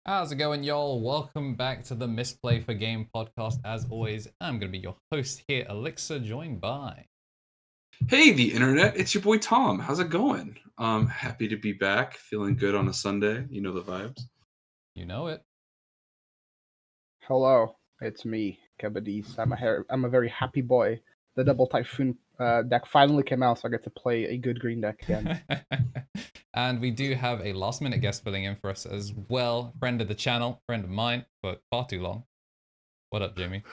How's it going, y'all? Welcome back to the Misplay for Game podcast. As always, I'm going to be your host here, Elixir, joined by... Hey, the internet, it's your boy Tom. How's it going? Happy to be back, feeling good on a Sunday. You know the vibes. You know it. Hello, it's me, KBeeDS. I'm a very happy boy. The double Typhoon deck finally came out, so I get to play a good green deck again. And we do have a last-minute guest filling in for us as well. Friend of the channel, friend of mine, for far too long. What up, Jimmy?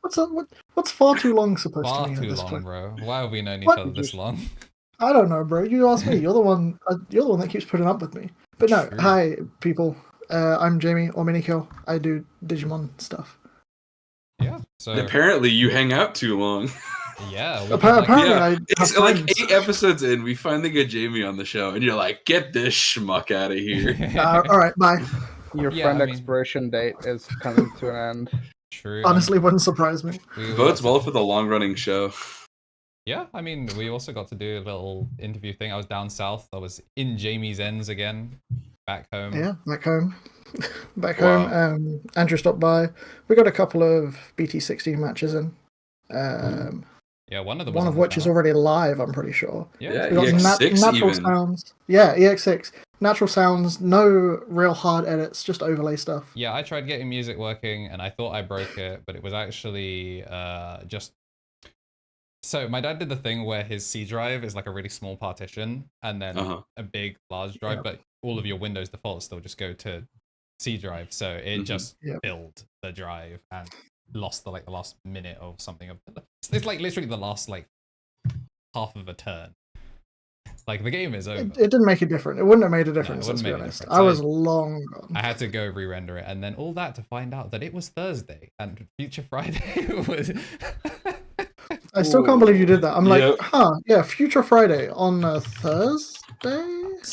What's up? What's far too long supposed Far to mean too at this long, point? bro. Why have we known each What? other this long? I don't know, bro. You ask me. You're the one. You're the one that keeps putting up with me. But no, True. hi people. I'm Jamie or Minikill. I do Digimon stuff. Yeah, so... Apparently, you hang out too long. Yeah. Apparently, Yeah, I have it's like friends. 8 episodes in, we finally get Jamie on the show, and you're like, get this schmuck out of here. All right, bye. Your Yeah, friend I mean- expiration date is coming to an end. True. Honestly, wouldn't surprise me. Bodes well for the long-running show. Yeah, I mean, we also got to do a little interview thing. I was down south. I was in Jamie's ends again, back home. Yeah, back home. Back Wow. home. Andrew stopped by. We got a couple of BT16 matches in. Yeah, one of them. One of which is already live, I'm pretty sure. Yeah, We got EX6 natural even. sounds. Yeah, EX6. Natural sounds, no real hard edits, just overlay stuff. Yeah, I tried getting music working, and I thought I broke it, but it was actually just... So my dad did the thing where his C drive is like a really small partition, and then a big, large drive, but all of your Windows defaults still just go to C drive, so it just filled the drive and lost the last minute or something. It's like literally the last half of a turn. Like the game is over. It didn't make a difference. It wouldn't have made a difference, wouldn't let's be make a honest. difference. I was long gone. I had to go re-render it, and then all that to find out that it was Thursday and Future Friday was... I still can't believe you did that. I'm like, Yep. Future Friday on a Thursday?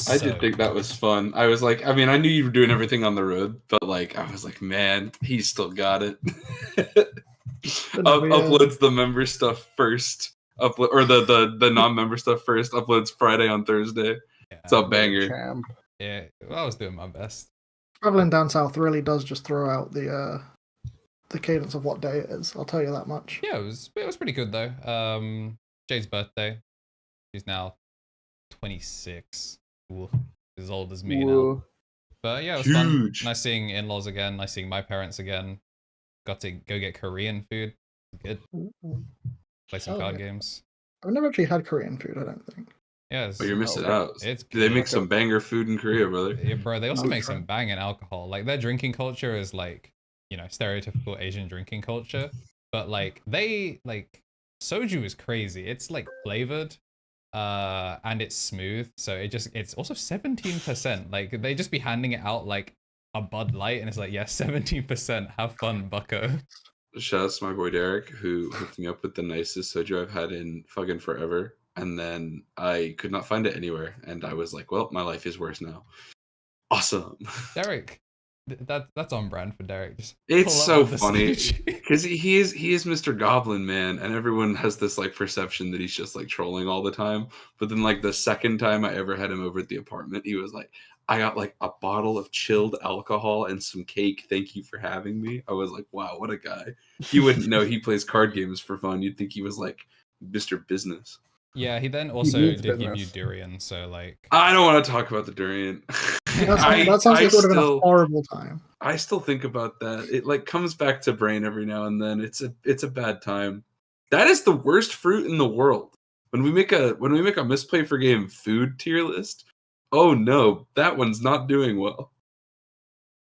I did think that was fun. I was like, I mean, I knew you were doing everything on the road, but like, I was like, man, he's still got it. Uploads the member stuff first. Or the non-member stuff first. Uploads Friday on Thursday. Yeah. It's a banger. Champ. Yeah, well, I was doing my best. Traveling down south really does just throw out the cadence of what day it is. I'll tell you that much. Yeah, it was pretty good though. Jade's birthday. She's now 26. Ooh, as old as me now. Ooh. But yeah, it was Huge. fun. Nice seeing in-laws again. Nice seeing my parents again. Got to go get Korean food. Good. Play some card games. I've never actually had Korean food, I don't think. Yeah, But you're missing out. It's They make good. some banger food in Korea, brother. Yeah, bro. They also No make try. some banging alcohol. Like their drinking culture is like, stereotypical Asian drinking culture. But like soju is crazy. It's like flavored, and it's smooth. So it's also 17%. Like they just be handing it out like a Bud Light, and it's like, yeah, 17%. Have fun, bucko. Shout out to my boy Derek, who hooked me up with the nicest soju I've had in fucking forever. And then I could not find it anywhere. And I was like, well, my life is worse now. Awesome. Derek, that's on brand for Derek. Just It's pull so up with the funny soju. because he is Mr. Goblin, man. And everyone has this like perception that he's just like trolling all the time. But then like the second time I ever had him over at the apartment, he was like, I got like a bottle of chilled alcohol and some cake. Thank you for having me. I was like, wow, what a guy. You wouldn't know he plays card games for fun. You'd think he was like Mr. Business. Yeah, he then also needs did give you business. durian, so like... I don't want to talk about the durian. That sounds like it would have been a horrible time. I still think about that. It like comes back to brain every now and then. It's a bad time. That is the worst fruit in the world. When we make a Misplay for Game food tier list, oh no, that one's not doing well.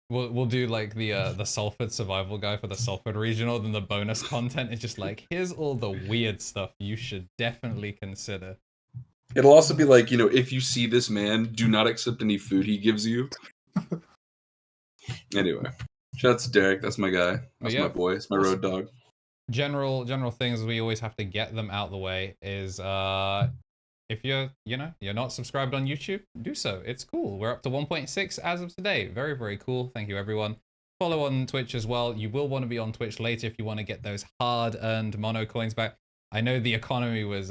We'll do like the Salford survival guy for the Salford regional, then the bonus content is just like, here's all the weird stuff you should definitely consider. It'll also be like, if you see this man, do not accept any food he gives you. Anyway, shout out to Derek. That's my guy. That's my boy. It's my road dog. General things we always have to get them out the way is if you're not subscribed on YouTube, do so. It's cool. We're up to 1.6 as of today. Very, very cool. Thank you, everyone. Follow on Twitch as well. You will want to be on Twitch later if you want to get those hard-earned mono coins back. I know the economy was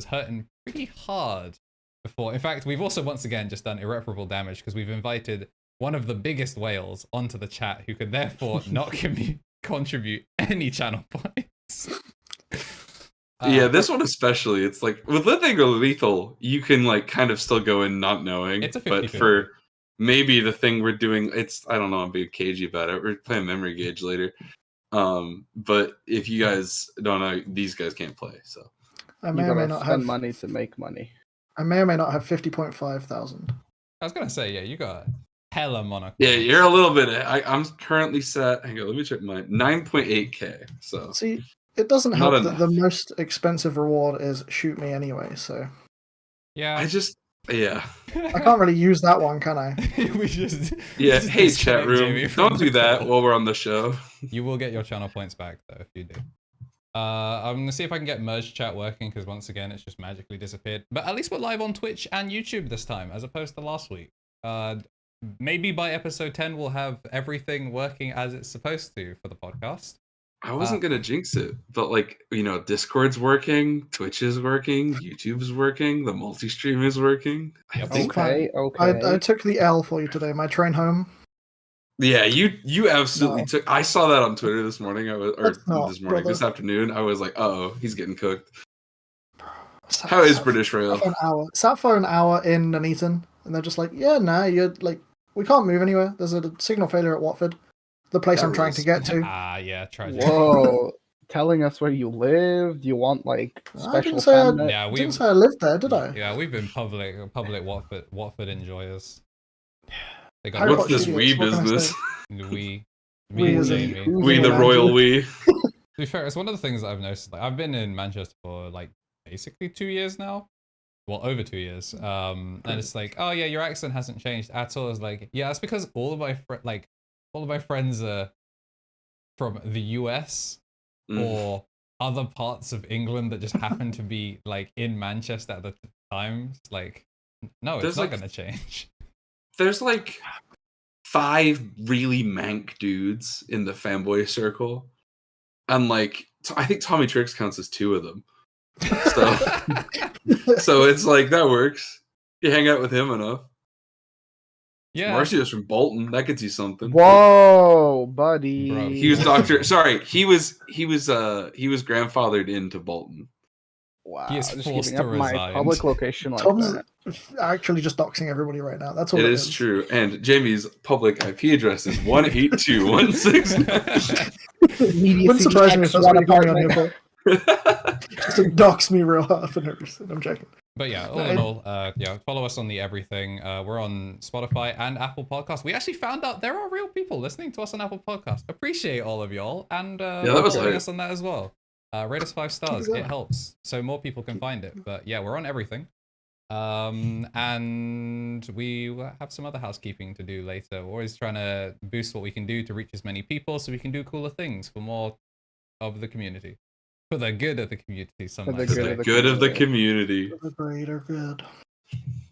hurting pretty hard before. In fact, we've also once again just done irreparable damage because we've invited one of the biggest whales onto the chat who could therefore not contribute any channel points. Yeah, this one especially. It's like with Living or Lethal, you can like kind of still go in not knowing. It's a 50-50. But for maybe the thing we're doing, I don't know, I'm being cagey about it. We're playing Memory Gauge later. But if you guys don't know, these guys can't play. So I may or may not have money to make money. I may or may not have 50.5 thousand. I was gonna say, yeah, you got hella monocle. yeah, you're a little bit. I'm currently set. Hang on, let me check mine. 9.8k. So see, it doesn't help that the most expensive reward is shoot me anyway. So yeah, I can't really use that one, can I? Hey, chat room, don't do that while we're on the show. You will get your channel points back though if you do. I'm gonna see if I can get merge chat working because once again it's just magically disappeared. But at least we're live on Twitch and YouTube this time as opposed to last week. Maybe by episode 10 we'll have everything working as it's supposed to for the podcast. I wasn't gonna jinx it, but like, you know, Discord's working, Twitch is working, YouTube's working, the multi-stream is working. Okay. I took the L for you today. My train home. Yeah, you absolutely took. I saw that on Twitter this morning. This afternoon. I was like, oh, he's getting cooked. How is British Rail? Sat for an hour in Nuneaton, and they're just like, yeah, nah, you're like, we can't move anywhere. There's a signal failure at Watford, the place I'm trying to get to. Yeah, tragic. Whoa, telling us where you live? Do you want like special? I didn't say I lived there, did I? Yeah, we've been public Watford enjoyers. What's this we business? We the royal we. To be fair, it's one of the things that I've noticed. Like, I've been in Manchester for like basically 2 years now. Well, over 2 years. And it's like, oh yeah, your accent hasn't changed at all. It's like, yeah, that's because all of my friends are from the US or other parts of England that just happen to be like in Manchester at the time. It's like, no, it's not gonna change. There's like 5 really mank dudes in the fanboy circle, and like I think TommyNT counts as 2 of them. So it's like that works. You hang out with him enough. Yeah, Marcio's from Bolton. That gets you something. Whoa, buddy. Bro. He was Doctor. Sorry, he was grandfathered into Bolton. Wow, he is forced to resign. My public location like Tom's that. Actually just doxing everybody right now. That's all it is true. And Jamie's public IP address is 182.169. Wouldn't surprise me if that's what you're going on here for. Just to dox me real hard for no reason. I'm joking. But yeah, all in all, follow us on the everything. We're on Spotify and Apple Podcasts. We actually found out there are real people listening to us on Apple Podcasts. Appreciate all of y'all, and following us on that as well. Rate us 5 stars. It helps so more people can find it. But yeah, we're on everything. And we have some other housekeeping to do later. We're always trying to boost what we can do to reach as many people so we can do cooler things for more of the community. For the good of the community, For the good of the community. The greater good.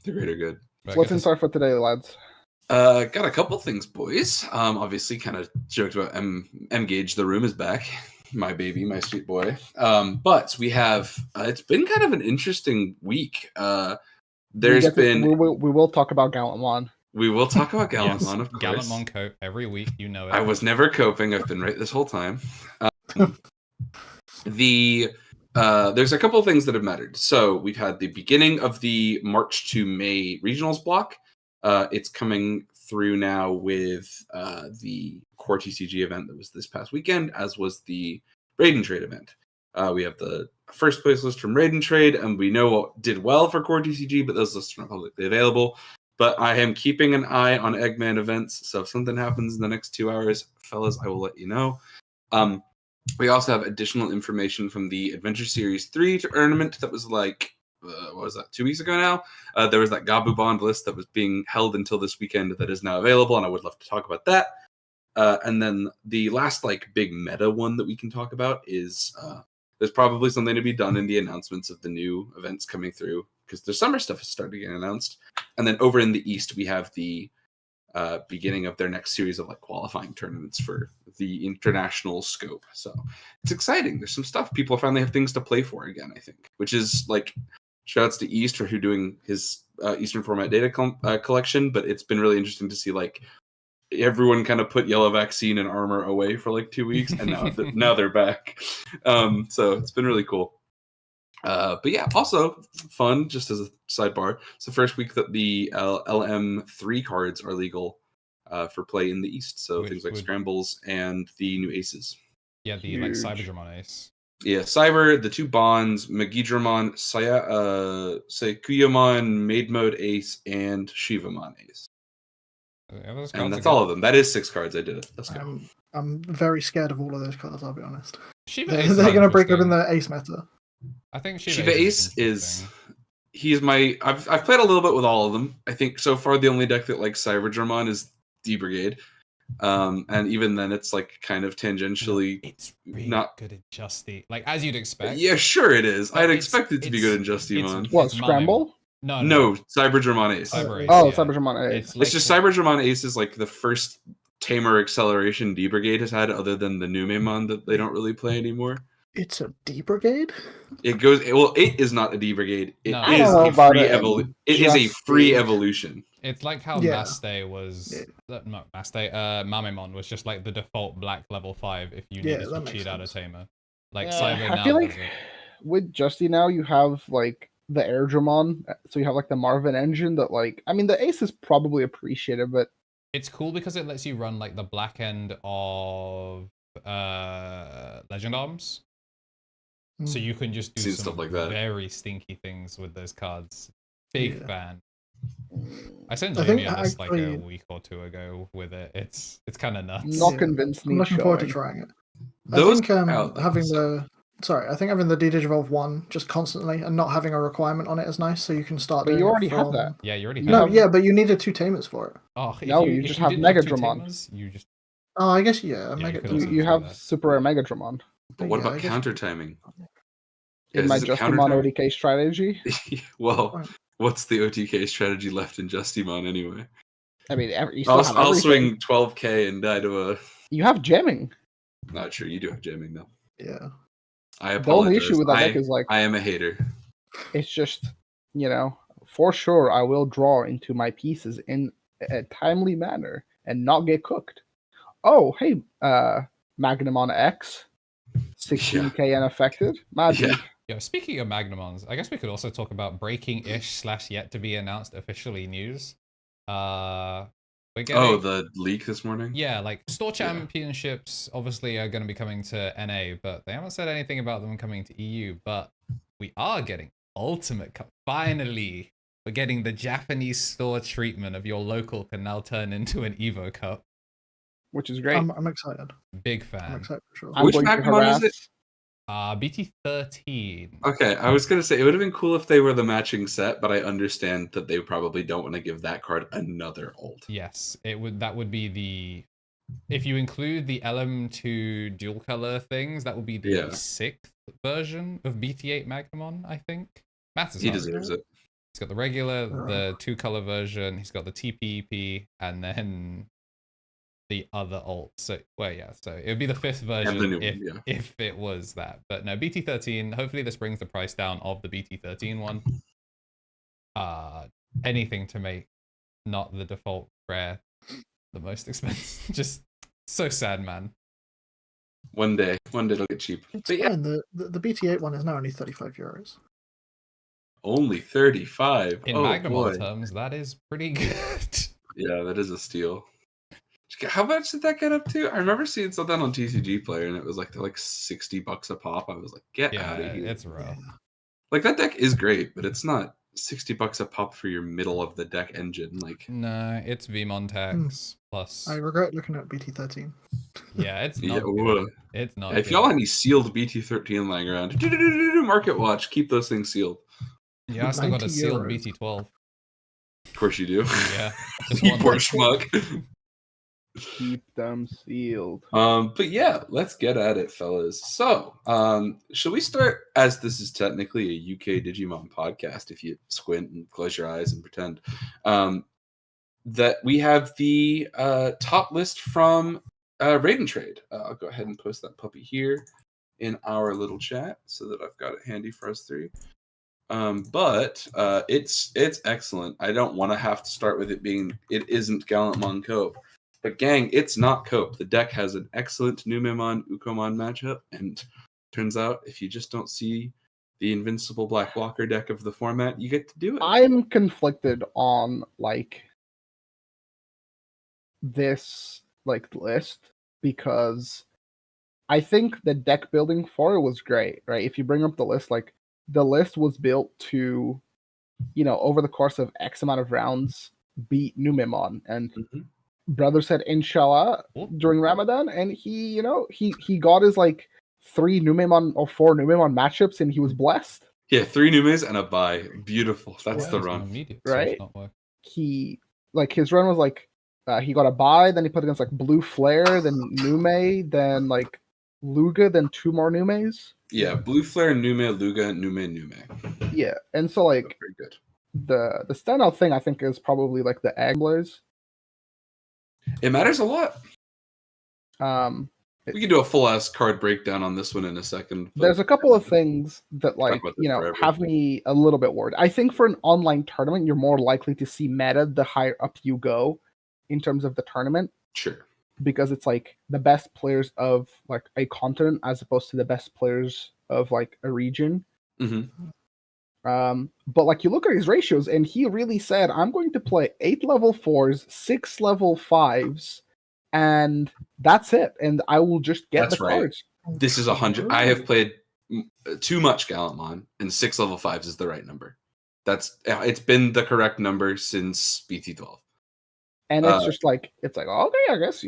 The greater good. Right, what's in store for today, lads? Got a couple things, boys. Obviously, kind of joked about M Gage. The room is back. My baby, my sweet boy. But we have. It's been kind of an interesting week. We will talk about Gallantmon. We will talk about Gallantmon, of course. Gallantmon cope every week. You know it. I was never coping. I've been right this whole time. There's a couple of things that have mattered. So we've had the beginning of the March to May regionals block. It's coming through now with the core TCG event that was this past weekend, as was the Raid and Trade event. We have the first place list from Raid and Trade, and we know what did well for core TCG, but those lists are not publicly available. But I am keeping an eye on Eggman events, so if something happens in the next 2 hours, fellas, I will let you know. We also have additional information from the Adventure Series 3 tournament that was like, what was that, 2 weeks ago now? There was that GABUBOND list that was being held until this weekend that is now available, and I would love to talk about that. And then the last like big meta one that we can talk about is there's probably something to be done in the announcements of the new events coming through, because the summer stuff is starting to get announced. And then over in the East, we have the beginning of their next series of like qualifying tournaments for the international scope. So it's exciting. There's some stuff. People finally have things to play for again, I think, which is like, shout outs to East for who doing his Eastern Format Data collection, but it's been really interesting to see like everyone kind of put Yellow Vaccine and Armor away for like 2 weeks, and now they're back. So it's been really cool. But yeah, also fun, just as a sidebar, it's the first week that the LM3 cards are legal for play in the East. So things like Scrambles and the new Aces. Yeah, the like Cyberdramon Ace. Yeah, Cyber, the 2 Bonds, Magidramon, Seikuyamon, Maid Mode Ace, and Shivamon Ace. Yeah, and that's all of them. That is 6 cards. I did it. Let's go. I'm very scared of all of those cards, I'll be honest. Shiva They're going to break open the Ace meta. I think Shiva Ace is... He's my... I've played a little bit with all of them. I think so far the only deck that likes Cyberdramon is D-Brigade. And even then it's like kind of tangentially it's really not good in Justy, like as you'd expect. Yeah, sure it is. I'd expect it to be good in Justymon. What, Scramble? No, Cyberdramon Ace. Cyberdramon Ace. It's just Cyberdramon Ace is like the first Tamer acceleration D-Brigade has had, other than the Numemon that they don't really play anymore. It's a D-Brigade? It goes... Well, it is not a D-Brigade. It is a free evolution. It's like how Mastay was... Not Mastay, Mamemon was just like the default black level 5 if you needed to cheat out a Tamer. Like Cyber now I feel like with Justy now you have like the Airdramon, so you have like the Marvin engine that like... I mean, the Ace is probably appreciated, but... It's cool because it lets you run like the black end of Legend Arms. So you can just do some stuff like that. Very stinky things with those cards. Big fan. I sent Jamie this like a week or 2 ago with it. It's kind of nuts. Not convinced me. I'm looking forward to trying it. I think having the D-Digivolve 1 just constantly and not having a requirement on it is nice, so you can start. But you already have that. Yeah, you already have. No, but you needed 2 Tamers for it. Oh, no, you just have Megadramon. You just. Oh, I guess you have Super Rare Megadramon. But what about counter timing? In my Justymon OTK strategy? Well, what's the OTK strategy left in Justymon anyway? I mean, I'll swing 12k and die to a... You have jamming. Not sure. You do have jamming, though. Yeah. I apologize. The only issue with that deck is like... I am a hater. It's just, for sure I will draw into my pieces in a timely manner and not get cooked. Oh, hey, Magnamon X. 16k unaffected. Magic. Yeah. Yo, speaking of Magnamons, I guess we could also talk about breaking-ish / yet to be announced officially news. We're getting... the leak this morning? Yeah, like store championships obviously are going to be coming to NA, but they haven't said anything about them coming to EU. But we are getting Ultimate Cup. Finally, we're getting the Japanese store treatment of your local can now turn into an Evo Cup. Which is great. I'm excited. Big fan. I'm excited for sure. Which Magnamon is it? BT13. Okay, I was going to say, it would have been cool if they were the matching set, but I understand that they probably don't want to give that card another ult. Yes, that would be the... If you include the LM2 dual color things, that would be the 6th version of BT8 Magnamon, I think. He deserves it. He's got the regular, the 2-color version, he's got the TPEP, and then... the other ult. So it would be the 5th version if it was that. But no, BT13, hopefully this brings the price down of the BT13 one. Anything to make not the default rare the most expensive. Just so sad, man. One day it'll get cheap. It's fine. The BT8 one is now only €35. Only 35? In Magnamon terms, that is pretty good. Yeah, that is a steal. How much did that get up to? I remember seeing something on TCG Player, and it was like they're like $60 a pop. I was like, get out of here. It's rough. Like that deck is great, but it's not $60 a pop for your middle of the deck engine. Like, no, it's VMon tax plus. I regret looking at BT13. Yeah, it's not. Good. It's not. If y'all have any sealed BT13 lying around, market watch. Keep those things sealed. Yeah, I still got a sealed BT12. Of course you do. Yeah, you poor schmuck. Keep them sealed. But yeah, let's get at it, fellas. So, should we start, as this is technically a UK Digimon podcast, if you squint and close your eyes and pretend, that we have the top list from Raid and Trade. I'll go ahead and post that puppy here in our little chat so that I've got it handy for us three. But it's excellent. I don't want to have to start with it isn't Gallantmon Cope. But gang, it's not Cope. The deck has an excellent Numemon Ukomon matchup, and turns out if you just don't see the invincible Black Walker deck of the format, you get to do it. I'm conflicted on like this list because I think the deck building for it was great, right? If you bring up the list, like the list was built to, over the course of X amount of rounds, beat Numemon. And brother said inshallah during Ramadan, and he got his like 3 Numemon or 4 Numemon matchups, and he was blessed. Yeah, 3 Numes and a bye. Beautiful. That's the run. Right? He his run was like he got a bye, then he put against like Blue Flare, then Nume, then like Luga, then 2 more Numes. Yeah, Blue Flare, Nume, Luga, Nume. Yeah, and so like very good. The standout thing I think is probably like the Egglers. It matters a lot. We can do a full ass card breakdown on this one in a second. There's a couple of things that have me a little bit worried. I think for an online tournament, you're more likely to see meta the higher up you go in terms of the tournament. Sure. Because it's like the best players of like a continent as opposed to the best players of like a region. But like you look at his ratios, and he really said, I'm going to play 8 level 4s, 6 level 5s, and that's it. And I will just get the cards. This is 100. I have played too much Gallantmon, and 6 level 5s is the right number. It's been the correct number since BT12. And it's just like okay, I guess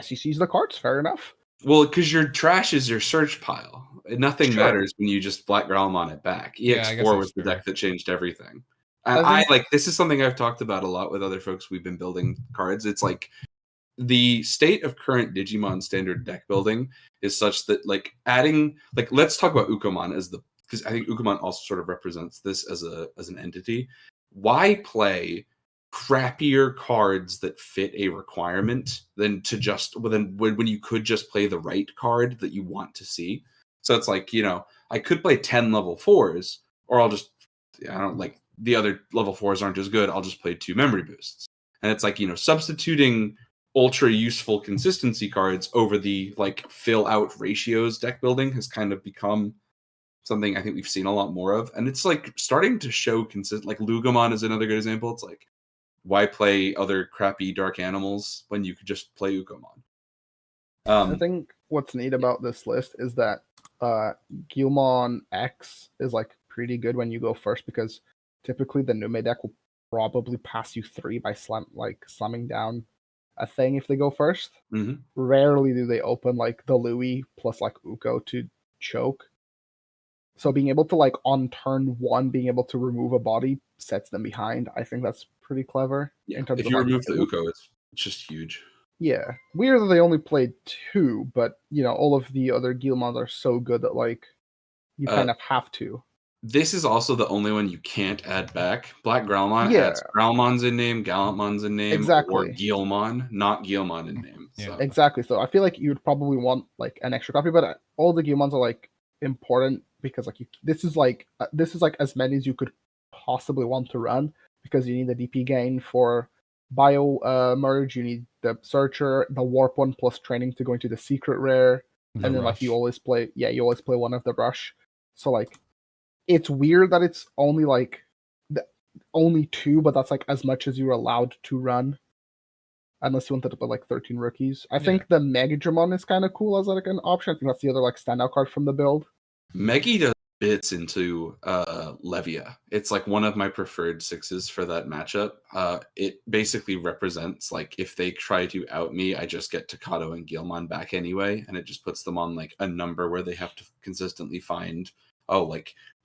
he sees the cards. Fair enough. Well, because your trash is your search pile. Nothing matters when you just Black Growlmon it back. EX4 was the deck that changed everything. And I like this is something I've talked about a lot with other folks. We've been building cards. It's like the state of current Digimon standard deck building is such that like adding let's talk about Ukomon because I think Ukomon also sort of represents this as an entity. Why play crappier cards that fit a requirement than to just when you could just play the right card that you want to see? So it's like, I could play 10 level 4s, or I'll just, I don't like the other level 4s aren't as good. I'll just play 2 memory boosts. And it's like, substituting ultra useful consistency cards over the like fill out ratios deck building has kind of become something I think we've seen a lot more of. And it's like starting to show like Lugamon is another good example. It's like, why play other crappy dark animals when you could just play Ukomon? I think what's neat about this list is that Gilmon X is like pretty good when you go first, because typically the Nume deck will probably pass you 3 by slamming down a thing if they go first. Rarely do they open like the Louis plus like Uko to choke. So being able to like on turn 1 being able to remove a body sets them behind. I think that's pretty clever. Yeah, in terms if you remove the Uko, it's just huge. Yeah, weird that they only played 2, but all of the other Guilmons are so good that like you kind of have to. This is also the only one you can't add back. Black Growlmon adds Growlmon's in name, Gallantmon's in name, or Guilmon, not Guilmon in name. Yeah. So. Exactly. So I feel like you'd probably want like an extra copy, but all the Guilmons are like important because like this is like as many as you could possibly want to run, because you need the DP gain for bio merge, you need the searcher, the warp 1 plus training to go into the secret rare, and then rush. Like you always play one of the rush. So like it's weird that it's only like only 2, but that's like as much as you're allowed to run, unless you wanted to put like 13 rookies. I think the Megadramon is kind of cool as like an option. I think that's the other like standout card from the build. Megi does bits into Levia. It's like one of my preferred 6s for that matchup. It basically represents like if they try to out me, I just get Takato and Guilmon back anyway, and it just puts them on like a number where they have to consistently find,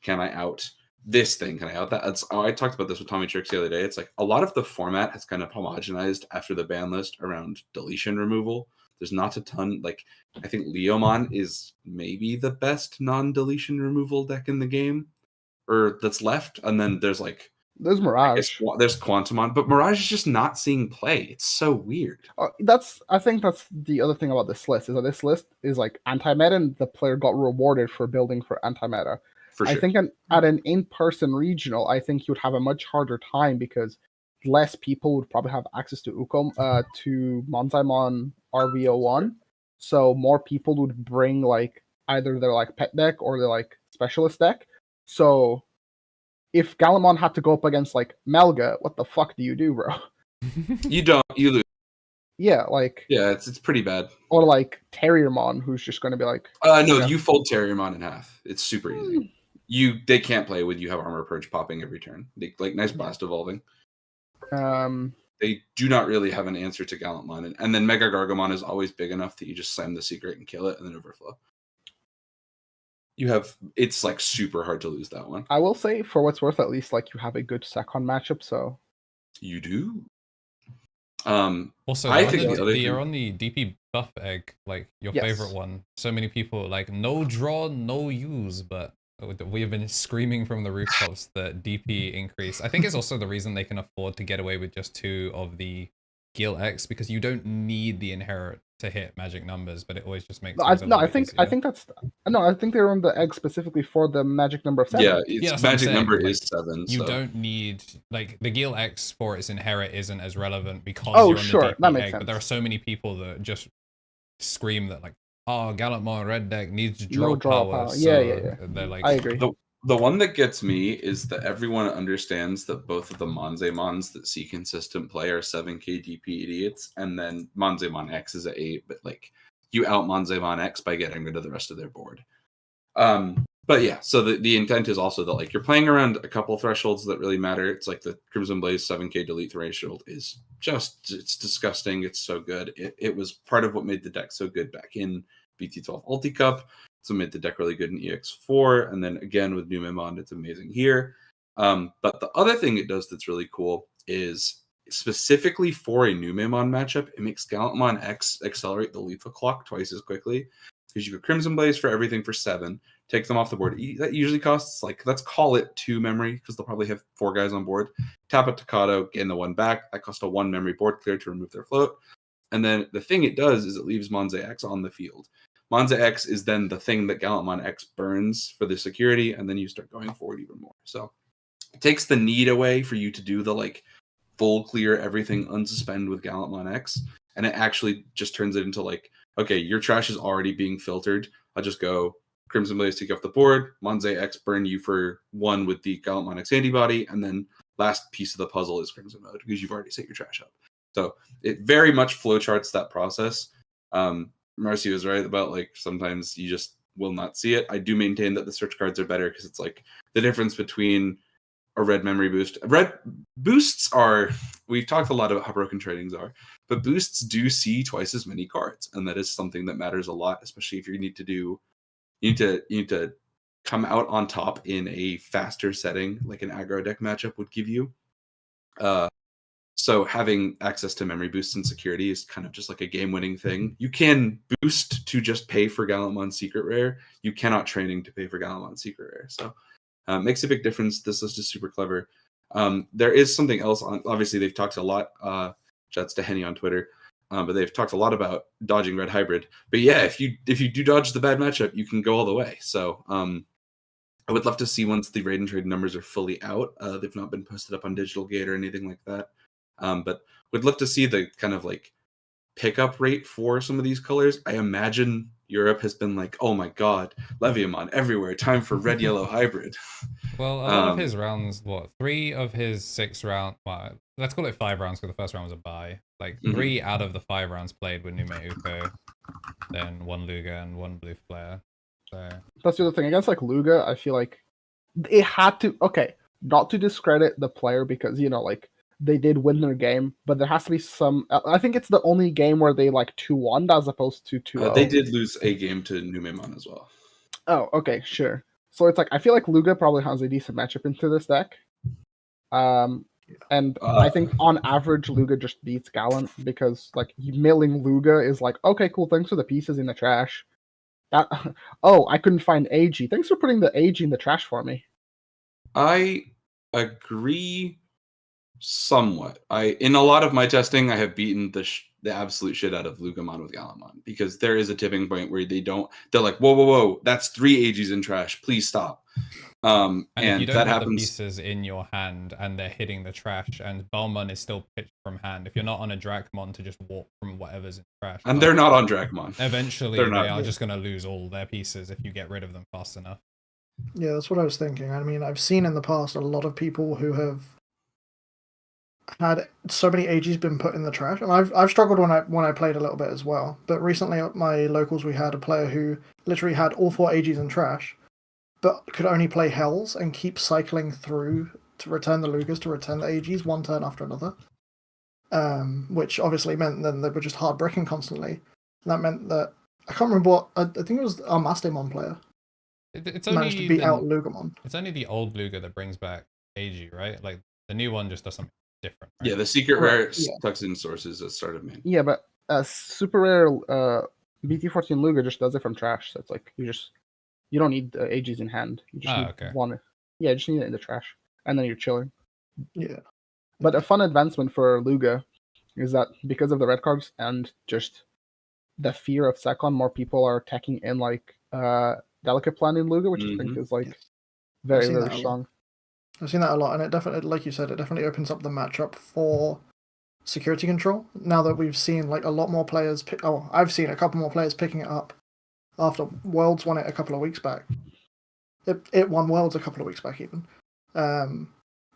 can I out this thing? Can I out that? I talked about this with TommyNT the other day. It's like a lot of the format has kind of homogenized after the ban list around deletion removal. There's not a ton. Like, I think Leomon is maybe the best non-deletion removal deck in the game, or that's left. And then there's Mirage. There's Quantumon, but Mirage is just not seeing play. It's so weird. I think that's the other thing about this list, is that this list is like anti-meta, and the player got rewarded for building for anti-meta. For sure. I think at an in-person regional, I think you'd have a much harder time because less people would probably have access to to Monzaimon RVO1. So more people would bring like either their like pet deck or their like specialist deck. So if Gallantmon had to go up against like Melga, what the fuck do you do, bro? You lose. Yeah, like it's pretty bad. Or like Terriermon, who's just going to be like, no, yeah. You fold Terriermon in half. It's super easy. They can't play with you have Armor Purge popping every turn. They like nice blast evolving. They do not really have an answer to Gallantmon, and then Mega Gargomon is always big enough that you just slam the secret and kill it, and then overflow. It's like super hard to lose that one. I will say, for what's worth, at least like you have a good second matchup. So you do. Also, I think you're on the DP buff egg, like your favorite one. So many people like no draw, no use, but we have been screaming from the rooftops that DP increase. I think it's also the reason they can afford to get away with just 2 of the Gil X, because you don't need the inherit to hit magic numbers, but it always just makes I think they're on the egg specifically for the magic number of 7. Yeah, magic number is 7. You don't need like the Gil X for its inherit isn't as relevant because you're on the DP that makes egg, sense. But there are so many people that just scream that like, oh, Gallantmon red deck needs draw power. So yeah. They're like, I agree. The one that gets me is that everyone understands that both of the Monzaimons that see consistent play are 7k DP idiots, and then Monzaimon X is at 8, but like you out Monzaimon X by getting rid of the rest of their board. But yeah, so the intent is also that like you're playing around a couple thresholds that really matter. It's like the Crimson Blaze 7k delete threshold is it's disgusting. It's so good. It was part of what made the deck so good back in BT12 Ulti Cup. So made the deck really good in EX4, and then again with Numemon, it's amazing here. But the other thing it does that's really cool is specifically for a Numemon matchup, it makes Gallantmon X accelerate the lethal clock twice as quickly, because you go Crimson Blaze for everything for 7, take them off the board. That usually costs like, let's call it 2 memory, because they'll probably have 4 guys on board. Tap it to Kato, gain the 1 back. That costs a 1 memory board clear to remove their float. And then the thing it does is it leaves Monza X on the field. Monza X is then the thing that Gallantmon X burns for the security, and then you start going forward even more. So it takes the need away for you to do the like full clear everything unsuspend with Gallantmon X, and it actually just turns it into like, okay, your trash is already being filtered. I'll just go Crimson Blaze, take you off the board, Monza X burn you for 1 with the Gallantmon X antibody, and then last piece of the puzzle is Crimson Mode, because you've already set your trash up. So it very much flowcharts that process. Marcy was right about like sometimes you just will not see it. I do maintain that the search cards are better because it's like the difference between a red memory boost. Red boosts are, we've talked a lot about how broken tradings are, but boosts do see twice as many cards, and that is something that matters a lot, especially if you need to come out on top in a faster setting like an aggro deck matchup would give you. So having access to memory boosts and security is kind of just like a game-winning thing. You can boost to just pay for Gallantmon Secret Rare. You cannot training to pay for Gallantmon Secret Rare. So makes a big difference. This list is super clever. There is something else on. Obviously, they've talked a lot. Shouts to Henny on Twitter. But they've talked a lot about dodging red hybrid. But yeah, if you do dodge the bad matchup, you can go all the way. So I would love to see once the raid and trade numbers are fully out. They've not been posted up on Digital Gate or anything like that. But would love to see the kind of like pickup rate for some of these colors. I imagine Europe has been like, oh my god, Leviamon everywhere, time for red yellow hybrid. Well, a lot of his rounds, 3 of his 6 rounds, well, let's call it 5 rounds because the first round was a bye. Like 3 out of the 5 rounds played with Nume Uko, then 1 Luga and 1 Blue Flare. So that's the other thing. Against like Luga, I feel like it had to, not to discredit the player because, you know, like they did win their game, but there has to be some. I think it's the only game where they like 2-1 as opposed to 2-0. They did lose a game to Numemon as well. Oh, okay, sure. So it's like I feel like Luga probably has a decent matchup into this deck. And I think on average Luga just beats Gallant because like milling Luga is like, okay, cool, thanks for the pieces in the trash. I couldn't find AG. Thanks for putting the AG in the trash for me. I agree somewhat. In a lot of my testing, I have beaten the absolute shit out of Lugamon with Gallantmon, because there is a tipping point where they're like, whoa, that's 3 AGs in trash, please stop. And if you don't that have happens. the pieces in your hand and they're hitting the trash, and Balmon is still pitched from hand, if you're not on a Dracmon to just walk from whatever's in trash, And they're not on Dracmon. Eventually, they are just going to lose all their pieces if you get rid of them fast enough. Yeah, that's what I was thinking. I mean, I've seen in the past a lot of people who have had so many AGs been put in the trash, and I've struggled when I played a little bit as well. But recently at my locals, we had a player who literally had all 4 AGs in trash, but could only play Hells and keep cycling through to return the Lugas, to return the AGs one turn after another. Which obviously meant then they were just hard bricking constantly. And that meant that, I can't remember what, I think it was our Mastemon player. It's managed to beat out Lugamon. It's only the old Luga that brings back AG, right? Like, the new one just does something different. Right? Yeah, the secret rare tucks in sources at start of main. Yeah, but super rare BT14 Luga just does it from trash. So it's like you don't need AGs in hand. You just need one. Yeah, you just need it in the trash, and then you're chilling. Yeah. But a fun advancement for Luga is that because of the red cards and just the fear of Sekon, more people are attacking in like Delicate Plan in Luga, which I think is like very, very strong. I've seen that a lot, and it definitely, like you said, it definitely opens up the matchup for security control. Now that we've seen like a lot more players I've seen a couple more players picking it up after Worlds won it a couple of weeks back. It won Worlds a couple of weeks back even.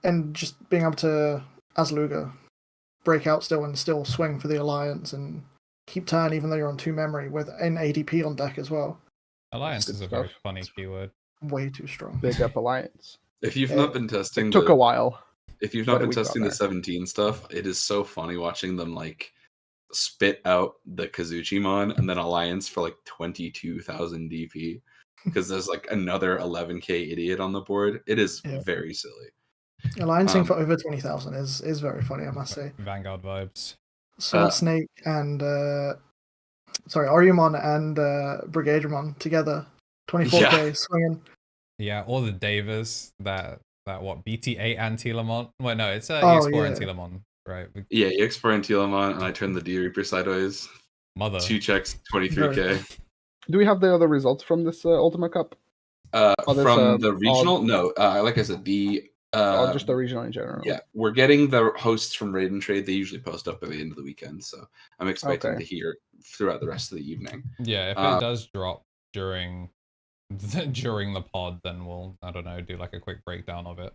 And just being able to, as Luga, break out still and still swing for the Alliance and keep turn even though you're on 2 memory with an ADP on deck as well. Alliance is a very funny keyword. Way too strong. Big up Alliance. If you've not been testing, it took a while. If you've not been testing the 17 stuff, it is so funny watching them like spit out the Kazuchimon and then Alliance for like 22,000 DP because there's like another 11k idiot on the board. It is very silly. Alliancing for over 20,000 is very funny, I must say. Vanguard vibes. Sword Snake and Oriumon and Brigadramon together, 24k swinging. Yeah, all the Davas that what BT8 Antilamon. Well, no, it's EX4 Antilamon, right? Yeah, EX4 Antilamon, and I turned the D Reaper sideways. Mother. 2 checks, 23k. Do we have the other results from this Ultimate Cup? From the regional? No, like I said, just the regional in general. Yeah, we're getting the hosts from Raid and Trade. They usually post up by the end of the weekend, so I'm expecting to hear throughout the rest of the evening. Yeah, if it does drop during the pod, then we'll, I don't know, do like a quick breakdown of it.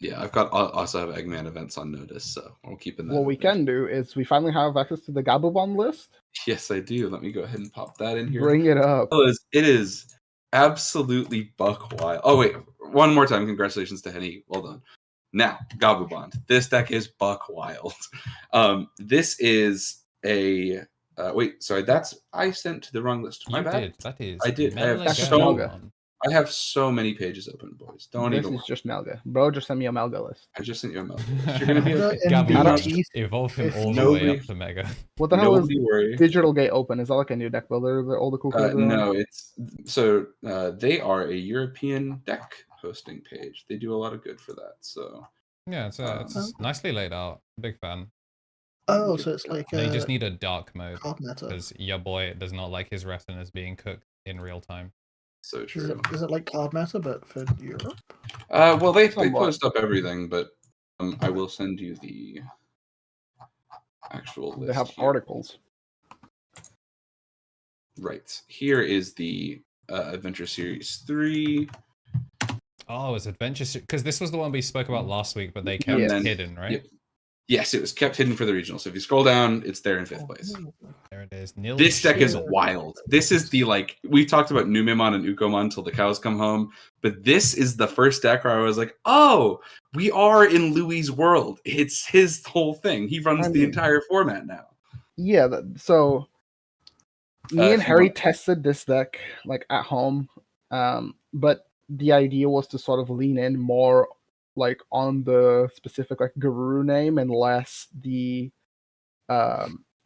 Yeah, I've also have Eggman events on notice, so we'll keep in that. What we can do is we finally have access to the GABUBOND list. Yes, I do. Let me go ahead and pop that in here. Bring it up. It is absolutely buck wild. Oh wait, one more time. Congratulations to Henny. Well done. Now, GABUBOND. This deck is buck wild. This is a wait. Sorry, I sent to the wrong list. My bad. That is. I did. I have so many pages open, boys. This is just Melga. Bro, just send me a Melga list. I just sent you a Melga list. You're gonna be like, evolve him all the way up to Mega. What the hell is Digital Gate Open? Is that like a new deck builder that all the cool kids No, they are a European deck hosting page. They do a lot of good for that. So yeah, it's nicely laid out. Big fan. Oh, so it's like they just need a dark mode because your boy does not like his retinas being cooked in real time. So true. Is it like card meta, but for Europe? Well, they post up everything, but I will send you the actual list. They have articles. Right. Here is the Adventure Series 3. Oh, it's Adventure because this was the one we spoke about last week, but they kept it hidden, right? Yep. Yes, it was kept hidden for the regional. So if you scroll down, it's there in 5th place. There it is. This deck is wild. This is the we talked about Numemon and Ukomon till the cows come home, but this is the first deck where I was like, oh, we are in Louis' world. It's his whole thing. He runs the entire format now. Yeah, so me and Harry tested this deck at home, but the idea was to sort of lean in more on the specific Guru name and less the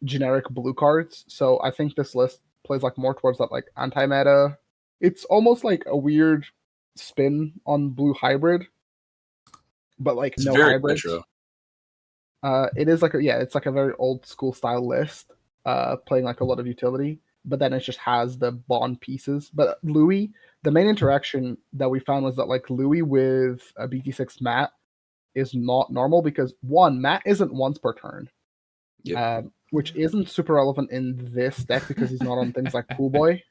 generic blue cards. So I think this list plays more towards that anti-meta. It's almost like a weird spin on blue hybrid, but it's no hybrids. It is it's a very old school style list. playing like a lot of utility, but then it just has the bond pieces. But Louis, the main interaction that we found was that like Louis with a BT6 Matt is not normal because one, Matt isn't once per turn. Yep. Which isn't super relevant in this deck because he's not on things like Cool Boy.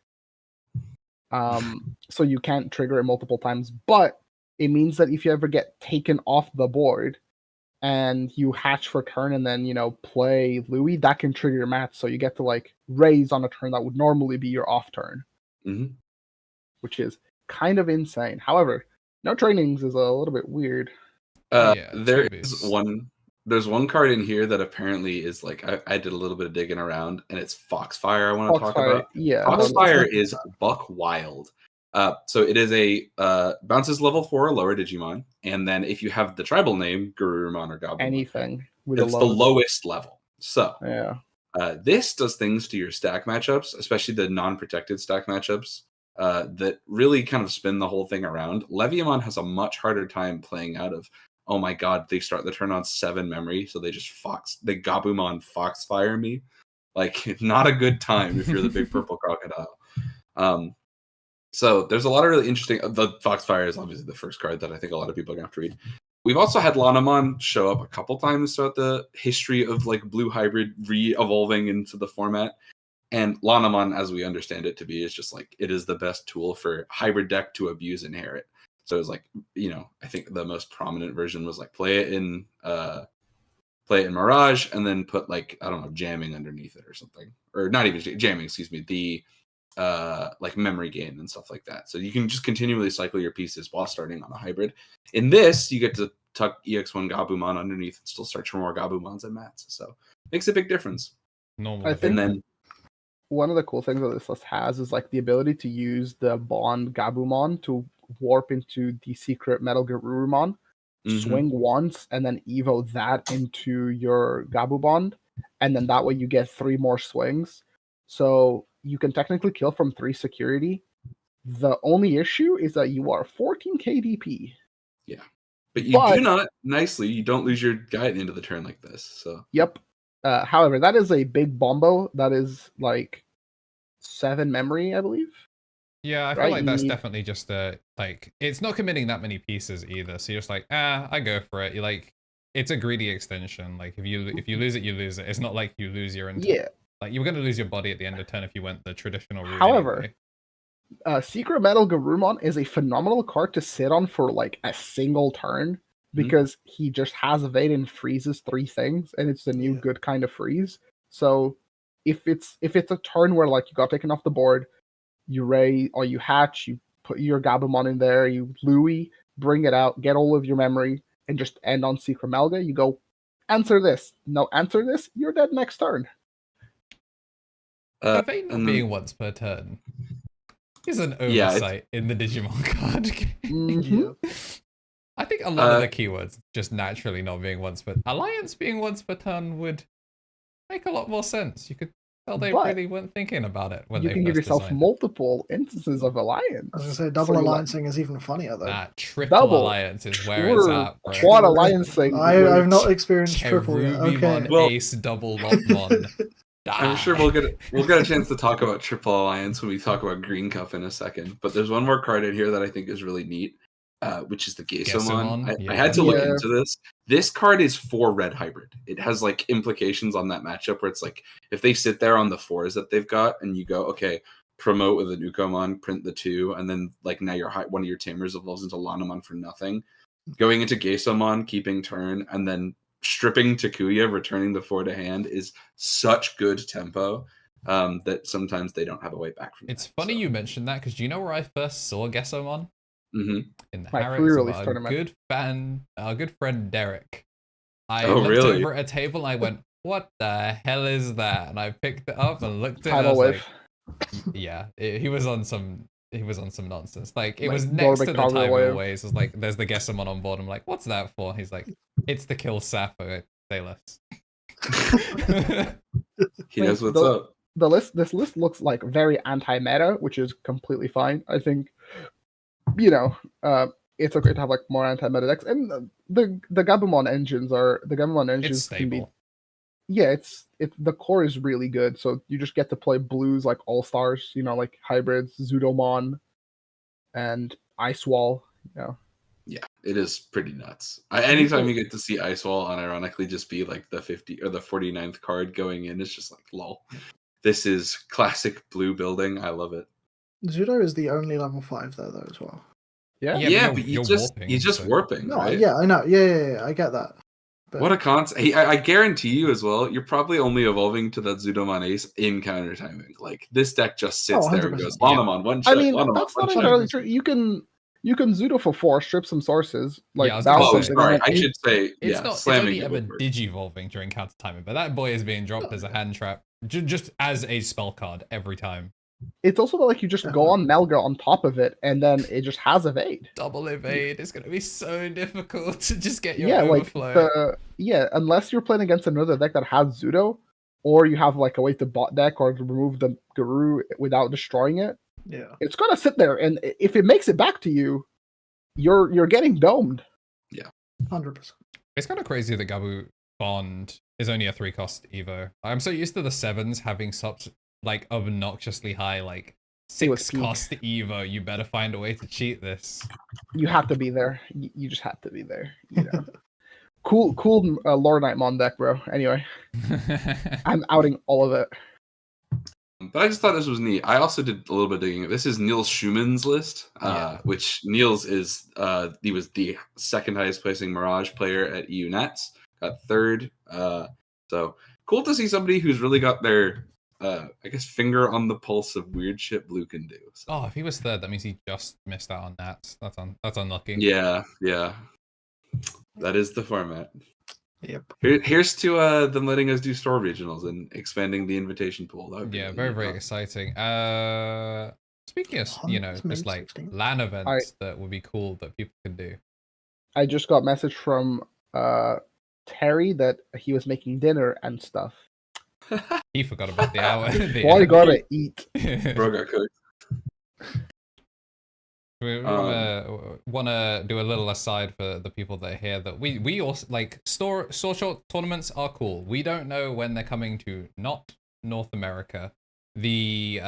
So you can't trigger it multiple times, but it means that if you ever get taken off the board and you hatch for turn and then, play Louis, that can trigger your match. So you get to like raise on a turn that would normally be your off turn, which is kind of insane. However, no trainings is a little bit weird. There's one card in here that apparently is like I did a little bit of digging around, and it's Foxfire. I want to talk about. Yeah, Foxfire is buck wild. So it is a bounces level 4 or lower Digimon, and then if you have the tribal name Garurumon or Gabumon, anything, it's the lowest level. So yeah, this does things to your stack matchups, especially the non-protected stack matchups. That really kind of spin the whole thing around. Leviamon has a much harder time playing out of, oh my god, they start the turn on 7 memory, so they just Gabumon Foxfire me. Like, not a good time if you're the big purple crocodile. So there's a lot of really interesting. The Foxfire is obviously the first card that I think a lot of people are going to have to read. We've also had Lanamon show up a couple times throughout the history of like blue hybrid re-evolving into the format. And Lanamon, as we understand it to be, is just like, it is the best tool for hybrid deck to abuse Inherit. So it was like, I think the most prominent version was like play it in Mirage and then put like, I don't know, jamming underneath it or something. Or not even jamming, excuse me, the like memory gain and stuff like that. So you can just continually cycle your pieces while starting on a hybrid. In this, you get to tuck EX1 Gabumon underneath and still search for more Gabumons and Mats. So makes a big difference. I think one of the cool things that this list has is like the ability to use the bond Gabumon to warp into the secret Metal Garurumon, swing once, and then evo that into your Gabubond, and then that way you get 3 more swings. So you can technically kill from 3 security. The only issue is that you are 14 KDP. Yeah. But you don't lose your guy at the end of the turn like this. So yep. However, that is a big bombo. That is like 7 memory, I believe. Yeah, I feel like that's definitely just it's not committing that many pieces either. So you're just like, I go for it. You're like, it's a greedy extension. Like if you lose it, you lose it. It's not like you lose your entire. Yeah. Like you were gonna lose your body at the end of turn if you went the traditional route. However, anyway. Secret Metal Garurumon is a phenomenal card to sit on for like a single turn because he just has evade and freezes 3 things, and it's the new good kind of freeze. So if it's a turn where like you got taken off the board, you raise or you hatch, you put your Gabumon in there, you Louis, bring it out, get all of your memory, and just end on Secret Melga. You go, answer this. No, answer this. You're dead next turn. Evade not being once per turn is an oversight in the Digimon card game. I think a lot of the keywords just naturally not being once per Alliance being once per turn would make a lot more sense. You could tell they really weren't thinking about it when you can give yourself multiple instances of Alliance. I was gonna say double alliancing is even funnier though. Triple alliance is where it's at, bro. Quad alliancing. I've not experienced triple yet. Okay. Ace double Lopmon. I'm sure we'll get a chance to talk about Triple Alliance when we talk about Green Cup in a second. But there's one more card in here that I think is really neat, which is the Geisomon. I had to look into this. This card is 4 red hybrid. It has like implications on that matchup where it's like if they sit there on the 4s that they've got, and you go, okay, promote with an Ukomon, print the 2, and then like now one of your tamers evolves into Lanamon for nothing. Going into Geisomon, keeping turn, and then stripping Takuya, returning the 4 to hand is such good tempo that sometimes they don't have a way back from It's funny you mentioned that because do you know where I first saw Geisomon? In the pre-release tournament. Our good friend Derek. I looked over at a table and I went, "What the hell is that?" And I picked it up and looked at it. And I was like, he was on some nonsense. Like it was next to the Time Always. It was like, "There's the Geisomon on board." I'm like, "What's that for?" He's like, "It's to kill Sappho." Say less. He knows what's up. This list looks like very anti-meta, which is completely fine. I think. It's okay to have like more anti-meta decks, and the Gabumon engines it's can be. the core is really good. So you just get to play blues like all stars, like hybrids, Zudomon, and Ice Wall. Yeah, it is pretty nuts. Anytime you get to see Ice Wall unironically just be like the 50 or the 49th card going in, it's just like lol. This is classic blue building. I love it. Zudo is the only level 5 though as well. Yeah, but you're just warping. No, right? yeah, I know. Yeah, I get that. But what a concept! Hey, I guarantee you as well. You're probably only evolving to that Zudomon Ace in counter timing. Like this deck just sits there and goes, Lanamon, one shot. That's not entirely true. You can Zudo for 4, strip some sources. Like sorry, I should say it's only ever digivolving during counter timing, but that boy is being dropped as a hand trap, just as a spell card every time. It's also like you just go on Melga on top of it, and then it just has evade. Double evade is going to be so difficult to just get your overflow. Unless you're playing against another deck that has Zudo, or you have like a way to bot deck or to remove the Guru without destroying it. Yeah, it's gonna sit there, and if it makes it back to you, you're getting domed. Yeah, 100%. It's kind of crazy that GABUBOND is only a 3-cost Evo. I'm so used to the 7s having such like obnoxiously high, like 6-cost Evo. You better find a way to cheat this. You have to be there. You just have to be there. Cool Lore Nightmon deck, bro. Anyway, I'm outing all of it. But I just thought this was neat. I also did a little bit of digging. This is Niels Schumann's list, which Niels is he was the second highest placing Mirage player at EU Nats, got 3rd. So cool to see somebody who's really got their finger on the pulse of weird shit Blue can do. So. Oh, if he was 3rd, that means he just missed out on Nats. That's unlucky. Yeah. That is the format. Yep. Here's to them letting us do store regionals and expanding the invitation pool. Very, very exciting. Speaking of, just like LAN events that would be cool that people can do. I just got a message from Terry that he was making dinner and stuff. He forgot about the hour. Boy, gotta eat. Bro got cooked. We want to do a little aside for the people that are here that we also like store short tournaments are cool. We don't know when they're coming to not North America. The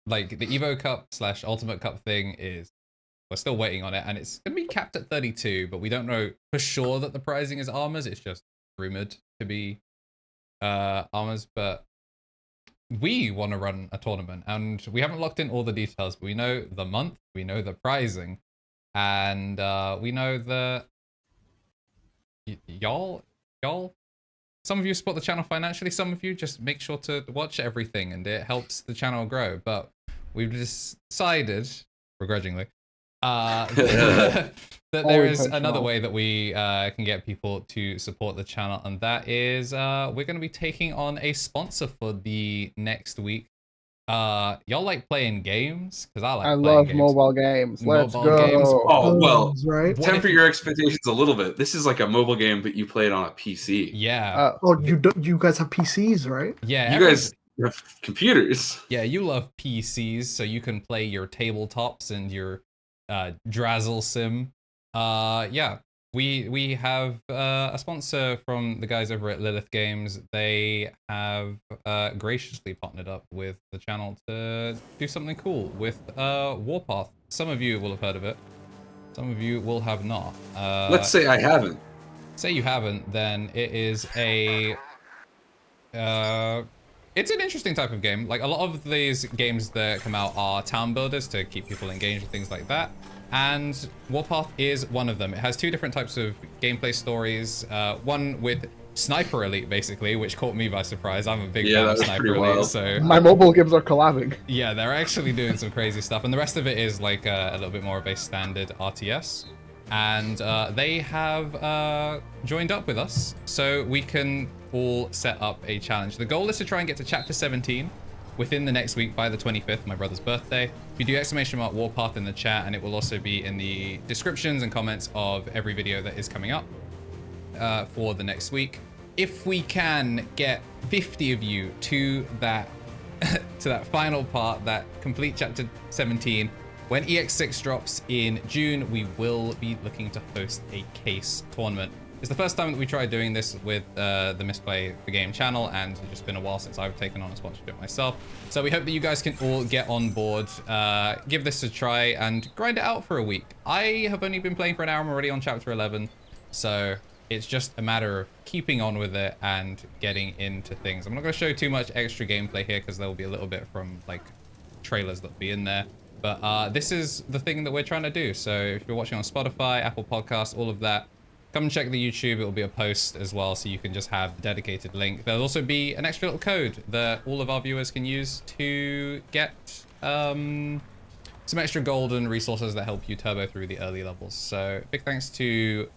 like the Evo Cup / Ultimate Cup thing we're still waiting on it, and it's gonna be capped at 32, but we don't know for sure that the pricing is armors. It's just rumored to be armors, but we want to run a tournament, and we haven't locked in all the details, but we know the month, we know the pricing, and we know that y'all, some of you support the channel financially, some of you just make sure to watch everything, and it helps the channel grow. But we've decided, begrudgingly, that there is another way that we can get people to support the channel, and that is we're going to be taking on a sponsor for the next week. Y'all like playing games? Because I love games. Mobile games. Let's go. Games. Oh, well, right. Temper your expectations a little bit. This is like a mobile game, but you play it on a PC. Yeah. You guys have PCs, right? Yeah. You guys have computers. Yeah, you love PCs, so you can play your tabletops and your Drazzle Sim. We have a sponsor from the guys over at Lilith Games. They have graciously partnered up with the channel to do something cool with Warpath. Some of you will have heard of it. Some of you will have not. Let's say I haven't. Say you haven't, then it is a it's an interesting type of game. Like a lot of these games that come out are town builders to keep people engaged and things like that. And Warpath is one of them. It has 2 different types of gameplay stories. One with Sniper Elite, basically, which caught me by surprise. I'm a big fan of Sniper Elite, so my mobile games are collabing. Yeah, they're actually doing some crazy stuff, and the rest of it is like a little bit more of a standard RTS. And they have joined up with us, so we can all set up a challenge. The goal is to try and get to Chapter 17 within the next week by the 25th, my brother's birthday. If you do ! Warpath in the chat, and it will also be in the descriptions and comments of every video that is coming up for the next week. If we can get 50 of you to that to that final part, that complete Chapter 17, when EX6 drops in June, we will be looking to host a case tournament. It's the first time that we tried doing this with the Misplay the Game channel, and it's just been a while since I've taken on a sponsorship myself. So we hope that you guys can all get on board, give this a try, and grind it out for a week. I have only been playing for an hour. I'm already on chapter 11, so it's just a matter of keeping on with it and getting into things. I'm not going to show too much extra gameplay here because there will be a little bit from like trailers that'll be in there. But this is the thing that we're trying to do. So if you're watching on Spotify, Apple Podcasts, all of that, come and check the YouTube. It will be a post as well, so you can just have a dedicated link. There'll also be an extra little code that all of our viewers can use to get some extra golden resources that help you turbo through the early levels. So big thanks to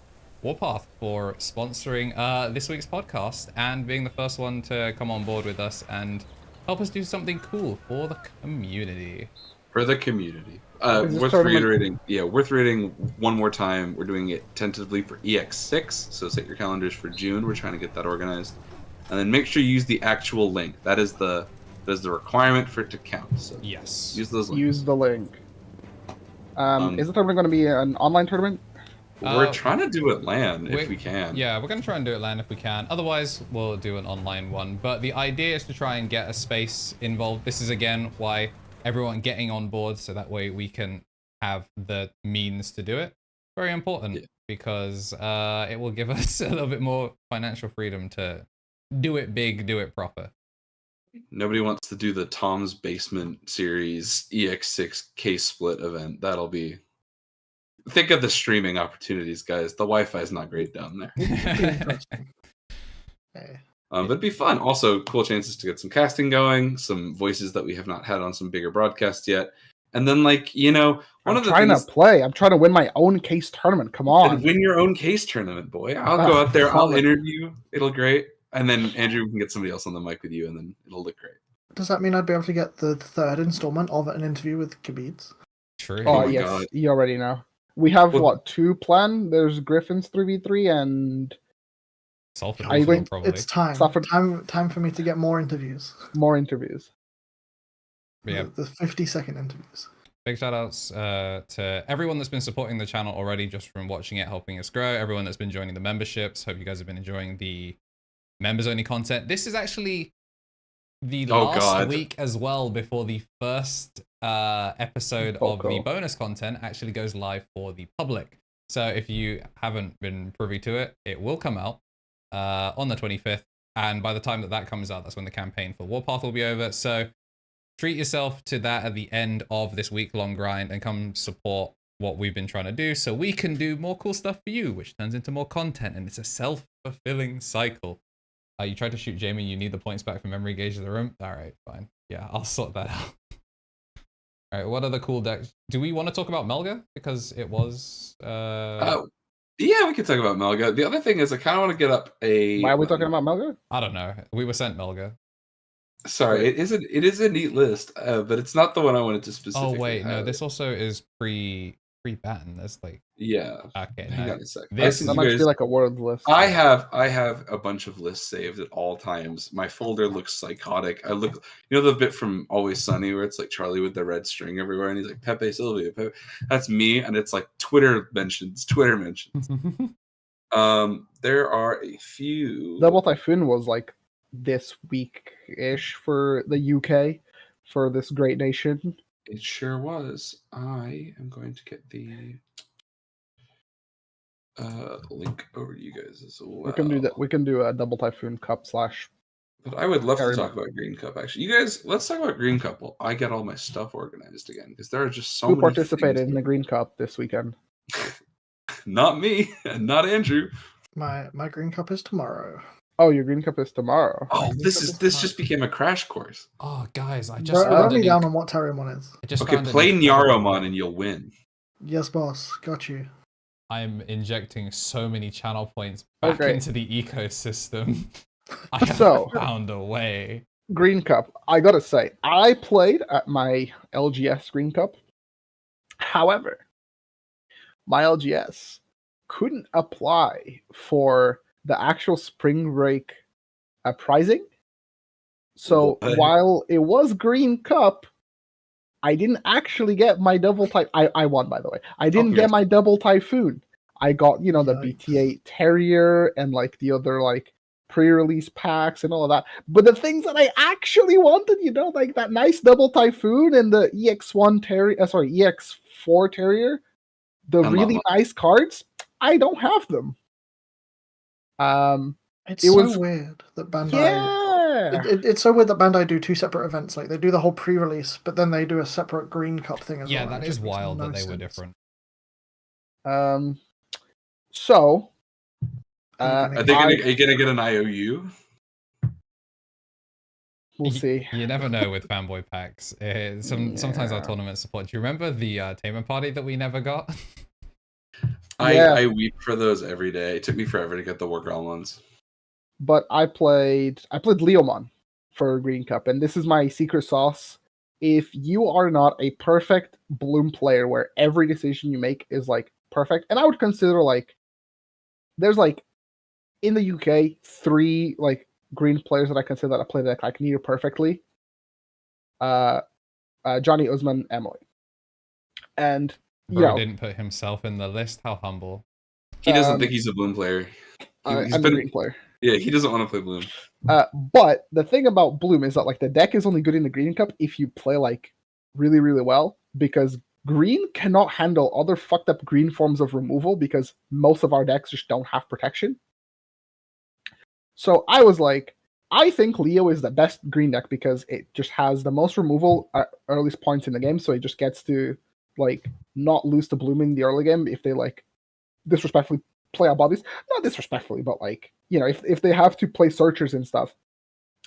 Warpath for sponsoring this week's podcast and being the first one to come on board with us and help us do something cool for the community. For the community. Worth reiterating one more time. We're doing it tentatively for EX6, so set your calendars for June. We're trying to get that organized. And then make sure you use the actual link. That is the requirement for it to count. So yes. Use those links. Use the link. Is the tournament going to be an online tournament? We're trying to do it LAN if we can. Yeah, we're going to try and do it LAN if we can. Otherwise, we'll do an online one. But the idea is to try and get a space involved. This is, again, why everyone getting on board, so that way we can have the means to do it. Very important, because it will give us a little bit more financial freedom to do it big, do it proper. Nobody wants to do the Tom's Basement Series EX6 case split event. That'll be... Think of the streaming opportunities, guys. The Wi-Fi is not great down there. But it'd be fun. Also, cool chances to get some casting going, some voices that we have not had on some bigger broadcasts yet. And then, like, you know, I'm trying to win my own case tournament. Come on. Win your own case tournament, boy. I'll go out there. I'll interview. It'll great. And then, Andrew, we can get somebody else on the mic with you, and then it'll look great. Does that mean I'd be able to get the third installment of an interview with KBeeDS? True. Oh, yes. God. You already know. We have, two planned? There's Griffin's 3v3 and... Probably. It's time for me to get more interviews. More interviews. Yeah. The 50-second interviews. Big shout outs to everyone that's been supporting the channel already, just from watching it, helping us grow. Everyone that's been joining the memberships. Hope you guys have been enjoying the members only content. This is actually the last week as well before the first episode of the bonus content actually goes live for the public. So if you haven't been privy to it, it will come out on the 25th, and by the time that comes out, that's when the campaign for Warpath will be over. So treat yourself to that at the end of this week-long grind and come support what we've been trying to do so we can do more cool stuff for you, which turns into more content, and it's a self-fulfilling cycle. You tried to shoot Jamie, you need the points back from memory gauge of the room. All right, fine. Yeah, I'll sort that out. All right, what other cool decks? Do we want to talk about Melga? Because it was... Yeah, we could talk about Melga. The other thing is I kind of want to get up a... Why are we talking about Melga? I don't know. We were sent Melga. Sorry, it is a neat list, but it's not the one I wanted to specifically Oh, wait, highlight. no, this also is pre-ban. That's like... Yeah. Okay, Hang on a sec. That might be like a word list. I have a bunch of lists saved at all times. My folder looks psychotic. You know the bit from Always Sunny where it's like Charlie with the red string everywhere and he's like Pepe Sylvia. Pepe. That's me, and it's like Twitter mentions. There are a few. Double Typhoon was like this week-ish for the UK, for this great nation. It sure was. I am going to get the link over to you guys as well. We can do a Double Typhoon Cup / But I would love to talk about Green Cup, actually. You guys, let's talk about Green Cup while I get all my stuff organized again, because there are just so many. Who participated in the Green Cup this weekend? Not me, and not Andrew. My Green Cup is tomorrow. Oh, your Green Cup is tomorrow. Oh, this just became a crash course. Oh, guys, I just write me down on what Terriermon is. Okay, play Nyaromon and you'll win. Yes, boss. Got you. I'm injecting so many channel points back into the ecosystem. I have found a way. Green Cup. I gotta say, I played at my LGS Green Cup. However, my LGS couldn't apply for the actual spring break pricing. So while it was Green Cup, I didn't actually get my double type. I won, by the way. I didn't get my double Typhoon. I got, the BT8 Terrier and like the other like pre-release packs and all of that. But the things that I actually wanted, like that nice double Typhoon and the EX1 Terrier, EX4 Terrier, the really nice cards, I don't have them. It's so weird that Bandai. Yeah. It's so weird that Bandai do two separate events. Like they do the whole pre-release, but then they do a separate Green Cup thing as well. Yeah, that is wild that they were different. So, are you gonna get an IOU? We'll see. You never know with fanboy packs. Sometimes our tournament support. Do you remember the Tamer party that we never got? I weep for those every day. It took me forever to get the War Gallantmons. But I played Leomon for Green Cup, and this is my secret sauce. If you are not a perfect Bloom player where every decision you make is like perfect, and I would consider like there's like in the UK 3 like green players that I consider that I play that like near perfectly. Johnny, Usman, Emily, and Bro didn't put himself in the list. How humble. He doesn't think he's a Bloom player. He's been a green player. Yeah, he doesn't want to play Bloom. But the thing about Bloom is that like the deck is only good in the Green Cup if you play like really, really well, because green cannot handle other fucked up green forms of removal because most of our decks just don't have protection. So I was like, I think Leo is the best green deck because it just has the most removal at earliest points in the game, so it just gets to like not lose to Bloom in the early game if they like disrespectfully play our bodies. Not disrespectfully, but like, if they have to play searchers and stuff,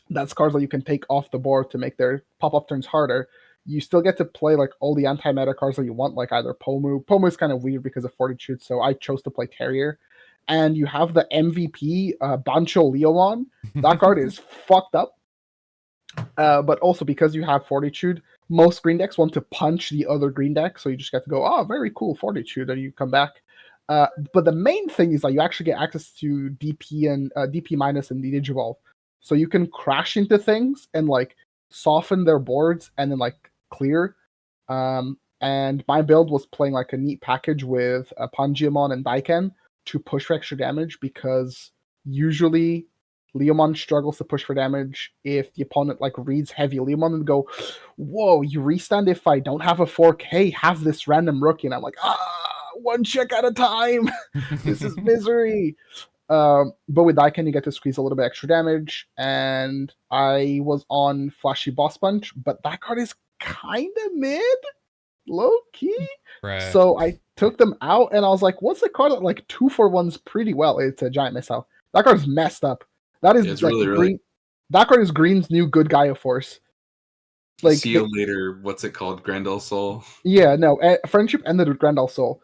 that's cards that you can take off the board to make their pop-up turns harder. You still get to play like all the anti-meta cards that you want, like either Pomu. Pomu is kind of weird because of Fortitude, so I chose to play Terrier. And you have the MVP Bancho Leomon. That card is fucked up. But also because you have Fortitude, most green decks want to punch the other green deck, so you just get to go, oh, very cool, Fortitude, and you come back. But the main thing is that you actually get access to DP and DP minus and Digivolve. So you can crash into things and like soften their boards and then like clear. And my build was playing like a neat package with Pangiamon and Daiken to push for extra damage, because usually Leomon struggles to push for damage if the opponent like reads heavy Leomon and go, whoa, you restand if I don't have a 4K, have this random rookie. And I'm like, one check at a time. This is misery. But with Daiken, you get to squeeze a little bit extra damage. And I was on Flashy Boss Punch, but that card is kind of mid, low key. Right. So I took them out, and I was like, what's the card that like 2-for-1s pretty well? It's a Giant Missile. That card is messed up. That is like green. That card is green's new good Gaia Force. Like, see you later. What's it called? Grandel Soul? Yeah, no. Friendship ended with Grandel Soul.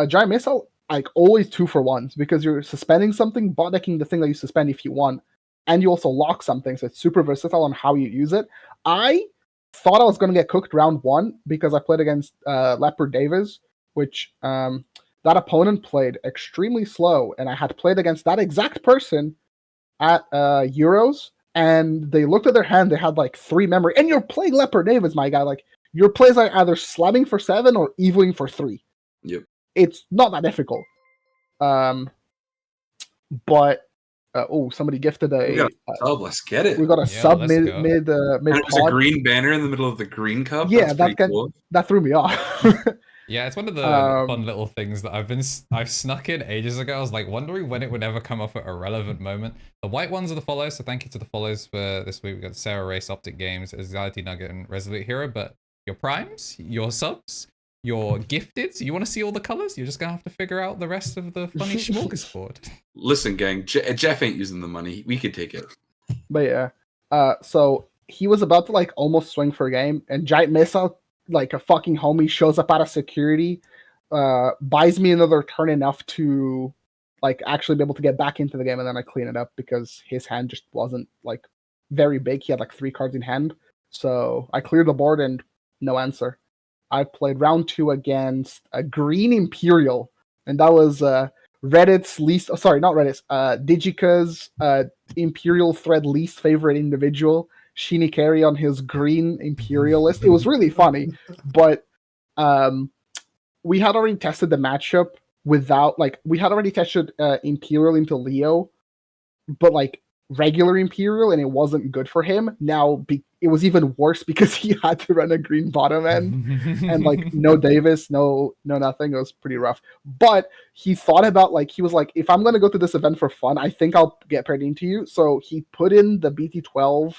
Giant Missile, like always 2-for-1s, because you're suspending something, bot decking the thing that you suspend if you want, and you also lock something, so it's super versatile on how you use it. I thought I was going to get cooked round 1 because I played against Leopard Davis, which that opponent played extremely slow, and I had played against that exact person at Euros, and they looked at their hand, they had like 3 memory, and you're playing Leopard Davis, my guy. Like, your plays are either slamming for 7 or eviling for 3. Yep. It's not that difficult. But somebody gifted a sub. Let's get it. We got a sub mid. There's a green banner in the middle of the Green Cup. Yeah, that threw me off. Yeah, it's one of the fun little things that I've snuck in ages ago. I was like wondering when it would ever come up at a relevant moment. The white ones are the follows, so thank you to the follows for this week. We got Sarah Race, Optic Games, Anxiety Nugget, and Resolute Hero. But your primes, your subs, your gifteds, you want to see all the colors? You're just gonna have to figure out the rest of the funny smorgasbord. Listen, gang, Jeff ain't using the money. We could take it. But yeah, so he was about to like almost swing for a game, and Giant Missile, like a fucking homie, shows up out of security, buys me another turn enough to like actually be able to get back into the game, and then I clean it up because his hand just wasn't like very big. He had like 3 cards in hand, so I cleared the board and no answer. I played round 2 against a Green Imperial, and that was Reddit's least. Oh, sorry, not Reddit's. Digica's Imperial thread least favorite individual, Shinny Carey, on his Green Imperial list. It was really funny, but we had already tested the matchup without like we had already tested Imperial into Leo, but like regular Imperial, and it wasn't good for him. Now it was even worse because he had to run a green bottom end and like no Davis, no nothing. It was pretty rough. But he thought about like he was like, if I'm gonna go to this event for fun, I think I'll get paired into you. So he put in the BT12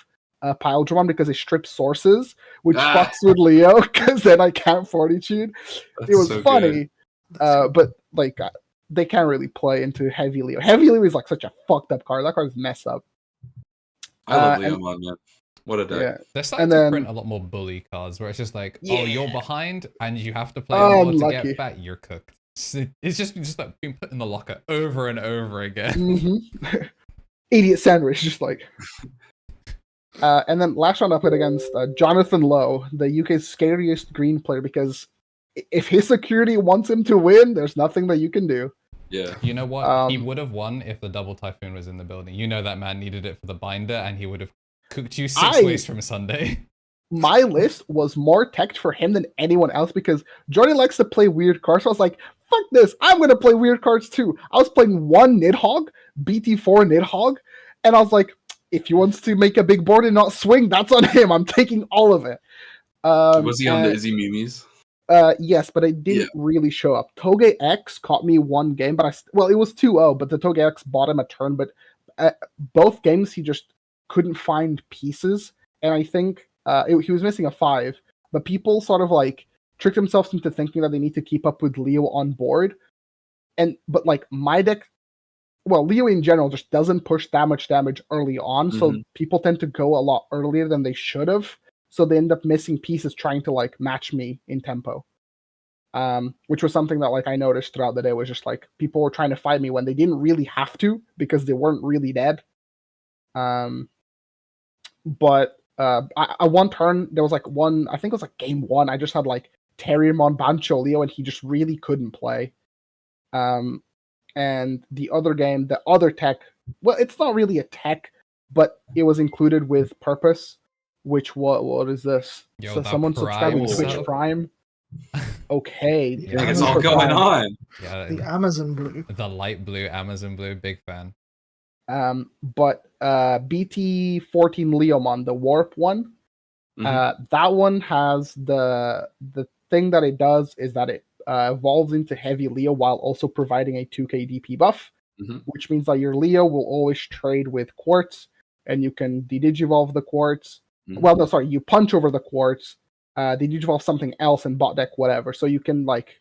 pile drum because it strips sources, which fucks with Leo because then I can't fortitude. It was so funny, but like. They can't really play into Heavy Leo. Heavy Leo is like such a fucked up card. That card is messed up. I love Leomon, man. What a deck. Yeah. They're starting to print a lot more bully cards where it's just like, oh, you're behind and you have to play more to get back. You're cooked. It's just like being put in the locker over and over again. Mm-hmm. Idiot sandwich, just like. And then last round I played against Jonathan Lowe, the UK's scariest green player, because if his security wants him to win, there's nothing that you can do. Yeah. You know what? He would have won if the double Typhoon was in the building. You know that man needed it for the binder, and he would have cooked you 6 ways from Sunday. My list was more teched for him than anyone else because Jordy likes to play weird cards. So I was like, fuck this. I'm going to play weird cards too. I was playing one Nidhogg, BT4 Nidhogg, and I was like, if he wants to make a big board and not swing, that's on him. I'm taking all of it. Was he on the Izzy Mimis? Yes, but it didn't really show up. Toge X caught me one game, but it was 2-0, but the Toge X bought him a turn, but both games he just couldn't find pieces, and I think he was missing a 5, but people sort of like tricked themselves into thinking that they need to keep up with Leo on board, but like my deck, well, Leo in general just doesn't push that much damage early on, so people tend to go a lot earlier than they should have. So they end up missing pieces trying to like match me in tempo, which was something that like I noticed throughout the day was just like people were trying to fight me when they didn't really have to because they weren't really dead. But I one turn there was like one, I think it was like game 1. I just had like Terriermon Bancho Leo and he just really couldn't play. And the other game, the other tech, well, it's not really a tech, but it was included with purpose. Which what is this? Yo, so someone subscribing to Twitch Prime. Okay, yeah, it's all going on. Yeah, the Amazon blue, the light blue Amazon blue, big fan. But BT14 Leomon, the warp one, that one has the thing that it does is that it evolves into heavy Leo while also providing a 2k DP buff, which means that your Leo will always trade with quartz, and you can de-digivolve the quartz. Well, no, sorry, you punch over the quartz, de-digivolve something else and bot deck whatever, so you can like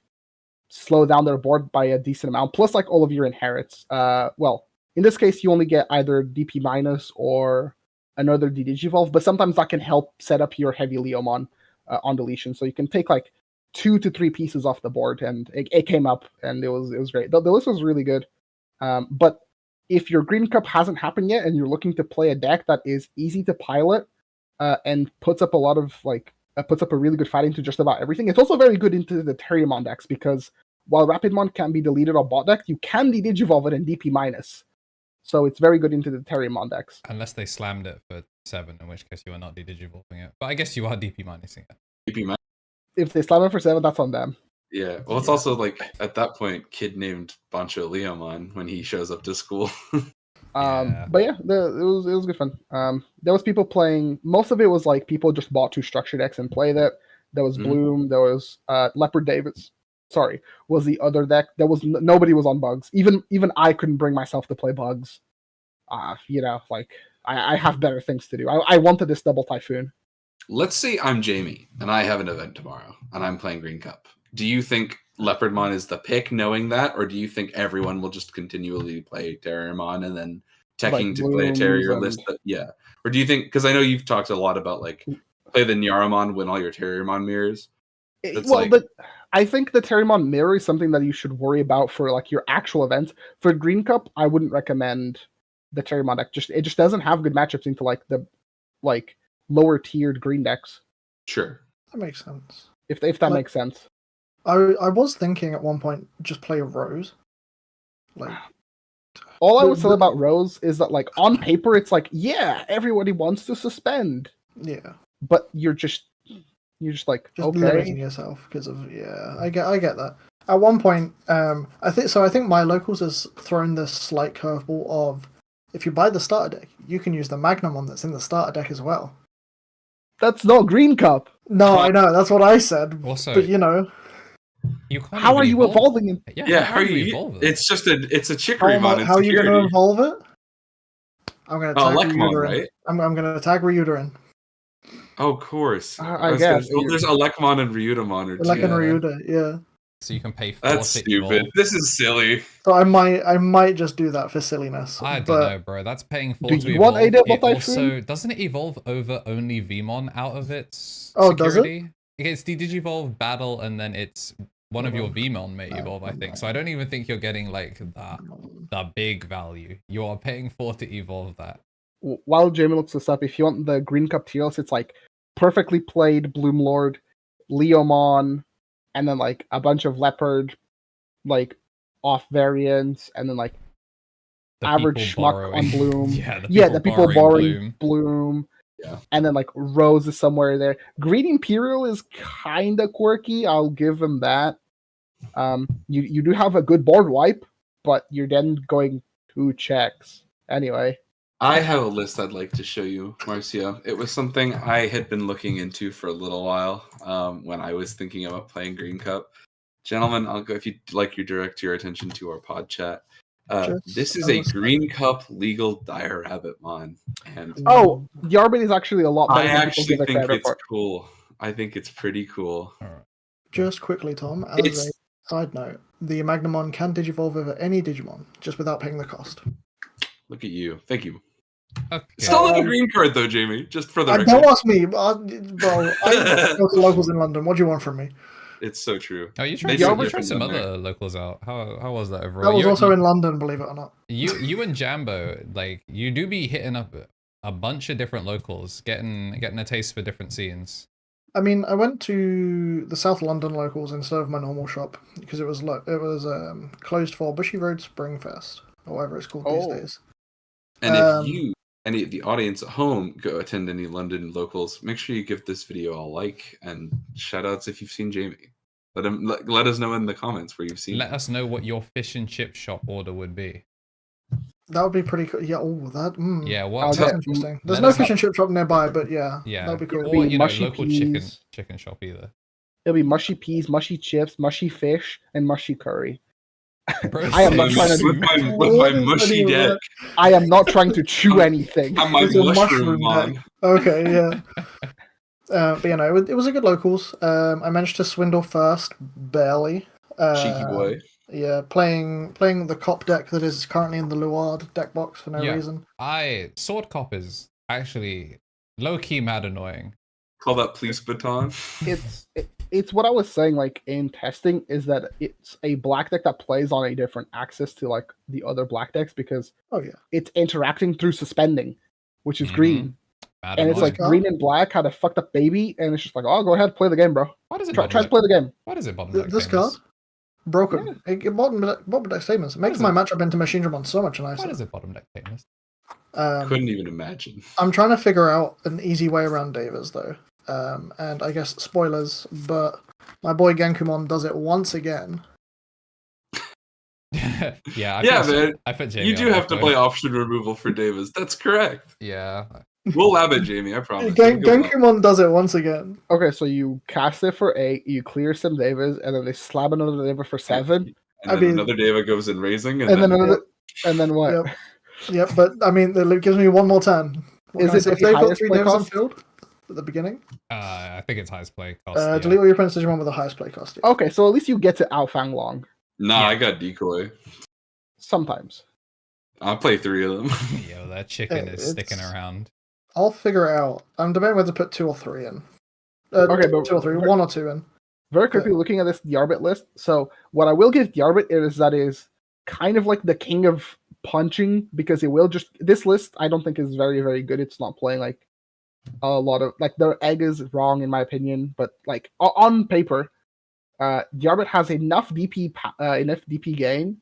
slow down their board by a decent amount, plus like all of your inherits. Well, in this case, you only get either DP minus or another de-digivolve, but sometimes that can help set up your heavy Leomon on deletion, so you can take like 2 to 3 pieces off the board, and it came up, and it was great. The list was really good, but if your Green Cup hasn't happened yet, and you're looking to play a deck that is easy to pilot, and puts up a lot of like puts up a really good fight into just about everything. It's also very good into the Terriermon decks because while Rapidmon can be deleted on bot deck, you can de-digivolve it in DP minus. So it's very good into the Terriermon decks. Unless they slammed it for 7, in which case you are not de-digivolving it. But I guess you are DP minusing it. DP minus. If they slam it for 7, that's on them. Yeah. Well, it's also like at that point, kid named Bancho Leomon when he shows up to school. But yeah, it was good fun. There was people playing. Most of it was like people just bought 2 structure decks and played it. There was Bloom. There was Leopard Davis. Sorry, was the other deck. There was nobody was on bugs. Even I couldn't bring myself to play bugs. Like I have better things to do. I wanted this double Typhoon. Let's say I'm Jamie and I have an event tomorrow and I'm playing Green Cup. Do you think Leopardmon is the pick knowing that, or do you think everyone will just continually play Terriermon and then teching like to play a Terrier list? Or do you think, because I know you've talked a lot about like play the Nyaramon, win all your Terriermon mirrors. But I think the Terriermon mirror is something that you should worry about for like your actual events. For Green Cup, I wouldn't recommend the Terriermon deck. It just doesn't have good matchups into like the like lower tiered green decks. Sure, that makes sense. If that makes sense. I was thinking at one point just play a Rose. Like all I would say about Rose is that like on paper it's like, yeah, everybody wants to suspend. Yeah. But you're just like just okay. limiting yourself because of I get that. At one point, I think my locals has thrown this slight curveball of if you buy the starter deck, you can use the Magnamon that's in the starter deck as well. That's not Green Cup. No, I know that's what I said. Also, but you know, you can't how even are you evolve evolving in? Yeah, how are you? evolve it? It's just a Chicory-mon in how are you going to security. evolve it? I'm going to tag Lekmon, Ryuda in. right? I'm going to tag Ryuda in. Oh, of course. I guess. There's a Lekmon and Ryudamon or two. Like in Ryuda, yeah. So you can pay 4 That's to stupid. evolve. This is silly. So I might just do that for silliness. I don't know, bro. That's paying 4 Do to you want evolve. a It Typhoon? also doesn't it evolve over only Vmon out of its Oh, does it? security? It's the Digivolve battle, and then it's one of your Vmon may evolve, I think. So I don't even think you're getting like the big value. You are paying 4 to evolve that. While Jamie looks this up, if you want the Green Cup tier list, it's like perfectly played Bloomlord, Leomon, and then like a bunch of Leopard, like off variants, and then like The average people schmuck borrowing. on Bloom. The people borrowing Bloom. Bloom. Yeah. And then like Rose is somewhere there. Green Imperial is kinda quirky. I'll give them that. You do have a good board wipe, but you're then going 2 checks anyway. I have a list I'd like to show you, Marcia. It was something I had been looking into for a little while when I was thinking about playing Green Cup. Gentlemen, I'll go if you'd like you direct your attention to our pod chat. This is a Green Cup legal Diarabbitmon. And Oh, Yarbin is actually a lot better I than people actually give it think credit it's for. cool. I think it's pretty cool. Just quickly, Tom, as a side note, the Magnamon can digivolve over any Digimon, just without paying the cost. Look at you. Thank you. Okay. Still not a green card though, Jamie. Just for the record. Don't ask me, bro. I go to locals in London. What do you want from me? It's so true. Oh, you Maybe tried, we're you tried some different other locals out. How was that overall? That was You're- also in London, believe it or not. You and Jambo, like you do be hitting up a bunch of different locals, getting a taste for different scenes. I mean, I went to the South London locals instead of my normal shop because it was closed for Bushy Road Spring Fest or whatever it's called these days. And if you, any of the audience at home, go attend any London locals, make sure you give this video a like and shout outs if you've seen Jamie. Let us know in the comments where you've seen. Let us know what your fish and chip shop order would be. That would be pretty cool. Yeah, Yeah, what? That's interesting. There's let no us fish know. and chip shop nearby, but yeah, that'd be cool. Or, you know, mushy local peas. chicken shop either. It'll be mushy peas, mushy chips, mushy fish, and mushy curry. Bro, I am not trying to with my mushy deck. I am not trying to chew anything. I'm my It's a mushroom mushroom mon. Okay, yeah. But you know, it was a good locals. I managed to swindle first, barely. Cheeky boy. Yeah, playing the cop deck that is currently in the Luard deck box for no reason. Sword Cop is actually low key mad annoying. Call that police baton. It's what I was saying, like in testing, is that it's a black deck that plays on a different axis to like the other black decks because it's interacting through suspending, which is green. Mad and it's annoying. like green and black had a fucked up baby, and it's just like, oh, go ahead, play the game, bro. Why does it try to play the game? Why does it bottom deck This famous? card? Broken. It bottom deck statements. It makes my matchup into Machine Dramon so much nicer. Why does it bottom deck famous? Couldn't even imagine. I'm trying to figure out an easy way around Davis though. And I guess spoilers, but my boy Genkumon does it once again. Man. I put Jamie you do on have to that play one. option removal for Davis. That's correct. Yeah. We'll lab it, Jamie. I promise. Genkumon does it once again. Okay, so you cast it for 8, you clear some Davis, and then they slab another Davis for 7. And then another Davis goes in raising, and then what? Yep, but I mean, it gives me one more turn. Is it if the they've got highest 3 play Davis on cost? field at the beginning? I think it's highest play cost. Delete all your opponent's Digimon with the highest play cost. Yeah. Okay, so at least you get to outfang long. Nah, I got decoy. Sometimes. I'll play 3 of them. Yo, that chicken is sticking around. I'll figure it out. I'm debating whether to put 2 or 3 in. Okay, but 2 or 3, 1 or 2 in. Very quickly, looking at this Diarbit list. So what I will give Diarbit is that is kind of like the king of punching, because it will just this list I don't think is very, very good. It's not playing like a lot of like the egg is wrong in my opinion, but like on paper, Diarbit has enough DP gain.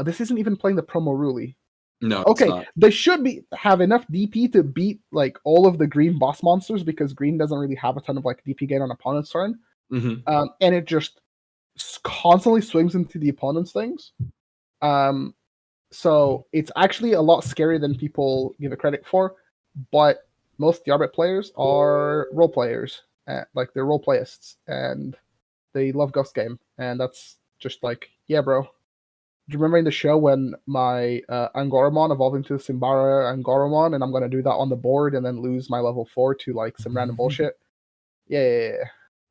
This isn't even playing the promo Ruli. No, okay, it's not. they should have enough DP to beat like all of the green boss monsters because green doesn't really have a ton of like DP gain on opponent's turn. Mm-hmm. And it just constantly swings into the opponent's things. So it's actually a lot scarier than people give it credit for. But most Diabet players are role players, like they're role playists, and they love Ghost Game, and that's just like, yeah, bro. Do you remember in the show when my Angoramon evolved into Simbara Angoramon, and I'm gonna do that on the board and then lose my level 4 to like some random bullshit? Yeah.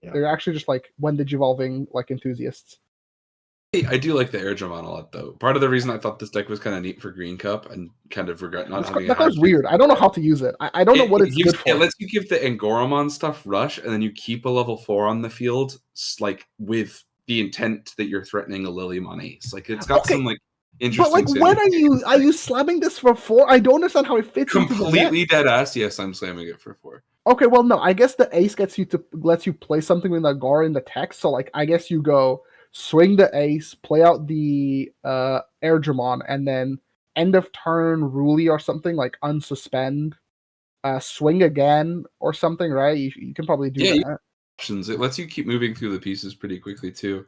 They're actually just like when digivolving like enthusiasts. I do like the Airdramon a lot, though. Part of the reason I thought this deck was kind of neat for Green Cup and kind of regret not having it. That card's weird. I don't know how to use it. I don't know what it's good for. It lets you give the Angoramon stuff rush, and then you keep a level 4 on the field, like with the intent that you're threatening a Lilymon Ace. Like it's got some like interesting. But like, when are you slamming this for 4? I don't understand how it fits. Completely dead ass. Yes, I'm slamming it for 4. Okay, well, no. I guess the Ace lets you play something with Angora in the text. So like, I guess you go swing the Ace, play out the Airdramon, and then end of turn Ruli or something, like unsuspend, swing again or something, right? You can probably do that. Options. It lets you keep moving through the pieces pretty quickly too.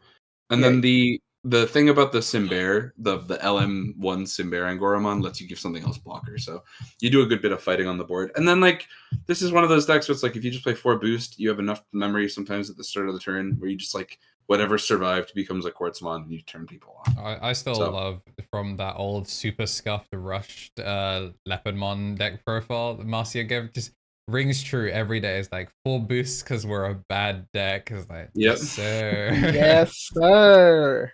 And then the thing about the Simbear, the LM1 Simbear Angoramon lets you give something else blocker. So you do a good bit of fighting on the board. And then like this is one of those decks where it's like if you just play 4 boost, you have enough memory sometimes at the start of the turn where you just like whatever survived becomes a Quartzmon and you turn people off. I still love from that old super scuffed rushed Leopardmon deck profile that Marcia gave. Just rings true every day. It's like 4 boosts because we're a bad deck. It's like, yep. Yes, sir. Yes, sir.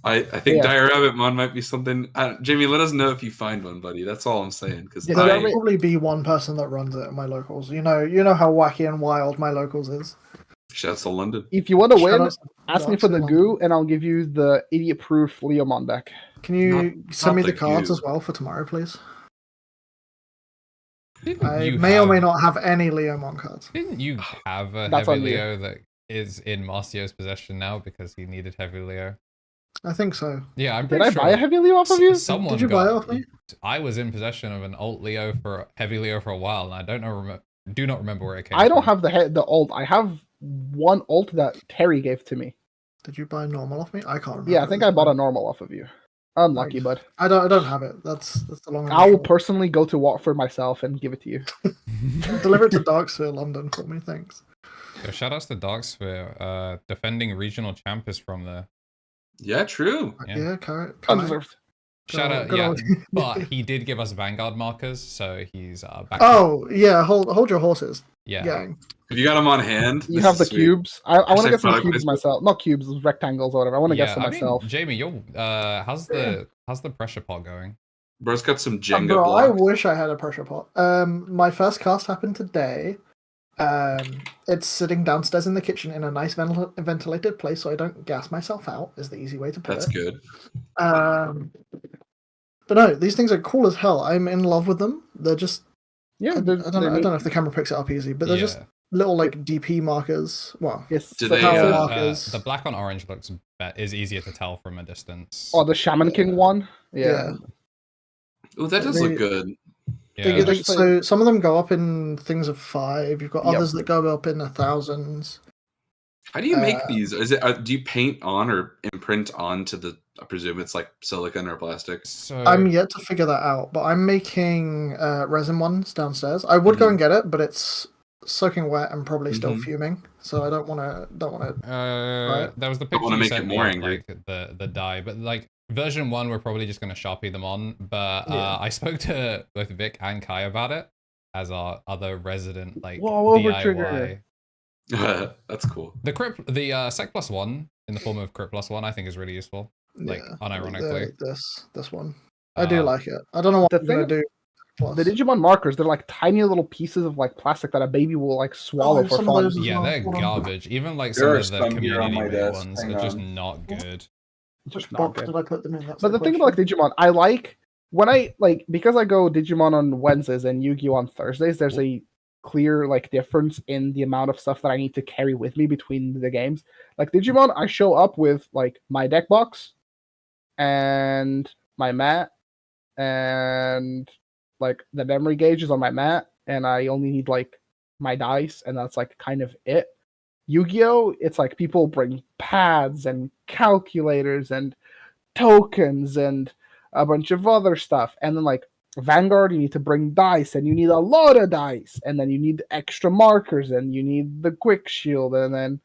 I think Dire Rabbitmon might be something. Jamie, let us know if you find one, buddy. That's all I'm saying. Because there'll probably be one person that runs it at my locals. You know how wacky and wild my locals is. Shouts to London. If you want to win, ask me for the goo, and I'll give you the idiot-proof Leomon deck. Can you send me the cards as well for tomorrow, please? I may or may not have any Leomon cards. Didn't you have a Heavy Leo that is in Marcio's possession now because he needed Heavy Leo? I think so. Yeah, I'm pretty sure. Did I buy a Heavy Leo off of you? Did you buy it off me? I was in possession of an alt Leo for Heavy Leo for a while, and I do not remember where it came from. I don't have the alt. I have one alt that Terry gave to me. Did you buy normal off me? I can't remember. Yeah, I think I bought a normal off of you. Unlucky, bud. I don't have it. That's the long. I will personally go to Watford myself and give it to you. Deliver it to Darksphere London for me, thanks. So shout outs to Darksphere. Defending regional champ is from there. Yeah, true. Yeah, correct. Undeserved. Shout out, but he did give us Vanguard markers, so he's back. Oh, yeah, hold your horses. Yeah. Gang. If you got them on hand, you have the cubes. I want to get some cubes myself. Not cubes, rectangles or whatever. I want to get some myself. Jamie, how's the pressure pot going? Bro's got some Jenga blocks. I wish I had a pressure pot. My first cast happened today. It's sitting downstairs in the kitchen in a nice ventilated place, so I don't gas myself out. Is the easy way to put That's it. That's good. But no, these things are cool as hell. I'm in love with them. They're just I don't know if the camera picks it up easy, but they're just little like DP markers. Well, yes, markers. The black on orange is easier to tell from a distance. Oh, the Shaman King one. Yeah. Oh, that does look good. Yeah. So some of them go up in things of 5. You've got others that go up in 1,000s. How do you make these? Is it do you paint on or imprint onto the? I presume it's like silicone or plastic. So I'm yet to figure that out, but I'm making resin ones downstairs. I would go and get it, but it's soaking wet and probably still fuming, so I don't want to. That was the picture. Want to make it more angry. Like the dye, but like version 1, we're probably just going to Sharpie them on. But I spoke to both Vic and Kai about it as our other resident DIY. That's cool. The Sec +1 in the form of Crit +1, I think is really useful. Like unironically, this one, I do like it. I don't know what I'm gonna do. The Digimon markers, they're like tiny little pieces of like plastic that a baby will like swallow for fun. Yeah, they're garbage. Even like some of the community ones are just not good. Just not good. Did I put them in? But the thing about like Digimon, I like when because I go Digimon on Wednesdays and Yu-Gi-Oh on Thursdays. There's a clear like difference in the amount of stuff that I need to carry with me between the games. Like Digimon, I show up with like my deck box and my mat and like the memory gauge is on my mat, and I only need like my dice, and that's like kind of it. Yu-Gi-Oh, it's like people bring pads and calculators and tokens and a bunch of other stuff. And then like Vanguard, you need to bring dice, and you need a lot of dice, and then you need extra markers, and you need the quick shield, and then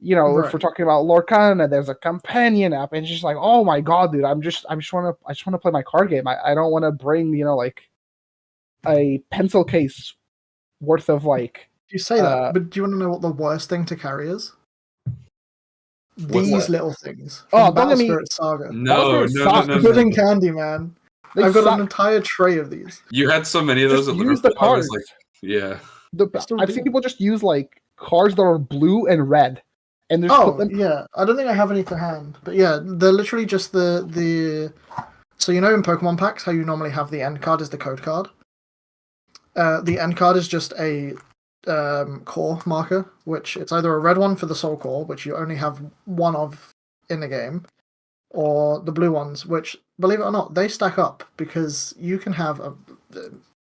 if we're talking about Lorcana, there's a companion app, and it's just like, oh my god, dude, I just want to play my card game. I don't want to bring like a pencil case worth of like. You say that, but do you want to know what the worst thing to carry is? These little things. From Battle Spirit Saga. No. Pudding candy, man. I've got an entire tray of these. You had so many of those. Just use the cards. Yeah. I've seen people just use like cards that are blue and red, and yeah. I don't think I have any to hand, but yeah, they're literally just the. So in Pokemon packs, how you normally have the end card is the code card. The end card is just a core marker, which it's either a red one for the soul core, which you only have one of in the game, or the blue ones, which, believe it or not, they stack up because you can have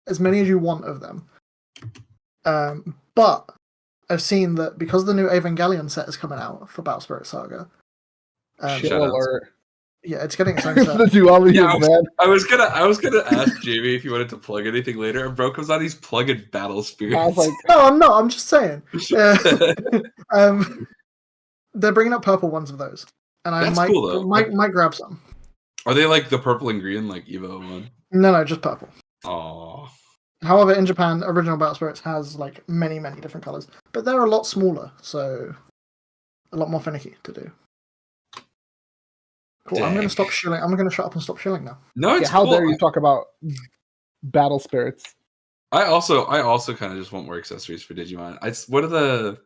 as many as you want of them. But I've seen that because the new Evangelion set is coming out for Battle Spirit Saga. Yeah, it's getting its own set. I was gonna ask Jamie if you wanted to plug anything later, and bro comes out, he's plugging Battle Spirits. I was like, no, I'm not. I'm just saying. They're bringing up purple ones of those, and I might grab some. Are they like the purple and green, like Evo one? No, just purple. Oh. However, in Japan, original Battle Spirits has like many different colors, but they're a lot smaller, so a lot more finicky to do. Cool. Dang. I'm going to stop shilling. I'm going to shut up and stop shilling now. No, it's how cool. dare you talk about Battle Spirits? I also kind of just want more accessories for Digimon. What are the?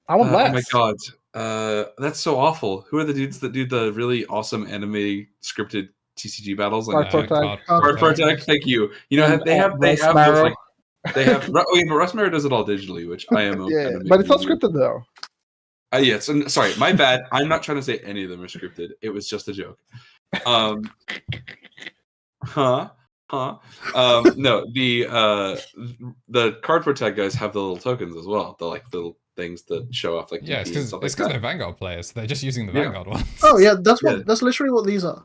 I want less. Oh my god, that's so awful. Who are the dudes that do the really awesome anime scripted TCG battles? Card Protect. Thank you. They have those, like, they have. But Rustmare does it all digitally, which I am. Yeah, but it's not scripted though. Yes, and sorry, my bad. I'm not trying to say any of them are scripted. It was just a joke. No, the Card Protect guys have the little tokens as well. The little things that show off it's because they're Vanguard players. They're just using the Vanguard ones. Oh yeah, that's literally what these are.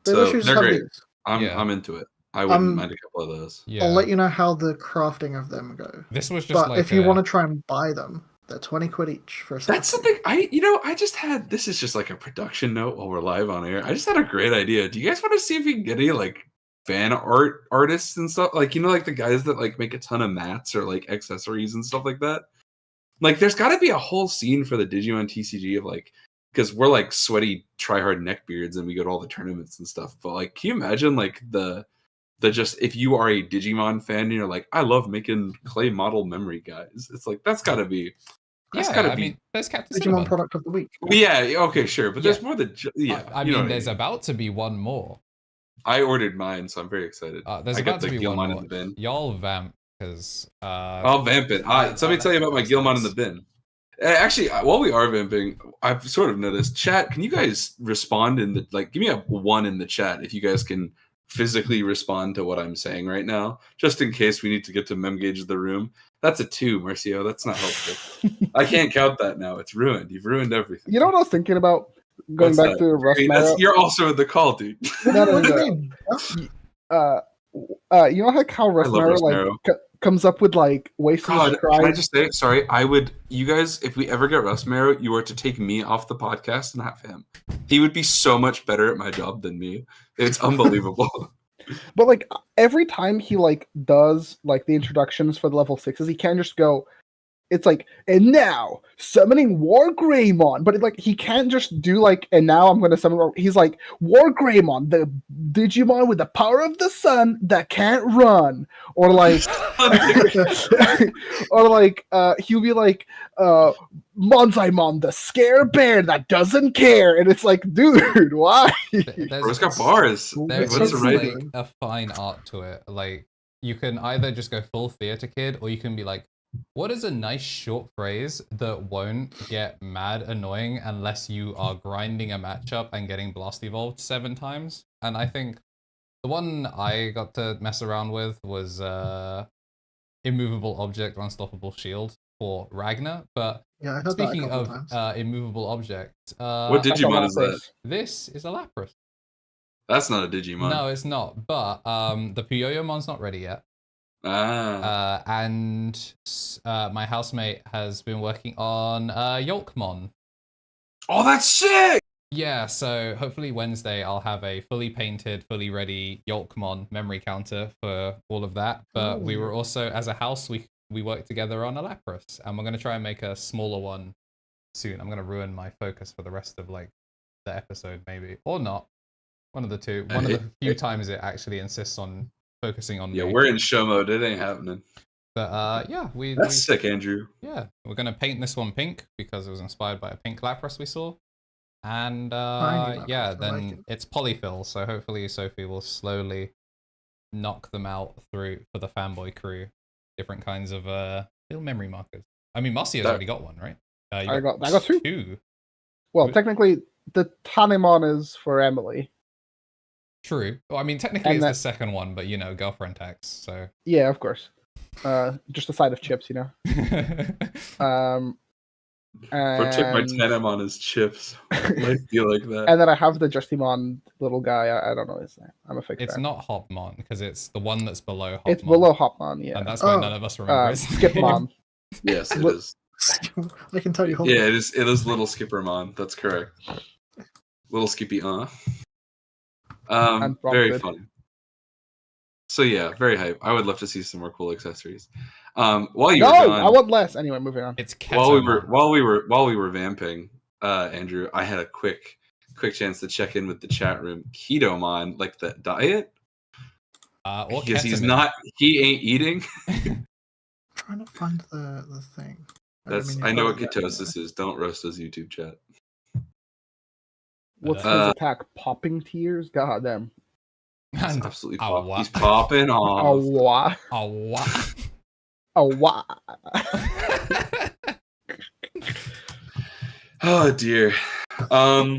They're great. I'm into it. I wouldn't mind a couple of those. Yeah. I'll let you know how the crafting of them go. This was just if you want to try and buy them, they're 20 quid each for a set. That's something this is just like a production note while we're live on air. I just had a great idea. Do you guys want to see if we can get any like fan art artists and stuff? Like, like the guys that like make a ton of mats or like accessories and stuff like that. Like, there's got to be a whole scene for the Digimon TCG of like, because we're like sweaty try-hard neckbeards and we go to all the tournaments and stuff. But like, can you imagine like the just, if you are a Digimon fan and you're like, I love making clay model memory guys. It's like, that's gotta be. There's Captain Digimon product of the week. Yeah, okay, sure. But there's more than there's about to be one more. I ordered mine, so I'm very excited. There's about to be one more. In the bin. Y'all vamp, because I'll vamp it. So let me tell you about my Gillmon in the bin. Actually, while we are vamping, I've sort of noticed, chat, can you guys respond in the, like, give me a 1 in the chat if you guys can physically respond to what I'm saying right now, just in case we need to get to mem gauge the room. That's a 2, Marcio. That's not helpful. I can't count that now. It's ruined. You've ruined everything. You know what I was thinking about? Going back to Rustmare. You're also in the call, dude. No. You know how Rustmare like comes up with like ways to describe. Can I just say, sorry, you guys, if we ever get Rustmare, you are to take me off the podcast and have him. He would be so much better at my job than me. It's unbelievable. But like every time he like does like the introductions for the level 6s, he can't just go. It's like, and now summoning Wargreymon, but like he can't just do like, and now I'm going to summon. He's like Wargreymon, the Digimon with the power of the sun that can't run, or like, he'll be like Monzaimon, the scare bear that doesn't care, and it's like, dude, why? It's got bars. There's like a fine art to it. Like, you can either just go full theater kid, or you can be like, what is a nice short phrase that won't get mad annoying unless you are grinding a matchup and getting blast evolved 7 times? And I think the one I got to mess around with was immovable object, unstoppable shield. for Ragnar. But Yeah, I heard that a speaking couple of times. immovable objects, What That's a Digimon is that? Lapras. this is a Lapras. That's not a Digimon. No, it's not. But the Puyoyomon's not ready yet. And my housemate has been working on Yolkmon. Oh, that's sick! Yeah, so hopefully Wednesday I'll have a fully painted, fully ready Yolkmon memory counter for all of that. But we were also, as a house, we worked together on a Lapras, and we're going to try and make a smaller one soon. I'm going to ruin my focus for the rest of like the episode, maybe, or not. One of the two. One of the few times it actually insists on focusing on me. Yeah, we're in show mode. It ain't happening. But yeah, That's sick, Andrew. Yeah, we're going to paint this one pink because it was inspired by a pink Lapras we saw. And yeah, then it's polyfill, so hopefully Sophie will slowly knock them out through for the fanboy crew. Different kinds of little memory markers. I mean, Marcia's already got one, right? I got two. Well, Who- technically, the Tanemon is for Emily. True. Well, I mean, technically And it's the second one, but you know, girlfriend text, so. Yeah, of course. Just a side of chips, you know. Took my Tanemon as chips. I feel like that. And then I have the Justimon little guy. I don't know his name. I'm a fake It's fan. not Hopmon because it's the one that's below Hopmon. It's below Hopmon, yeah. And that's why none of us remember his name. Skipmon. Yes, it is. I can tell you. Yeah, it is. It is Little Skippermon. That's correct. Little Skippy, very funny. So yeah, very hype. I would love to see some more cool accessories. While you were gone, I want less. Anyway, moving on. It's while we were vamping, Andrew, I had a quick chance to check in with the chat room. KetoMon, like the diet, because he ain't eating. Trying to find the thing. I know what ketosis is. Don't roast his YouTube chat. What's his attack? Popping tears? God damn. He's absolutely popping. He's popping off. A what? A what? A what? Oh dear. All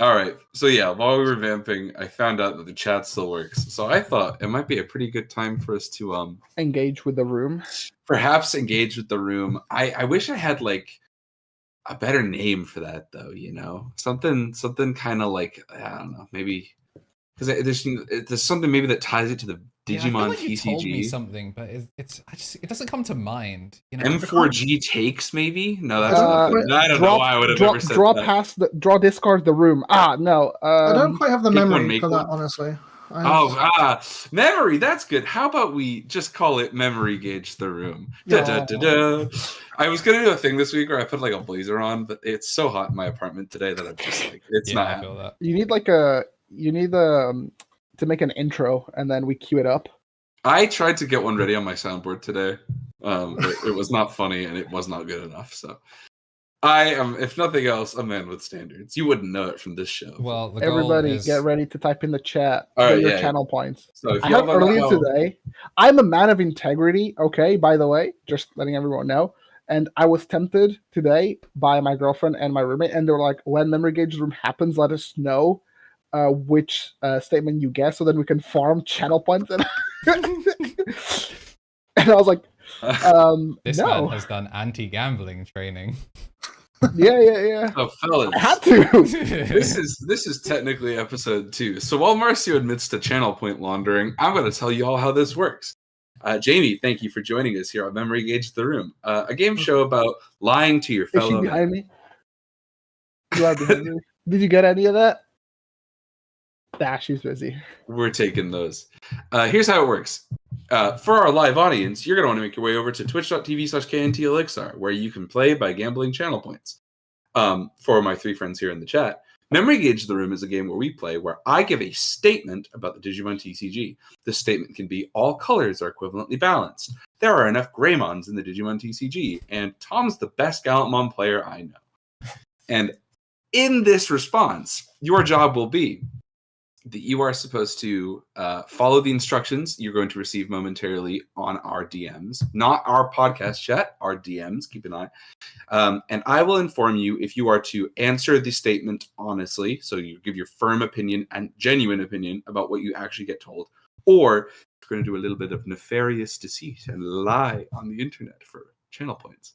right. So yeah, while we were vamping, I found out that the chat still works. So I thought it might be a pretty good time for us to engage with the room. Perhaps engage with the room. I wish I had like a better name for that though, you know? Something kind of like, I don't know, maybe because there's something maybe that ties it to the Digimon I feel like TCG. You told me something, but it doesn't come to mind. You know, M4G takes maybe. No, that's not. I don't know why I would have never said that. Draw discard the room. No. I don't quite have the memory for that, honestly. Memory. That's good. How about we just call it memory gauge the room? Yeah. I was gonna do a thing this week where I put like a blazer on, but it's so hot in my apartment today that I'm just like, it's not. I feel that. You need to make an intro and then we cue it up. I tried to get one ready on my soundboard today. It was not funny and it was not good enough. So I am, if nothing else, a man with standards. You wouldn't know it from this show. Well, everybody get ready to type in the chat. Get your channel points. So if I heard earlier today, I'm a man of integrity. Okay, by the way, just letting everyone know. And I was tempted today by my girlfriend and my roommate, and they were like, "When memory gauge room happens, let us know which statement you guess, so then we can farm channel points." And I was like, "This man has done anti-gambling training." Yeah. Oh, fellas, I had to. This is technically episode 2. So while Marcio admits to channel point laundering, I'm going to tell you all how this works. Jamie, thank you for joining us here on Memory Gauge the Room, a game show about lying to your fellow. Is she behind me? You are behind me. Did you get any of that? She's busy. We're taking those. Here's how it works. For our live audience, you're going to want to make your way over to twitch.tv/KnTElixar, where you can play by gambling channel points. For my 3 friends here in the chat, Memory Gauge the Room is a game where we play where I give a statement about the Digimon TCG. This statement can be all colors are equivalently balanced. There are enough Greymons in the Digimon TCG, and Tom's the best Gallantmon player I know. And in this response, your job will be that you are supposed to follow the instructions you're going to receive momentarily on our DMs, not our podcast chat, our DMs, keep an eye. And I will inform you if you are to answer the statement honestly, so you give your firm opinion and genuine opinion about what you actually get told, or you're going to do a little bit of nefarious deceit and lie on the internet for channel points.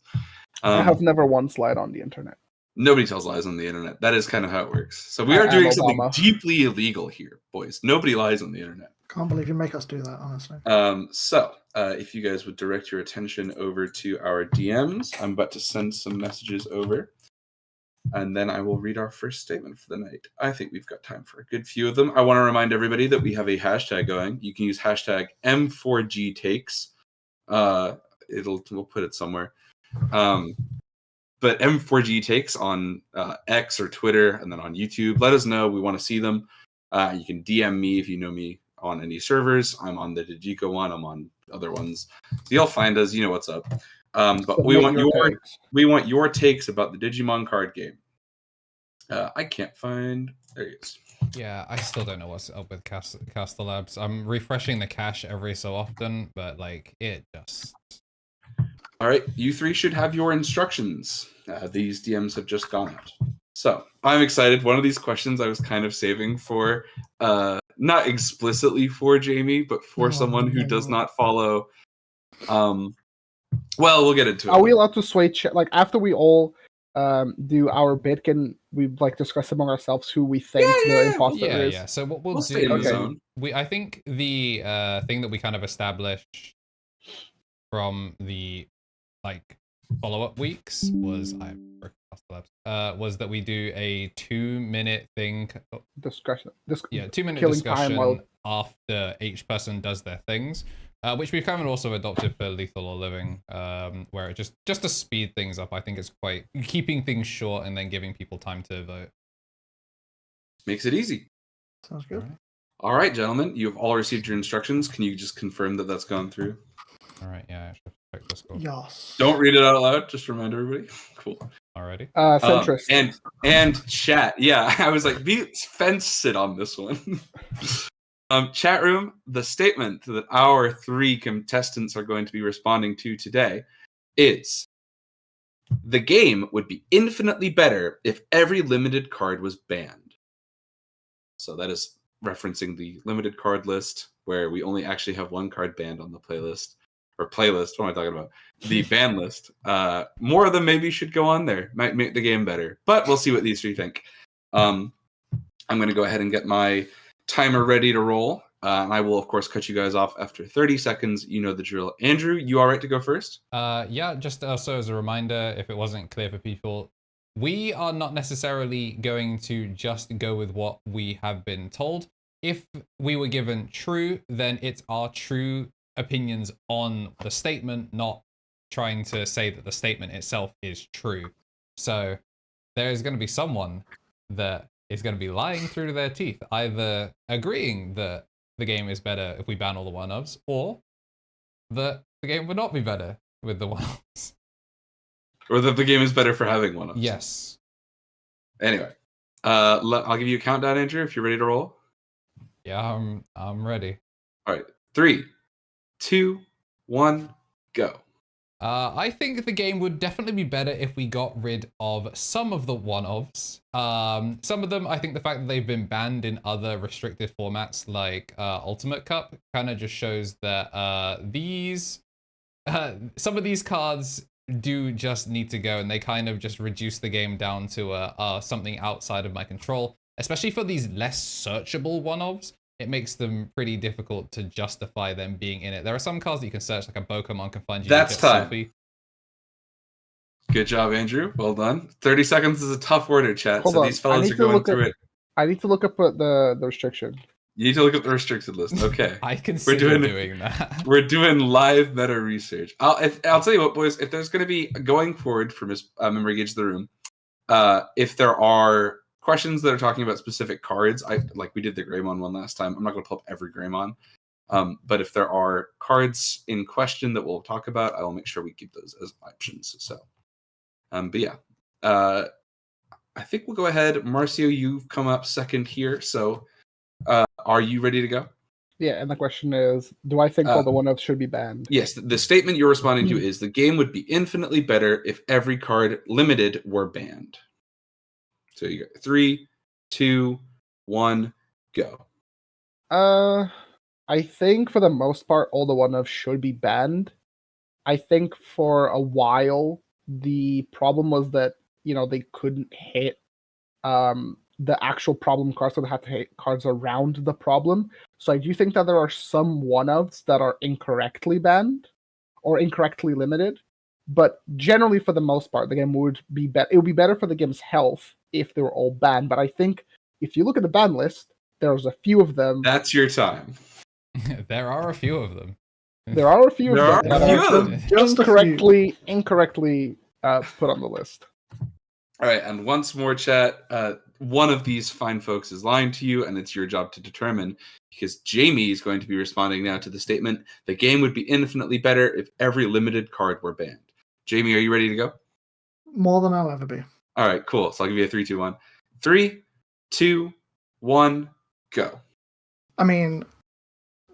I have never once lied on the internet. Nobody tells lies on the internet. That is kind of how it works. So we I are doing am something Obama. deeply illegal here, boys. Nobody lies on the internet. Can't believe you make us do that, honestly. So if you guys would direct your attention over to our DMs, I'm about to send some messages over. And then I will read our first statement for the night. I think we've got time for a good few of them. I want to remind everybody that we have a hashtag going. You can use hashtag M4GTakes. We'll put it somewhere. But M4GTakes on X or Twitter, and then on YouTube. Let us know. We want to see them. You can DM me if you know me on any servers. I'm on the Digiko one. I'm on other ones. So you'll find us. You know what's up. But we want your takes about the Digimon card game. I can't find. There he is. Yeah, I still don't know what's up with Caster Labs. I'm refreshing the cache every so often, but like it just. All right, you three should have your instructions. These DMs have just gone out. So I'm excited. One of these questions I was kind of saving for, not explicitly for Jamie, but for someone who does not follow. Well, we'll get into it. Are we allowed to sway like after we all do our bit? Can we like discuss among ourselves who we think the imposter is? Yeah. So what we'll stay in the zone. I think the thing that we kind of established from the like follow-up weeks was was that we do a 2-minute thing. Discussion. 2-minute discussion after each person does their things. Which we've kind of also adopted for Lethal or Living, where it just to speed things up. I think it's quite keeping things short and then giving people time to vote. Makes it easy. Sounds good. All right, gentlemen, you've all received your instructions. Can you just confirm that that's gone through? All right, yeah, I should check this. Yes. Don't read it out loud. Just remind everybody. Cool. Alrighty. Centrist. And chat. Yeah, I was like, fence sit on this one. Chat room, the statement that our 3 contestants are going to be responding to today is: the game would be infinitely better if every limited card was banned. So that is referencing the limited card list, where we only actually have 1 card banned on the playlist. Or playlist, what am I talking about? The ban list. More of them maybe should go on there. Might make the game better. But we'll see what these 3 think. I'm going to go ahead and get my timer ready to roll. And I will, of course, cut you guys off after 30 seconds. You know the drill. Andrew, you all right to go first? Yeah, just also as a reminder, if it wasn't clear for people, we are not necessarily going to just go with what we have been told. If we were given true, then it's our true opinions on the statement, not trying to say that the statement itself is true. So there is going to be someone that is going to be lying through their teeth, either agreeing that the game is better if we ban all the one-ofs, or that the game would not be better with the one-offs. Or that the game is better for having one-offs. Yes. Anyway, I'll give you a countdown, Andrew, if you're ready to roll. Yeah, I'm ready. All right, 3, 2, 1, go. I think the game would definitely be better if we got rid of some of the one-offs. Some of them, I think the fact that they've been banned in other restricted formats like Ultimate Cup kind of just shows that some of these cards do just need to go, and they kind of just reduce the game down to something outside of my control. Especially for these less searchable one-offs, it makes them pretty difficult to justify them being in it. There are some cards that you can search, like a Pokemon can find you. That's time. Selfie. Good job, Andrew. Well done. 30 seconds is a tough order, chat. Hold so on. these fellas are going through it. I need to look up the restriction. You need to look up the restricted list. Okay. I consider doing that. We're doing live meta research. I'll tell you what, boys. If there's going to be going forward from Memory Gauge the Room, if there are questions that are talking about specific cards, like we did the Greymon one last time. I'm not going to pull up every Greymon, but if there are cards in question that we'll talk about, I will make sure we keep those as options. So, but yeah, I think we'll go ahead. Marcio, you've come up second here. So, are you ready to go? Yeah, and the question is, do I think all the one-offs should be banned? Yes, the statement you're responding to is the game would be infinitely better if every card limited were banned. So you got 3, 2, 1, go. I think for the most part, all the one-offs should be banned. I think for a while the problem was that they couldn't hit the actual problem cards, so they had to hit cards around the problem. So I do think that there are some one-ofs that are incorrectly banned or incorrectly limited, but generally for the most part the game would be better. It would be better for the game's health if they were all banned, but I think if you look at the ban list, there's a few of them. That's your time. There are a few of them. There are a few There of them are that a few are of them. Just a few. incorrectly put on the list. All right, and once more, chat. One of these fine folks is lying to you, and it's your job to determine, because Jamie is going to be responding now to the statement, the game would be infinitely better if every limited card were banned. Jamie, are you ready to go? More than I'll ever be. All right, cool. So I'll give you a 3, 2, 1. 3, 2, 1, go. I mean,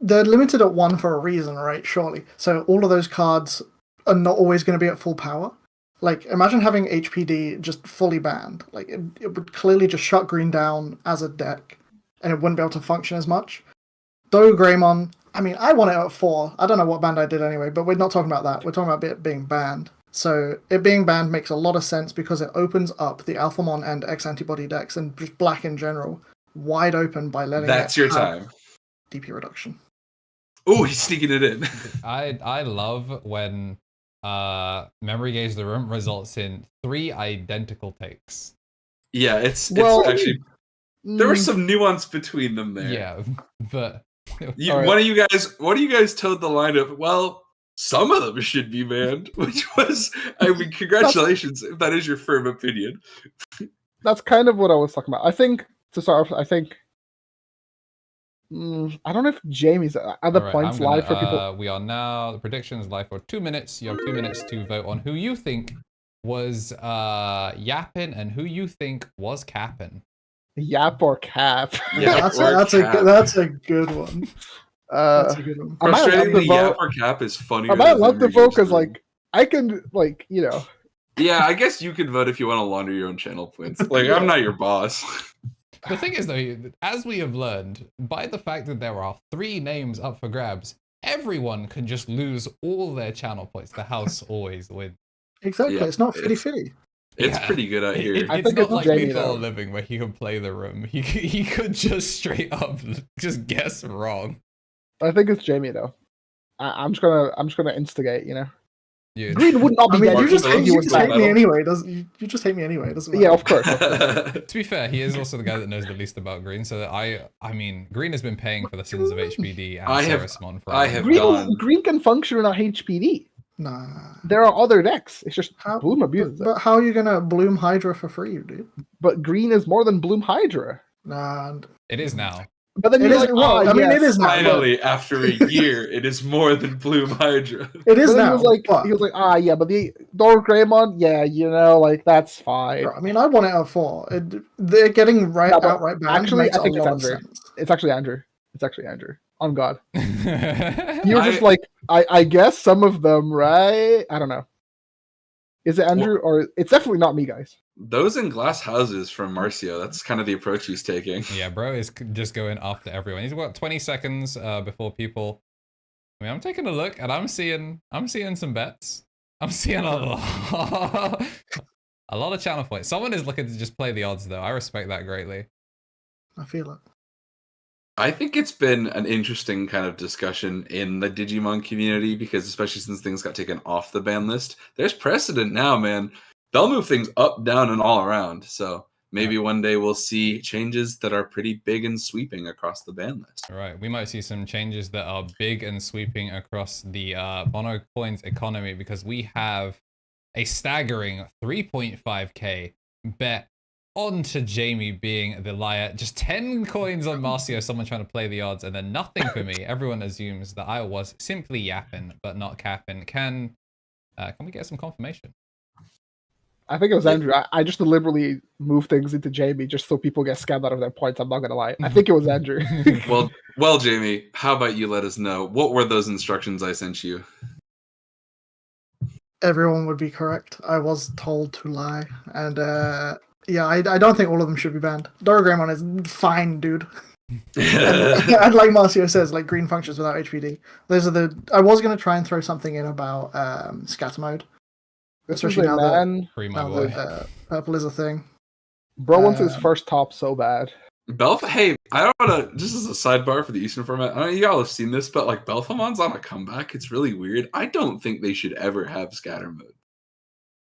they're limited at 1 for a reason, right? Surely. So all of those cards are not always going to be at full power. Like, imagine having HPD just fully banned. Like, it would clearly just shut green down as a deck, and it wouldn't be able to function as much. Though Greymon, I mean, I want it at 4. I don't know what band I did anyway, but we're not talking about that. We're talking about it being banned. So it being banned makes a lot of sense because it opens up the Alphamon and X-Antibody decks, and just black in general, wide open by letting That's your time. DP reduction. Oh, he's sneaking it in. I love when memory gauge the room results in 3 identical takes. Yeah, it's actually there was some nuance between them there. Yeah, but one of you guys towed the line of, well, some of them should be banned, which was, I mean, congratulations if that is your firm opinion. That's kind of what I was talking about. I think to start off, I don't know if Jamie's other points live for people. We are now, the predictions live for 2 minutes. You have 2 minutes to vote on who you think was yapping and who you think was capping. Yap or cap? Yeah, that's a good one. That's a good one. Frustratingly, yap or cap is funnier. I might love to vote because, I can, Yeah, I guess you can vote if you want to launder your own channel points. I'm not your boss. The thing is, though, as we have learned, by the fact that there are 3 names up for grabs, everyone can just lose all their channel points. The house always wins. Exactly, yeah, it's not fitty-fitty. It's pretty good out here. I think it's not like Lethal Living where he can play the room. He could just straight up just guess wrong. I think it's Jamie though. I'm just gonna instigate. Yeah. Green would not be. You just hate me anyway. You just hate me anyway. Doesn't matter. Yeah, of course. To be fair, he is also the guy that knows the least about Green. So that I mean, Green has been paying for the sins of HPD and Ceresmon for Green can function without HPD. Nah. There are other decks. It's just Bloom abuses it. But how are you gonna Bloom Hydra for free, dude? But Green is more than Bloom Hydra. Nah. It is now. But then it is. It is now. Finally, after a year, it is more than Bloom Hydra. It is now. He was like, but the Dor Greymon, that's fine. I mean, I want it at 4. They're getting outright banned. Actually, I think it's Andrew. It's actually Andrew. On God. You're just I guess some of them, right? I don't know. Is it Andrew or it's definitely not me, guys. Those in glass houses from Marcio, that's kind of the approach he's taking. Yeah, bro is just going after everyone. He's got 20 seconds before people. I mean, I'm taking a look and I'm seeing some bets. I'm seeing a lot of channel points. Someone is looking to just play the odds though. I respect that greatly. I feel it. I think it's been an interesting kind of discussion in the Digimon community because especially since things got taken off the ban list, there's precedent now, man. They'll move things up, down, and all around. So maybe one day we'll see changes that are pretty big and sweeping across the ban list. All right, we might see some changes that are big and sweeping across the Mono Coins economy because we have a staggering 3.5k bet onto Jamie being the liar. Just 10 coins on Marcio, someone trying to play the odds, and then nothing for me. Everyone assumes that I was simply yapping, but not capping. Can we get some confirmation? I think it was Andrew. I just deliberately moved things into Jamie just so people get scammed out of their points. I'm not gonna lie. I think it was Andrew. well, Jamie, how about you let us know what were those instructions I sent you? Everyone would be correct. I was told to lie, and I don't think all of them should be banned. Dora Greymon is fine, dude. And like Marcio says, like green functions without HPD. Those are the. I was going to try and throw something in about scatter mode, especially now that purple is a thing. Bro wants his first top so bad. Hey, I don't want to. Just as a sidebar for the Eastern format, I don't know you all have seen this, but like Belphomon's on a comeback. It's really weird. I don't think they should ever have scatter mode.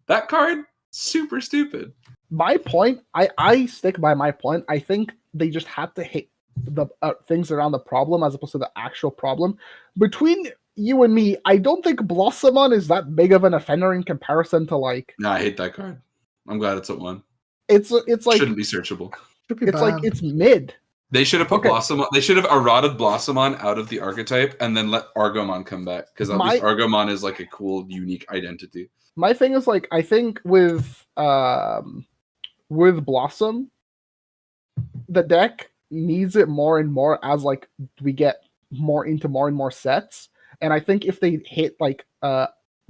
That card, super stupid. My point, I stick by my point. I think they just had to hit the things around the problem as opposed to the actual problem. Between you and me, I don't think Blossomon is that big of an offender in comparison to like. No, I hate that card. I'm glad it's at 1. It's like shouldn't be searchable. It's like it's mid. They should have put Blossomon. They should have eroded Blossomon out of the archetype and then let Argomon come back because at least Argomon is like a cool, unique identity. My thing is like I think with Blossom, the deck needs it more and more as like we get more into more and more sets. And I think if they hit like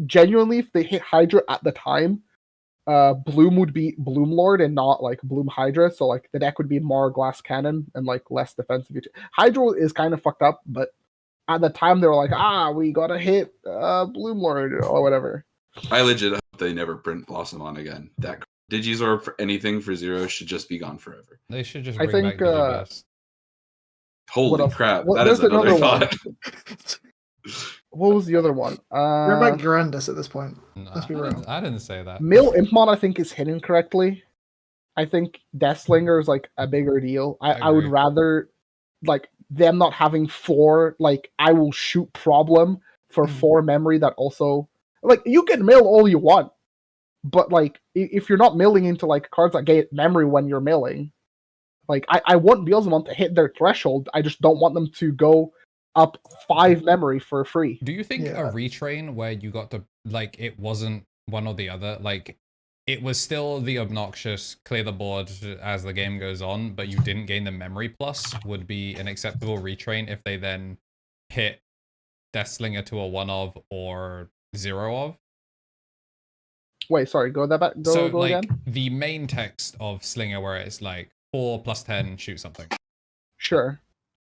genuinely, if they hit Hydra at the time, Bloom would be Bloom Lord and not like Bloom Hydra. So like the deck would be more Glass Cannon and like less defensive. Hydra is kind of fucked up, but at the time they were like, we gotta hit Bloom Lord or whatever. I legit hope they never print Blossomon again. That Digizor for anything for 0 should just be gone forever. They should just bring back DGBS. Holy crap! That is another thought. What was the other one? We're about Durandus at this point. No, Let's be real. I didn't say that. Mill Impmon, I think, is hidden correctly. I think Deathslinger is like a bigger deal. I would rather like them not having 4. Like I will shoot problem for 4 memory that also like you can mill all you want, but like if you're not milling into like cards that get memory when you're milling, like I want Beelzemon to hit their threshold. I just don't want them to go up 5 memory for free. Do you think a retrain where you got to like it wasn't one or the other, like it was still the obnoxious clear the board as the game goes on, but you didn't gain the memory plus would be an acceptable retrain if they then hit Deathslinger to a 1 of or 0 of? Wait, sorry, go that back. Go like again? The main text of Slinger where it's like 4 + 10 shoot something. Sure.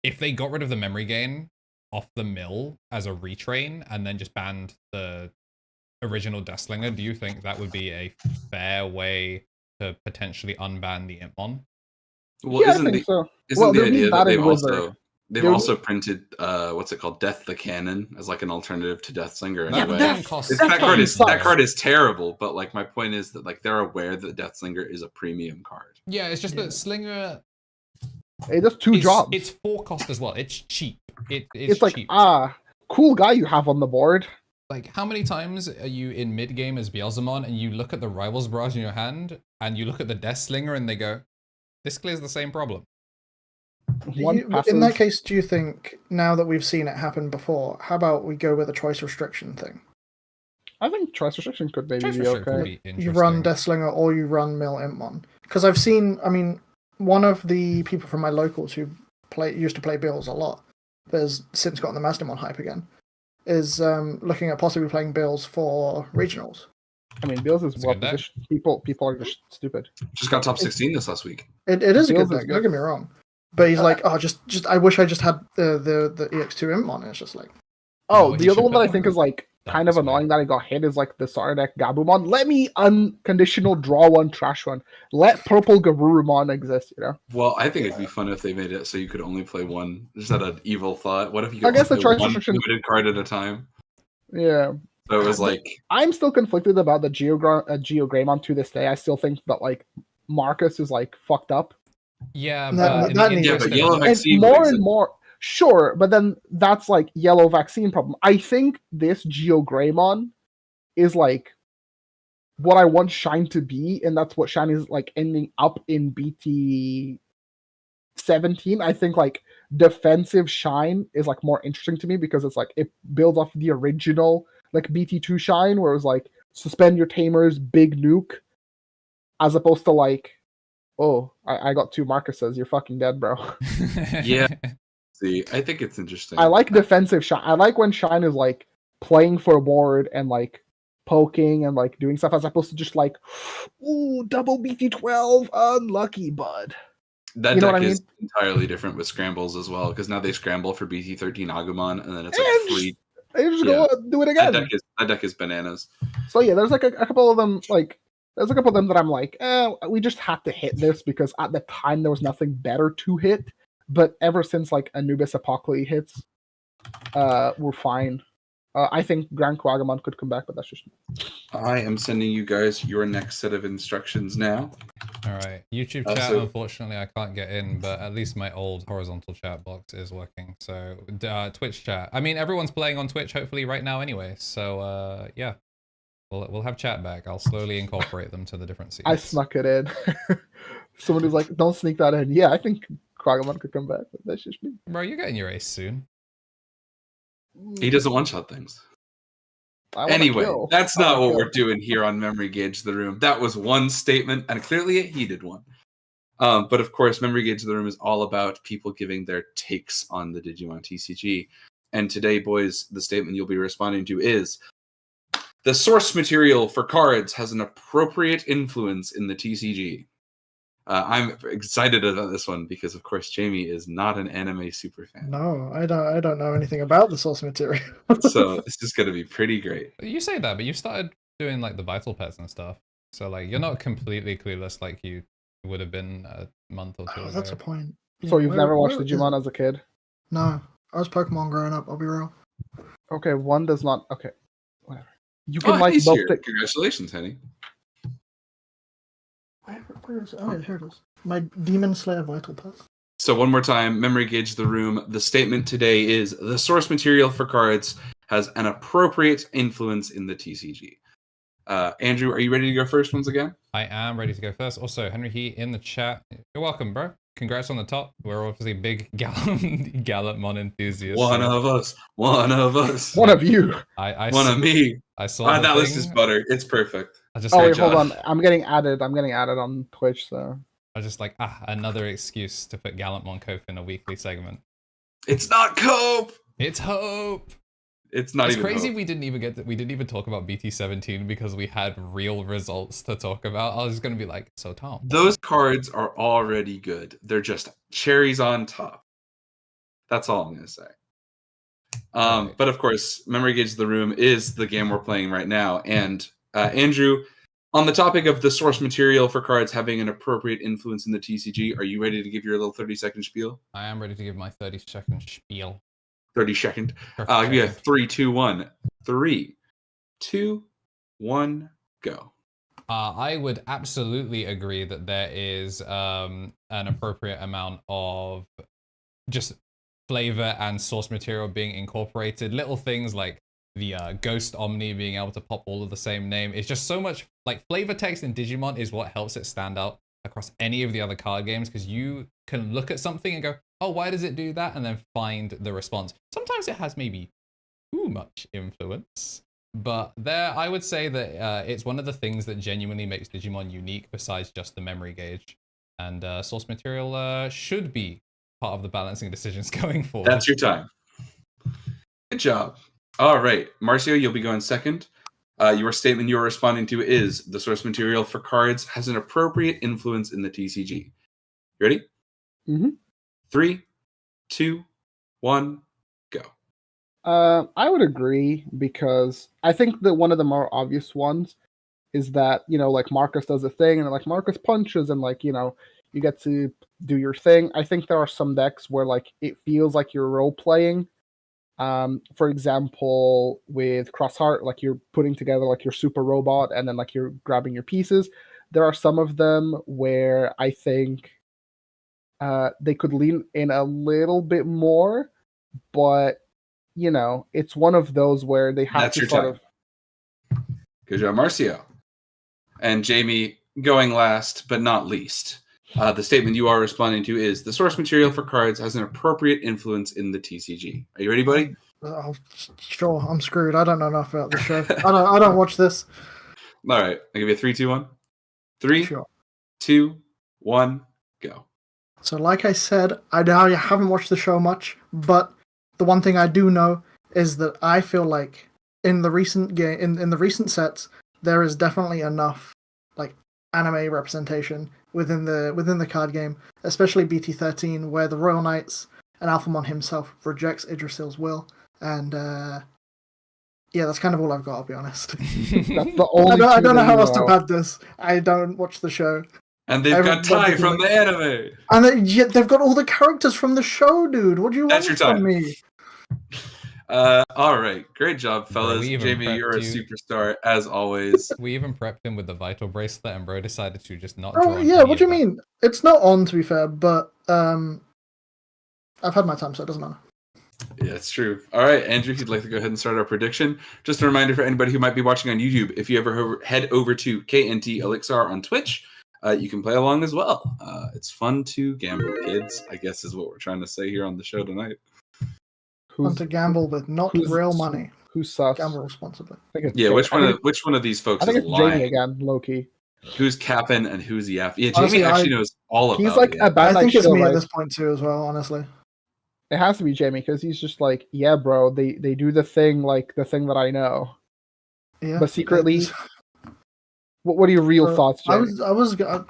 If they got rid of the memory gain off the mill as a retrain and then just banned the original Deathslinger, do you think that would be a fair way to potentially unban the Impmon? Well, yeah, I think so. Isn't the idea that they've also printed what's it called, Death the Cannon, as like an alternative to Deathslinger? That card is terrible, but like my point is that like they're aware that Deathslinger is a premium card. Yeah, it's just that Slinger. It does 2 jobs. It's 4 cost as well. It's cheap. It's like cheap. Cool guy you have on the board. Like, how many times are you in mid game as Beelzemon and you look at the Rivals Barrage in your hand and you look at the Deathslinger and they go, "This clears the same problem." In that case, do you think now that we've seen it happen before, how about we go with a choice restriction thing? I think choice restriction could maybe be okay. You run Deathslinger or you run Mill Impmon, because I've seen. I mean, one of the people from my locals who used to play Bills a lot, but has since gotten the Mazdamon hype again, is looking at possibly playing Bills for regionals. I mean, Bills is well positioned. People are just stupid. Just got top 16 this last week. It is a good deck. Don't get me wrong, but he's like, just I wish I just had the EX2 Impmon. And it's just like, the other one that I think is like kind of annoying that I got hit is like the Star deck Gabumon. Let me unconditional draw 1, trash 1. Let purple Garurumon exist, you know? Well, I think it'd be fun if they made it so you could only play 1. Just had an evil thought. What if you could play 1 limited card at a time? Yeah. So it was like... I'm still conflicted about the Geogramon to this day. I still think that like Marcus is like fucked up. Yeah, but Yellow Vaccine more and more... Sure, but then that's like Yellow Vaccine problem. I think this Geogramon is like what I want Shine to be, and that's what Shine is like ending up in BT 17. I think like defensive Shine is like more interesting to me because it's like it builds off the original like BT2 Shine, where it was like suspend your tamers, big nuke, as opposed to like, I got 2 Marcuses, you're fucking dead, bro. Yeah. See, I think it's interesting. I like defensive Shine. I like when Shine is like playing for a board and like poking and like doing stuff as opposed to just like, double BT12, unlucky bud. That You know what deck I is mean? entirely different with scrambles as well, because now they scramble for BT13 Agumon, and then it's like And free. they just Yeah. go do it That again. deck is bananas. So yeah, there's like a couple of them. Like there's a couple of them that I'm like, we just had to hit this because at the time there was nothing better to hit. But ever since like Anubis Apocalypse hits, we're fine. I think Grand Quagamon could come back, but that's just me. I am sending you guys your next set of instructions now. All right, YouTube chat. Unfortunately, I can't get in, but at least my old horizontal chat box is working. So Twitch chat. I mean, everyone's playing on Twitch hopefully right now anyway. So yeah, we'll have chat back. I'll slowly incorporate them to the different seats. I snuck it in. Someone who's like, "Don't sneak that in." Yeah, I think Quagamon could come back, but that's just me. Bro, you're getting your ace soon. He doesn't one-shot things. Anyway, that's not what we're doing here on Memory Gauge the Room. That was one statement, and clearly a heated one. But of course, Memory Gauge the Room is all about people giving their takes on the Digimon TCG. And today, boys, the statement you'll be responding to is, the source material for cards has an appropriate influence in the TCG. I'm excited about this one because, of course, Jamie is not an anime super fan. No, I don't know anything about the source material. So this is going to be pretty great. You say that, but you started doing like the Vital Pets and stuff. So like you're not completely clueless like you would have been a month or two ago. That's a point. So you've never watched Digimon as a kid? No, I was Pokemon growing up. I'll be real. Okay, one does not. Okay, whatever. You can like both. Congratulations, honey. Where is it? Oh, here it is. My Demon Slayer Vital Pet. So one more time, Memory Gauge the Room. The statement today is, the source material for cards has an appropriate influence in the TCG. Andrew, are you ready to go first once again? I am ready to go first. Also, Henry He in the chat. You're welcome, bro. Congrats on the top. We're obviously big Gallantmon enthusiasts. One of us. One of us. One of you. One of me. I saw that list is butter. It's perfect. Wait, hold on. I'm getting added on Twitch, so. I was just like, another excuse to put Gallantmon Cope in a weekly segment. It's not Cope. It's Hope. It's not even crazy. Hope. We didn't even talk about BT17 because we had real results to talk about. I was gonna be like, so Tom. Those cards are already good. They're just cherries on top. That's all I'm gonna say. Right. But of course, Memory Gauge the Room is the game we're playing right now. And Andrew, on the topic of the source material for cards having an appropriate influence in the TCG, are you ready to give your little 30-second spiel? I am ready to give my 30-second spiel. 30-second. I'll give you a 3, 2, 1. 3, 2, 1, go. I would absolutely agree that there is an appropriate amount of just flavor and source material being incorporated. Little things like the Ghost Omni being able to pop all of the same name. It's just so much, like, flavor text in Digimon is what helps it stand out across any of the other card games, because you can look at something and go, oh, why does it do that? And then find the response. Sometimes it has maybe too much influence, but I would say that it's one of the things that genuinely makes Digimon unique besides just the memory gauge. And source material should be part of the balancing decisions going forward. That's your time. Good job. All right, Marcio, you'll be going second. Your statement you're responding to is, the source material for cards has an appropriate influence in the TCG. You ready? Mm-hmm. 3, 2, 1, go. I would agree, because I think that one of the more obvious ones is that, you know, like Marcus does a thing and like Marcus punches and like, you know, you get to do your thing. I think there are some decks where like it feels like you're role playing. For example, with Crossheart, like you're putting together like your super robot and then like you're grabbing your pieces. There are some of them where I think they could lean in a little bit more, but you know, it's one of those where they have to sort of. Good job, Marcio. And Jamie, going last but not least, the statement you are responding to is, the source material for cards has an appropriate influence in the TCG. Are you ready, buddy? Sure, I'm screwed. I don't know enough about the show. I don't watch this. All right, I'll give you a 3, 2, 1. 3, sure. 2, 1, go. So like I said, I haven't watched the show much, but the one thing I do know is that I feel like in the recent game, in the recent sets, there is definitely enough like anime representation within the card game, especially BT13, where the Royal Knights and Alphamon himself rejects Idrisil's will, and yeah, that's kind of all I've got. I'll be honest. That's the only. I don't know how else to pad this. I don't watch the show. And they've got Tai from the anime. And they've got all the characters from the show, dude. What do you want from me? All right. Great job, fellas. Bro, Jamie, you're a superstar, as always. We even prepped him with the Vital Bracelet, and bro decided to just not draw. Yeah, what do you mean? It's not on, to be fair, but I've had my time, so it doesn't matter. Yeah, it's true. All right, Andrew, if you'd like to go ahead and start our prediction. Just a reminder for anybody who might be watching on YouTube, if you ever head over to KnTElixar on Twitch, you can play along as well. It's fun to gamble, kids, I guess is what we're trying to say here on the show tonight. Fun to gamble with not real money. Who's sus? Gamble responsibly. Yeah, which one of these folks I think is it's lying? Jamie again, low-key. Who's capping and who's yapping? Yeah, Jamie honestly, actually knows all about it. He's like a bad I think it's me like, at this point too, as well, honestly. It has to be Jamie, because he's just like, yeah, bro, they do the thing that I know. Yeah. But secretly... What are your real thoughts, Jamie?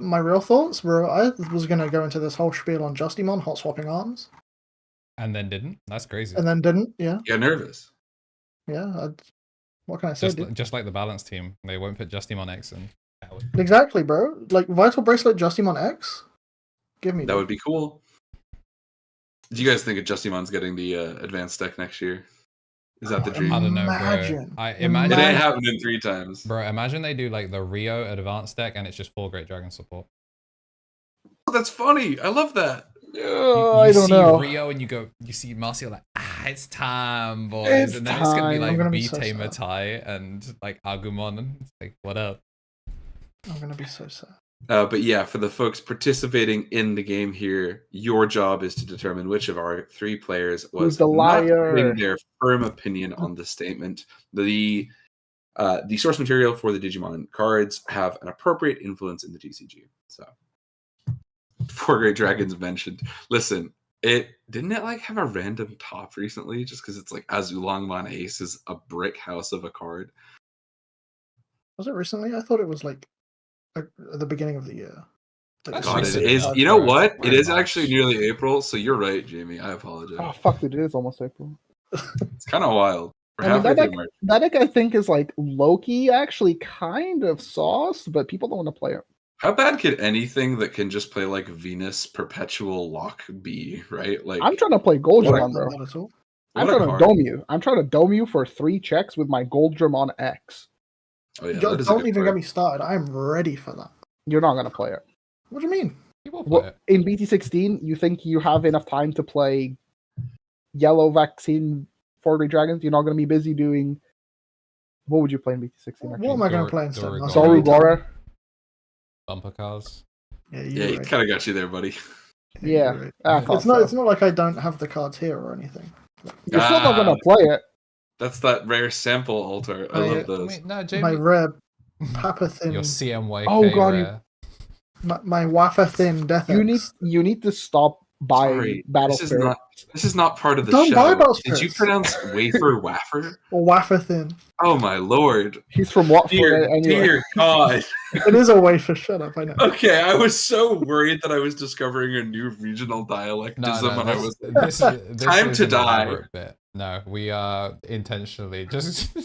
My real thoughts, bro. I was gonna go into this whole spiel on Justymon hot swapping arms, and then didn't. That's crazy. And then didn't. Yeah. Get nervous. Yeah. What can I say? Just like the balance team, they won't put Justymon X in. Exactly, bro. Like Vital Bracelet Justymon X. Give me that. Would be cool. Do you guys think Justymon's getting the advanced deck next year? Is that the dream? I don't know, bro. Imagine it ain't happening 3 times. Bro, imagine they do like the Rio advanced deck and it's just 4 Great Dragon support. Oh, that's funny. I love that. I don't know. Rio and you see Marcio like, it's time, boys. And then it's gonna be like B-Tamer Tai and like Agumon. It's like, what up? I'm gonna be so sad. But yeah, for the folks participating in the game here, your job is to determine which of our 3 players was the liar. Not giving their firm opinion on the statement. The source material for the Digimon cards have an appropriate influence in the TCG. So, 4 Great Dragons mentioned. Listen, didn't it like have a random top recently? Just because it's like Azulongmon Ace is a brick house of a card. Was it recently? I thought it was like at the beginning of the year. Like, God, it is. You know what? It is actually nearly April, so you're right, Jamie. I apologize. Oh, fuck, it is almost April. It's kind of wild. That deck, I think, is like low-key actually kind of sauce, but people don't want to play it. How bad could anything that can just play like Venus Perpetual Lock be, right? Like I'm trying to play Goldramon, bro. I'm trying to dome you. I'm trying to dome you for 3 checks with my Goldramon X. Oh, yeah, don't even get me started. I'm ready for that. You're not going to play it. What do you mean? In BT16, you think you have enough time to play Yellow Vaccine 4 Great Dragons? You're not going to be busy doing... What would you play in BT16? What am I going to play instead? Zorugora? Bumper cars? Yeah, he kind of got you there, buddy. Yeah. It's not like I don't have the cards here or anything. You're still not going to play it. That's that rare sample altar. I love those. Wait, no, Jamie. My rare Papa Thin. Your CMYK. Oh god, rare. My Wafa Thin Death. You need to stop buying Battle Spirit. This is not part of the show. Did you pronounce wafer waffer? Or Wafa Thin. Oh my lord. He's from Watford. Dear God. It is a wafer. Shut up. I know. Okay, I was so worried that I was discovering a new regional dialectism when I was time to die. Bit. No, we are intentionally just.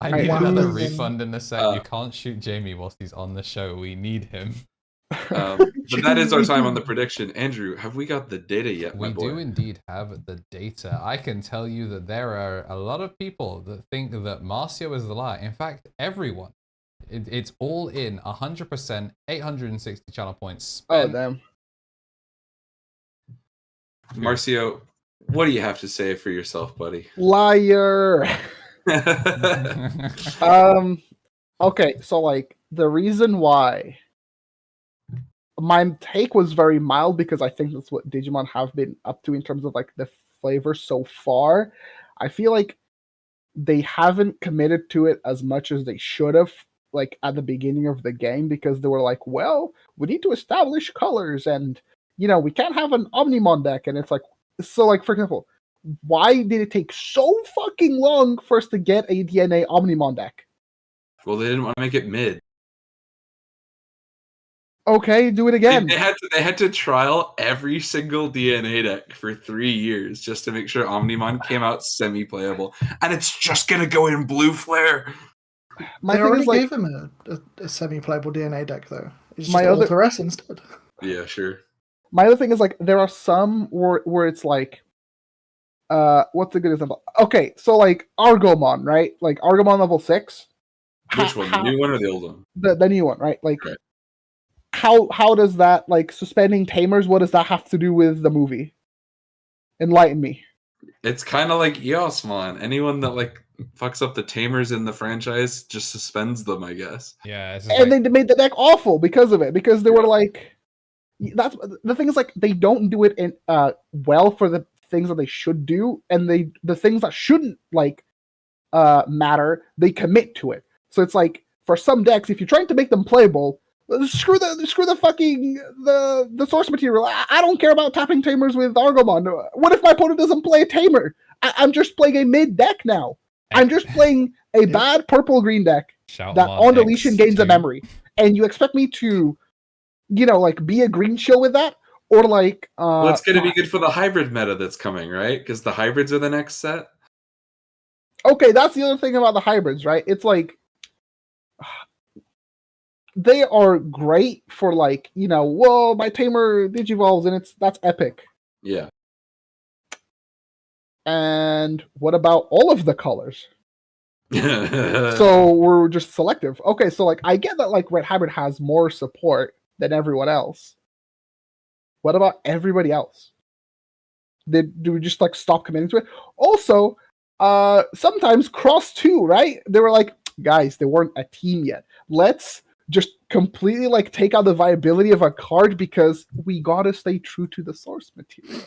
I need another refund in a sec. You can't shoot Jamie whilst he's on the show. We need him. But that is our time on the prediction. Andrew, have we got the data yet, my boy? We do indeed have the data. I can tell you that there are a lot of people that think that Marcio is the liar. In fact, everyone. It's all in 100%, 860 channel points spent. Oh, damn. Marcio, what do you have to say for yourself, buddy? Liar. Okay, so like the reason why my take was very mild because I think that's what Digimon have been up to in terms of like the flavor so far. I feel like they haven't committed to it as much as they should have, like at the beginning of the game, because they were like, well, we need to establish colors and we can't have an Omnimon deck, and it's like, so like for example, why did it take so fucking long for us to get a DNA Omnimon deck? Well, they didn't want to make it mid. Okay, do it again. They had to trial every single DNA deck for 3 years just to make sure Omnimon came out semi-playable, and it's just gonna go in blue flare. They already gave him a semi-playable DNA deck though. It's just Alter S instead. Yeah, sure. My other thing is like there are some where it's like, what's a good example? Okay, so like Argomon, right? Like Argomon level 6. Which one? The new one or the old one? The new one, right? Like, right. How does that, like, suspending tamers, what does that have to do with the movie? Enlighten me. It's kind of like Eosmon. Anyone that like fucks up the tamers in the franchise just suspends them, I guess. Yeah, and they made the deck awful because of it, because they were like, that's the thing is, like, they don't do it in well for the things that they should do, and the things that shouldn't like matter, they commit to it. So it's like, for some decks, if you're trying to make them playable, screw the fucking the source material. I don't care about tapping tamers with Argomon. What if my opponent doesn't play a tamer? I'm just playing a mid deck now. I'm just playing a bad purple-green deck that on deletion gains a memory. And you expect me to, like, be a green shill with that? Or like... well, it's going to be good for the hybrid meta that's coming, right? Because the hybrids are the next set. Okay, that's the other thing about the hybrids, right? It's like... They are great for, like, whoa, my tamer digivolves and that's epic. Yeah. And what about all of the colors? So we're just selective. Okay, so like I get that like Red Hybrid has more support than everyone else. What about everybody else? Do we just like stop committing to it? Also, sometimes Cross 2, right? They were like, guys, they weren't a team yet. Let's just completely like take out the viability of a card because we gotta stay true to the source material.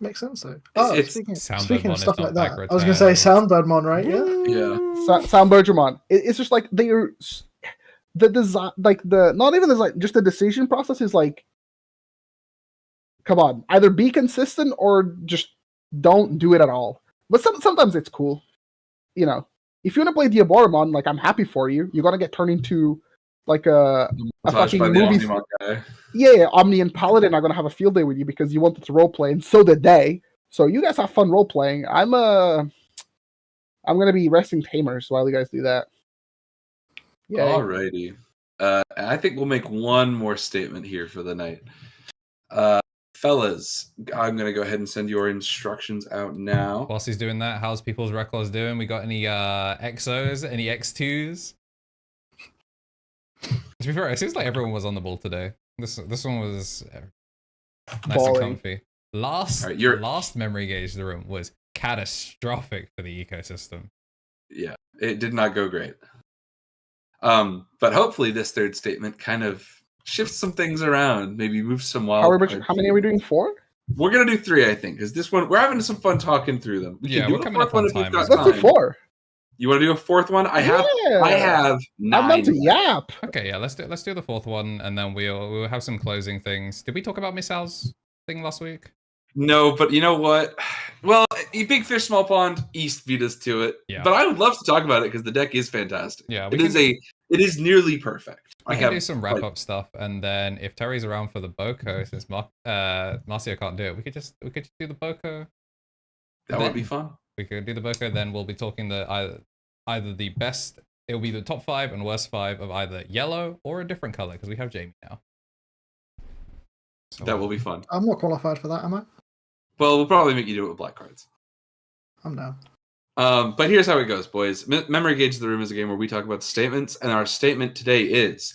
Makes sense though. Oh, speaking of stuff like that, I was gonna say Soundbirdmon, right? Yeah. Soundbirdmon. It's just like they're the design, like the not even design, just the decision process is like, come on, either be consistent or just don't do it at all. But sometimes it's cool, If you want to play Diaboromon, like, I'm happy for you. You're gonna get turned into like a fucking movie. Yeah, Omni and Paladin are gonna have a field day with you because you wanted to roleplay, and so did they. So you guys have fun roleplaying. I'm gonna be resting tamers while you guys do that. Yeah. Alrighty. I think we'll make one more statement here for the night. Fellas, I'm going to go ahead and send your instructions out now. Whilst he's doing that, how's people's records doing? We got any XOs? Any X2s? To be fair, it seems like everyone was on the ball today. This one was nice and comfy. Last memory gauge the room was catastrophic for the ecosystem. Yeah, it did not go great. But hopefully this third statement kind of shifts some things around, maybe move some wild cards. How many are we doing? 4? We're gonna do 3, I think, because this one we're having some fun talking through them. We're coming up on time. Let's do 4. You want to do a 4th one? I have 9. I'm about to yap. Okay, yeah, let's do the 4th one, and then we'll have some closing things. Did we talk about Miss Al's thing last week? No, but you know what? Well, Big Fish, Small Pond, East beat us to it. Yeah. But I would love to talk about it because the deck is fantastic. Yeah, it is nearly perfect. We can do some wrap-up stuff, and then if Terry's around for the Boko, since Marcio can't do it, we could just do the Boko. That would be fun. We could do the Boko, then we'll be talking either the best. It will be the top 5 and worst 5 of either yellow or a different color because we have Jamie now. So that will be fun. I'm not qualified for that, am I? Well, we'll probably make you do it with black cards. I'm down. But here's how it goes, boys. Memory Gauge the Room is a game where we talk about the statements, and our statement today is,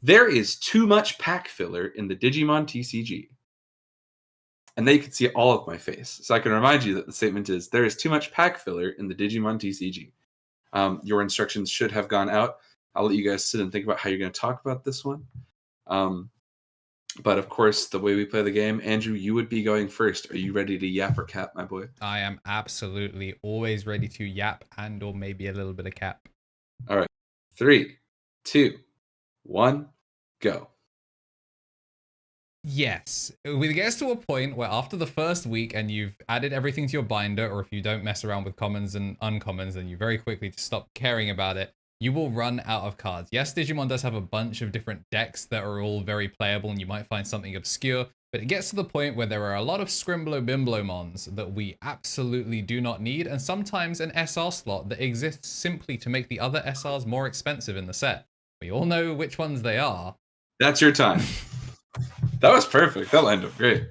there is too much pack filler in the Digimon TCG. And then you can see all of my face. So I can remind you that the statement is, there is too much pack filler in the Digimon TCG. Your instructions should have gone out. I'll let you guys sit and think about how you're going to talk about this one. But of course, the way we play the game, Andrew, you would be going first. Are you ready to yap or cap, my boy? I am absolutely always ready to yap or maybe a little bit of cap. All right. 3, 2, 1, go. Yes. It gets to a point where after the first week and you've added everything to your binder, or if you don't mess around with commons and uncommons, then you very quickly just stop caring about it. you will run out of cards. Yes, Digimon does have a bunch of different decks that are all very playable, and you might find something obscure, but it gets to the point where there are a lot of Scrimblow-Bimblowmons that we absolutely do not need, and sometimes an SR slot that exists simply to make the other SRs more expensive in the set. We all know which ones they are. That's your time. That was perfect. That lined up great.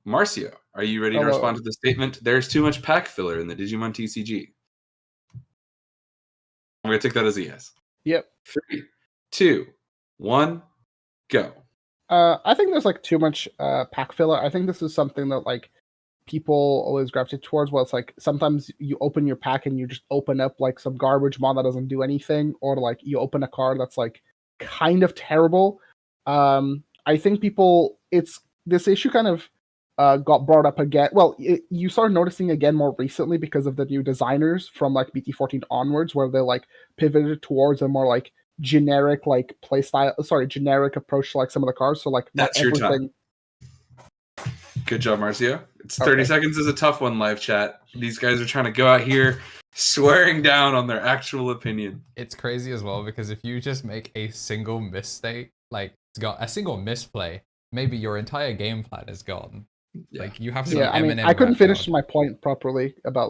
Marcio, are you ready to respond to the statement? There's too much pack filler in the Digimon TCG. I'm going to take that as a yes. Yep. 3, 2, 1, go. I think there's like too much pack filler. I think this is something that like people always gravitate towards. Well, it's like sometimes you open your pack and you just open up like some garbage mod that doesn't do anything, or like you open a card that's like kind of terrible. I think this issue kind of got brought up again. Well, you started noticing again more recently because of the new designers from like BT14 onwards, where they like pivoted towards a more like generic like generic approach to like some of the cards. So like that's your time. Good job, Marcio. It's 30 seconds is a tough one, live chat. These guys are trying to go out here swearing down on their actual opinion. It's crazy as well, because if you just make a single mistake, like it's got a single misplay, maybe your entire game plan is gone. Yeah. Like you have some I couldn't finish my point properly about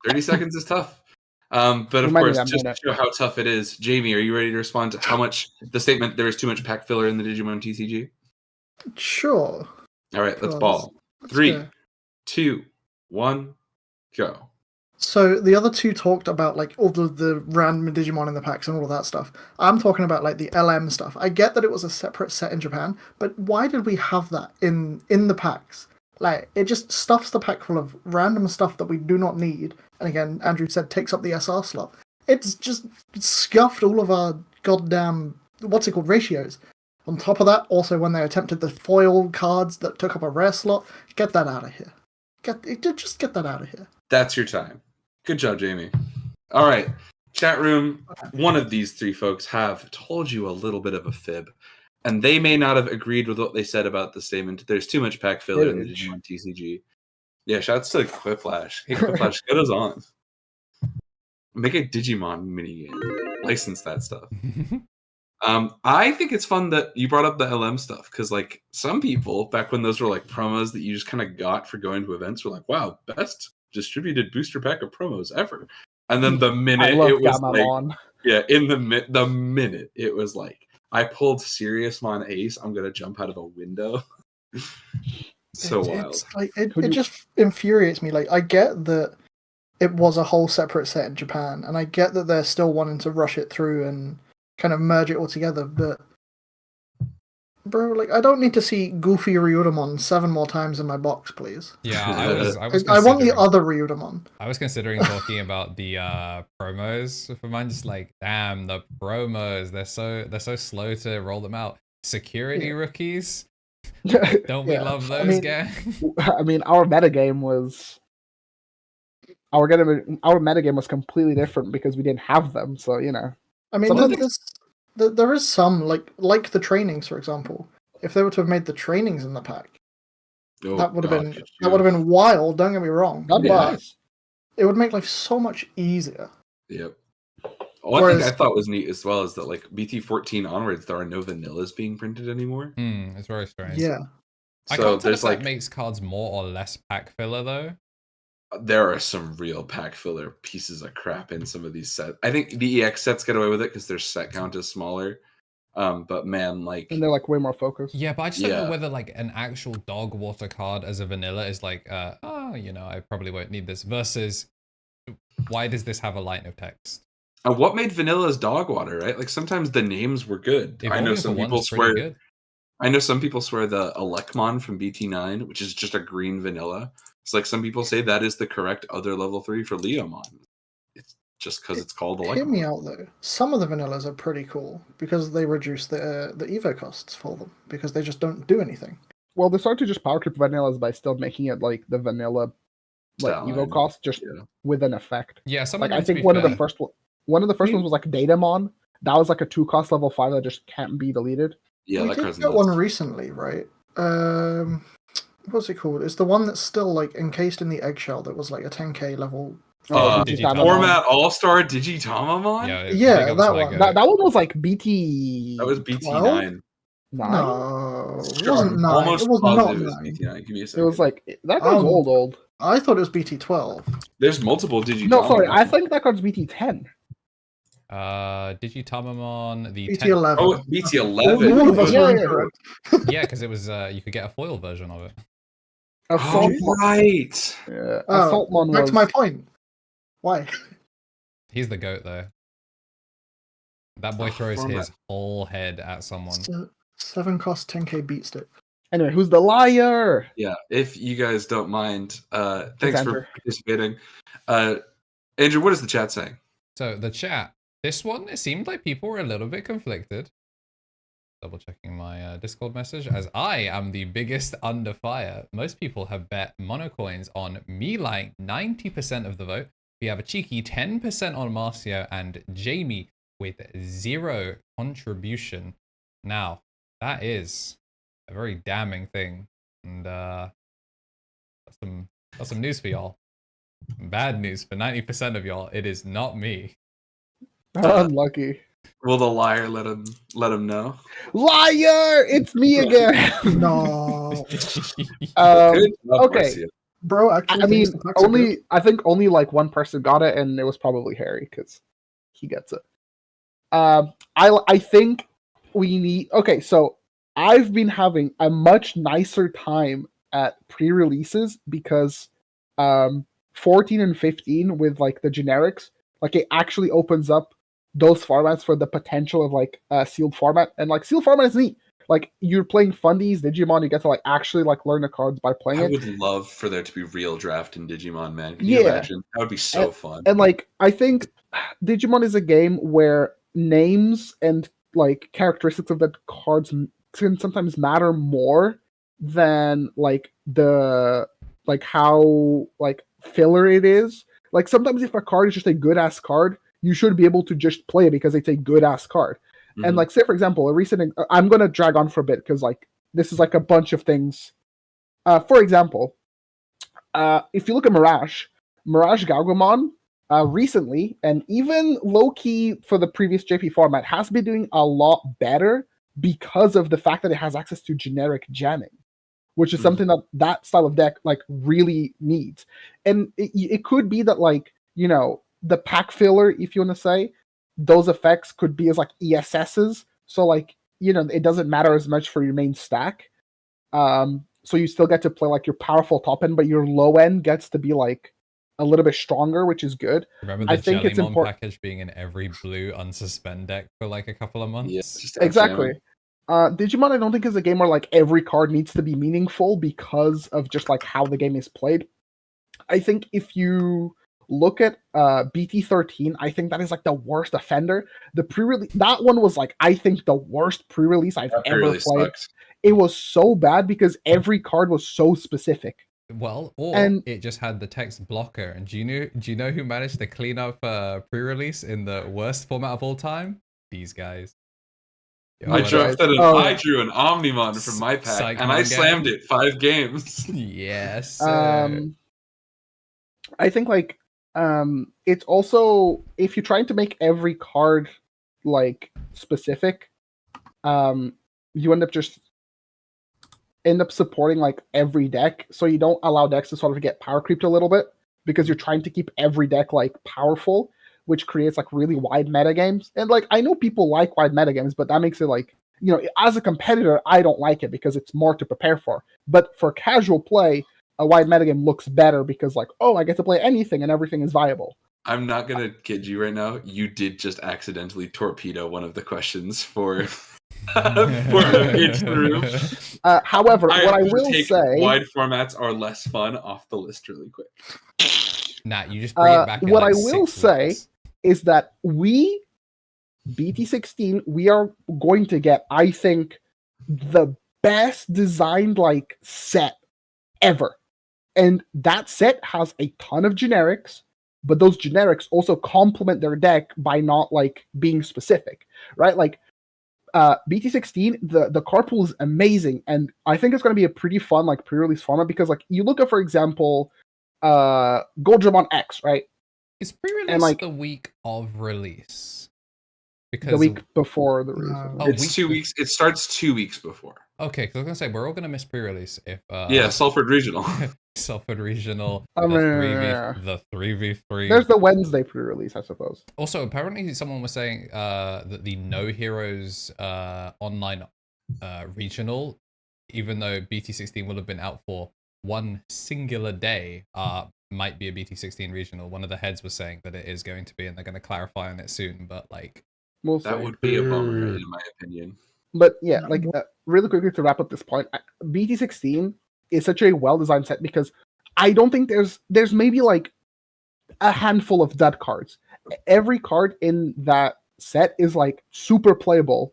30 seconds is tough. But of course, just to show how tough it is, Jamie, are you ready to respond to how much the statement there is too much pack filler in the Digimon TCG? Sure. All right, let's ball. 3, 2, 1, go. So the other two talked about like all the random Digimon in the packs and all of that stuff. I'm talking about like the LM stuff. I get that it was a separate set in Japan, but why did we have that in the packs? Like, it just stuffs the pack full of random stuff that we do not need. And again, Andrew said takes up the SR slot. It's just scuffed all of our goddamn, ratios. On top of that, also when they attempted the foil cards that took up a rare slot, get that out of here. Just get that out of here. That's your time. Good job, Jamie. All right, chat room, one of these three folks have told you a little bit of a fib. And they may not have agreed with what they said about the statement. There's too much pack filler in the Digimon TCG. Yeah, shouts to Quiplash. Hey, Quiplash, get us on. Make a Digimon minigame. License that stuff. I think it's fun that you brought up the LM stuff, because like some people, back when those were like promos that you just kind of got for going to events, were like, wow, best distributed booster pack of promos ever. And then the minute it was like, the minute it was like, I pulled Seriousmon Ace, I'm gonna jump out of a window. Wild. It's like, it just infuriates me. Like, I get that it was a whole separate set in Japan, and I get that they're still wanting to rush it through and kind of merge it all together, but bro, like, I don't need to see Goofy Ryudamon 7 more times in my box, please. Yeah, I want the other Ryudamon. I was considering talking about the promos for mine. Just like, damn, the promos, they're so slow to roll them out. Security rookies, don't we love those guys? I mean, our metagame was completely different because we didn't have them. So I mean, there is some like the trainings, for example. If they were to have made the trainings in the pack, that would have been wild. Don't get me wrong, but it would make life so much easier. Yep. One thing I thought was neat as well is that like BT14 onwards, there are no vanillas being printed anymore. It's very strange. Yeah. I can't tell if that makes cards more or less pack filler though. There are some real pack filler pieces of crap in some of these sets. I think the EX sets get away with it because their set count is smaller. But man, like, and they're like way more focused. Yeah, but I just don't know whether like an actual dog water card as a vanilla is like, I probably won't need this. Versus, why does this have a line of text? What made vanilla's dog water, right? Like sometimes the names were good. I know some people swear. I know some people swear the Gallantmon from BT9, which is just a green vanilla. It's like some people say that is the correct other level 3 for Leomon. It's just because it's called Gallantmon. Hear me out though. Some of the vanillas are pretty cool because they reduce the Evo costs for them because they just don't do anything. Well, they started to just power trip vanillas by still making it like the vanilla Evo cost just with an effect. Yeah, like I think one of the first ones was like Datamon. That was like a 2 cost level 5 that just can't be deleted. Yeah, we did get one recently, right? What's it called? It's the one that's still like encased in the eggshell that was like a 10k level Format All-Star Digitamamon? Yeah, that one. That one was like BT. That was BT9. No, it wasn't 9. Almost it was positive not it was 9. BT9. Give me a second. It was like that card's old. I thought it was BT12. There's multiple Digitamamon. No, sorry, I think that card's BT10. Digitamamon, the BT11. Oh, BT11. Yeah, because it was you could get a foil version of it. Right. Yeah, Assaultmon back to my point. Why? He's the goat though. That boy throws his whole head at someone. 7 cost 10k beat stick. Anyway, who's the liar? Yeah, if you guys don't mind, thanks for participating. Andrew, what is the chat saying? So the chat, this one, it seemed like people were a little bit conflicted. Double checking my Discord message, as I am the biggest under fire. Most people have bet monocoins on me, like 90% of the vote. We have a cheeky 10% on Marcio and Jamie with 0 contribution. Now, that is a very damning thing. And got some news for y'all. Bad news for 90% of y'all. It is not me. Unlucky. Will the liar let him know? Liar! It's me again. No. Okay. Bro, actually, I think only like one person got it, and it was probably Harry because he gets it. I think we need. Okay, so I've been having a much nicer time at pre-releases because 14 and 15 with like the generics, like it actually opens up those formats for the potential of like a sealed format, and like sealed format is neat. Like you're playing Fundies, Digimon, you get to like actually like learn the cards by playing it. I would love for there to be real draft in Digimon, man. Can you imagine? That would be so fun. And like I think Digimon is a game where names and like characteristics of the cards can sometimes matter more than like the like how like filler it is. Like sometimes if a card is just a good ass card, you should be able to just play it because it's a good ass card. Mm-hmm. And like say for example, a recent I'm gonna drag on for a bit because like this is like a bunch of things. For example, if you look at Mirage Gallantmon recently, and even low-key for the previous JP format, has been doing a lot better because of the fact that it has access to generic jamming, which is something that style of deck like really needs. And it could be that like, you know, the pack filler, if you want to say, those effects could be as like ESSs. So like, you know, it doesn't matter as much for your main stack. So you still get to play like your powerful top end, but your low end gets to be like a little bit stronger, which is good. Remember the Gallantmon package being in every blue unsuspend deck for like a couple of months? Yes, exactly. Digimon, I don't think is a game where like every card needs to be meaningful because of just like how the game is played. I think if you look at BT13, I think that is like the worst offender. The pre-release, that one was like, I think the worst pre-release I've ever played. Sucked. It was so bad because every card was so specific. Well, or it just had the text blocker. And do you know who managed to clean up pre-release in the worst format of all time? These guys. I drew an Omnimon from my pack, and I slammed it 5 games. Yes. I think like it's also, if you're trying to make every card like specific, you end up supporting like every deck, so you don't allow decks to sort of get power creeped a little bit because you're trying to keep every deck like powerful, which creates like really wide metagames. And like I know people like wide metagames, but that makes it like, you know, as a competitor, I don't like it because it's more to prepare for. But for casual play, a wide metagame looks better because like, oh, I get to play anything and everything is viable. I'm not gonna kid you right now. You did just accidentally torpedo one of the questions for its room. However, what I will say, wide formats are less fun off the list really quick. Nah, you just bring it back. What I will say is that we, BT16, we are going to get, I think, the best designed like set ever. And that set has a ton of generics, but those generics also complement their deck by not like being specific, right? Like BT16, the card pool is amazing, and I think it's going to be a pretty fun like pre-release format because like you look at, for example, Goldramon X, right? Is pre-release And, like, the week of release? Because the week before the release. No. Oh, It's week 2 weeks. It starts 2 weeks before. Okay, because I was gonna say we're all gonna miss pre-release if Yeah, Salford Regional. Salford Regional, I the mean, 3v3. there's the Wednesday pre-release, I suppose. Also, apparently someone was saying that the No Heroes online regional, even though BT16 will have been out for one singular day, might be a BT16 regional. One of the heads was saying that it is going to be, and they're going to clarify on it soon. But like, We'll see. That would be a bummer, in my opinion. But yeah, like really quickly to wrap up this point, BT16 is such a well-designed set because I don't think there's maybe like a handful of dud cards. Every card in that set is like super playable.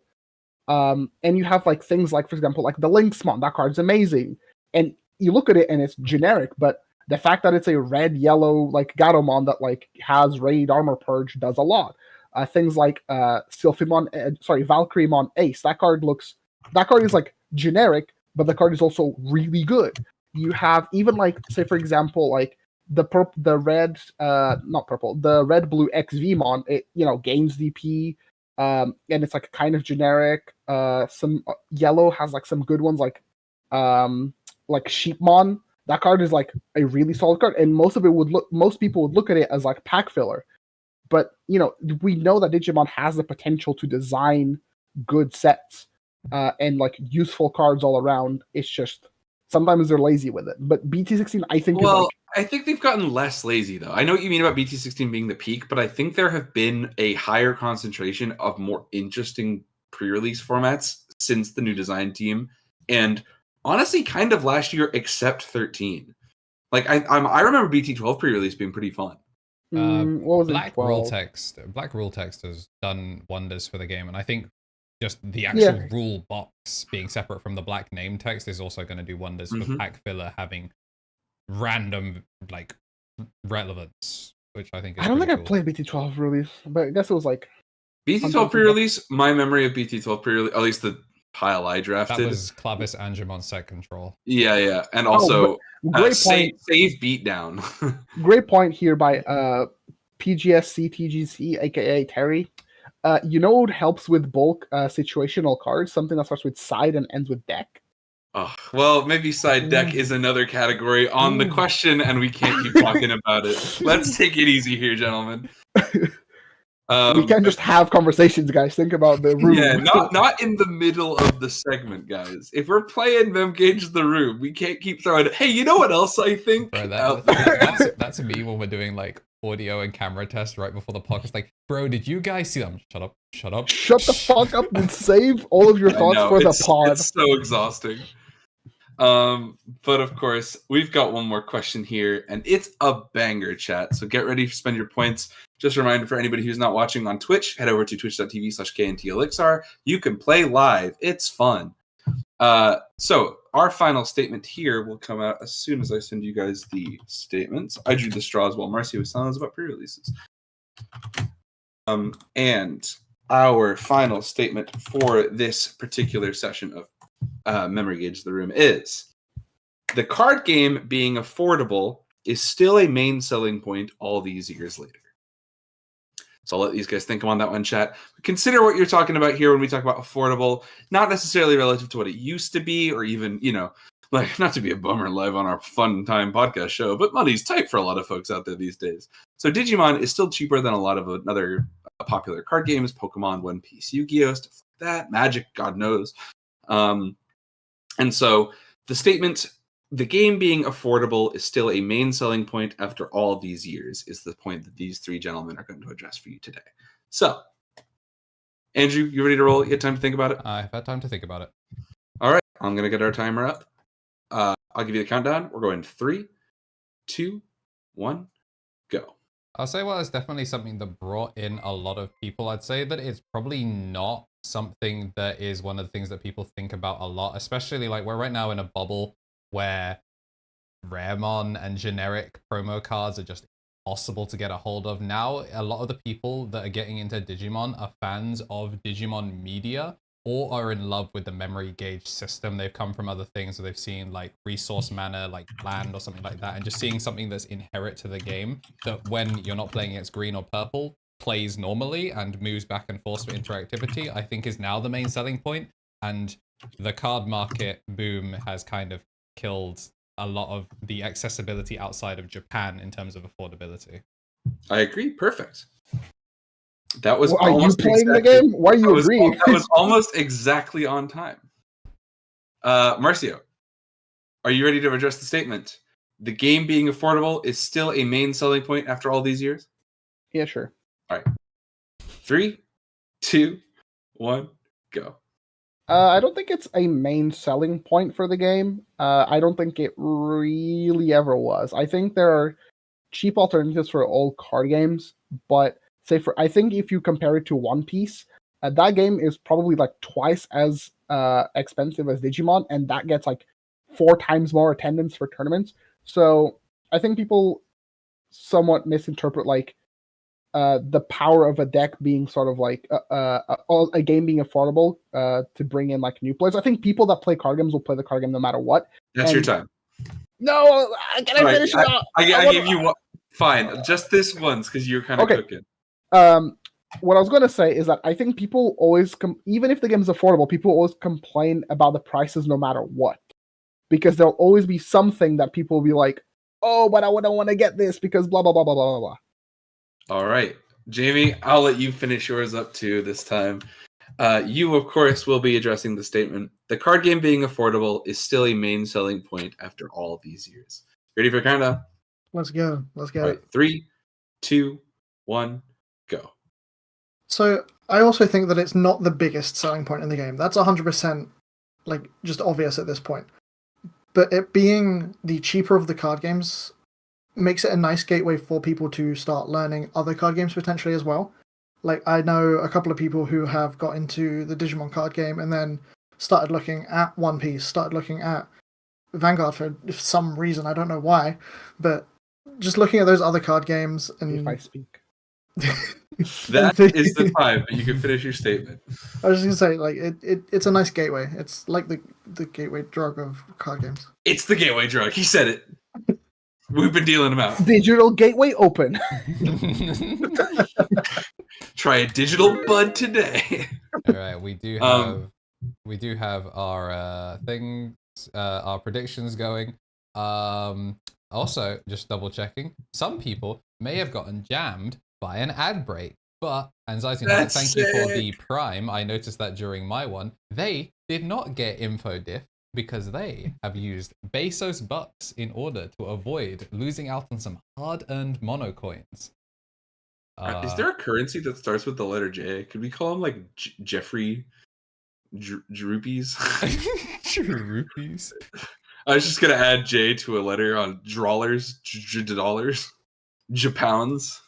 And you have like things like, for example, like the Lynxmon. That card's amazing, and you look at it and it's generic, but the fact that it's a red yellow like Gallantmon that like has Raid Armor Purge does a lot. Things like Valkyriemon Ace. That card is like generic, but the card is also really good. You have even like, say for example, like the red blue XVmon. It gains DP, and it's like kind of generic. Some yellow has like some good ones like Sheepmon. That card is like a really solid card, and most people would look at it as like pack filler. But we know that Digimon has the potential to design good sets and like useful cards all around. It's just sometimes they're lazy with it. But BT16, I think, I think they've gotten less lazy though. I know what you mean about BT16 being the peak, but I think there have been a higher concentration of more interesting pre-release formats since the new design team, and honestly, kind of last year, except 13. Like I remember BT12 pre-release being pretty fun. what was Black it? Rule Text has done wonders for the game, and I think just the actual rule box being separate from the black name text is also going to do wonders for pack filler having random like relevance, which I think is I don't think cool. I played BT12 release, but I guess it was like BT12 pre-release. My memory of BT12 pre-release, at least the pile I drafted, that was Clavis Angemon set control. Yeah, and also great point. Save beatdown. Great point here by PGSCTGC, aka Terry. What helps with bulk situational cards? Something that starts with side and ends with deck. Oh, well, maybe side deck is another category on the question, and we can't keep talking about it. Let's take it easy here, gentlemen. We can't just have conversations, guys. Think about the room. Yeah, not in the middle of the segment, guys. If we're playing Mem Gauge the Room, we can't keep throwing it. Hey, you know what else I think? Bro, that's me when we're doing like audio and camera tests right before the podcast. Like, bro, did you guys see them? Shut up. Shut the fuck up and save all of your thoughts for the pod. It's so exhausting. But of course, we've got one more question here, and it's a banger, chat. So get ready to spend your points. Just a reminder for anybody who's not watching on Twitch, head over to twitch.tv/KnTElixar. You can play live. It's fun. So our final statement here will come out as soon as I send you guys the statements. I drew the straws while Marcy was telling us about pre-releases. And our final statement for this particular session of Memory Gauge the Room is: the card game being affordable is still a main selling point all these years later. So I'll let these guys think on that one, chat. Consider what you're talking about here when we talk about affordable, not necessarily relative to what it used to be, or even, like, not to be a bummer live on our fun time podcast show, but money's tight for a lot of folks out there these days. So Digimon is still cheaper than a lot of other popular card games, Pokemon, One Piece, Yu-Gi-Oh!, stuff like that, Magic, God knows. And so the statement, the game being affordable is still a main selling point after all these years, is the point that these three gentlemen are going to address for you today. So, Andrew, you ready to roll? You had time to think about it? I've had time to think about it. All right, I'm going to get our timer up. I'll give you the countdown. We're going 3, 2, 1, go. I'll say, well, it's definitely something that brought in a lot of people. I'd say that it's probably not something that is one of the things that people think about a lot, especially like we're right now in a bubble where Raremon and generic promo cards are just impossible to get a hold of. Now, a lot of the people that are getting into Digimon are fans of Digimon media, or are in love with the memory gauge system. They've come from other things, or they've seen like resource mana, like land or something like that, and just seeing something that's inherent to the game that when you're not playing against green or purple plays normally and moves back and forth for interactivity, I think is now the main selling point. And the card market boom has kind of killed a lot of the accessibility outside of Japan in terms of affordability. I agree. Perfect. That was Are you almost playing the exactly, game? Why are you agreeing? That was almost exactly on time. Marcio, are you ready to address the statement? The game being affordable is still a main selling point after all these years? Yeah, sure. All right. 3, 2, 1, go. I don't think it's a main selling point for the game. I don't think it really ever was. I think there are cheap alternatives for old card games, but I think if you compare it to One Piece, that game is probably like twice as expensive as Digimon, and that gets like 4 times more attendance for tournaments. So I think people somewhat misinterpret like the power of a deck being sort of like a game being affordable to bring in like new players. I think people that play card games will play the card game no matter what. That's your time. No, can I finish it? I give you one. Fine, just this once because you're kind of cooking. What I was going to say is that I think people always, even if the game is affordable, people always complain about the prices no matter what. Because there'll always be something that people will be like, oh, but I don't want to get this because blah, blah, blah, blah, blah, blah. All right. Jamie, I'll let you finish yours up too this time. You, of course, will be addressing the statement. The card game being affordable is still a main selling point after all these years. Ready for countdown? Let's go. Let's go. All right, 3, 2, 1, go. So I also think that it's not the biggest selling point in the game. That's 100% like just obvious at this point. But it being the cheaper of the card games makes it a nice gateway for people to start learning other card games potentially as well. Like I know a couple of people who have got into the Digimon card game and then started looking at One Piece, started looking at Vanguard for some reason, I don't know why, but just looking at those other card games and if I speak. That is the time that you can finish your statement. I was just gonna say, like, it's a nice gateway. It's like the gateway drug of card games. It's the gateway drug. He said it. We've been dealing them out. Digital gateway open. Try a digital bud today. All right, we do have our things, our predictions going. Also, just double checking, some people may have gotten jammed by an ad break, but Anxiety, thank you for the Prime. I noticed that during my one, they did not get info diff because they have used Bezos bucks in order to avoid losing out on some hard-earned mono coins. Is there a currency that starts with the letter J? Could we call him like Jeffrey Rupees? Rupees. I was just gonna add J to a letter on dollars, Japounds.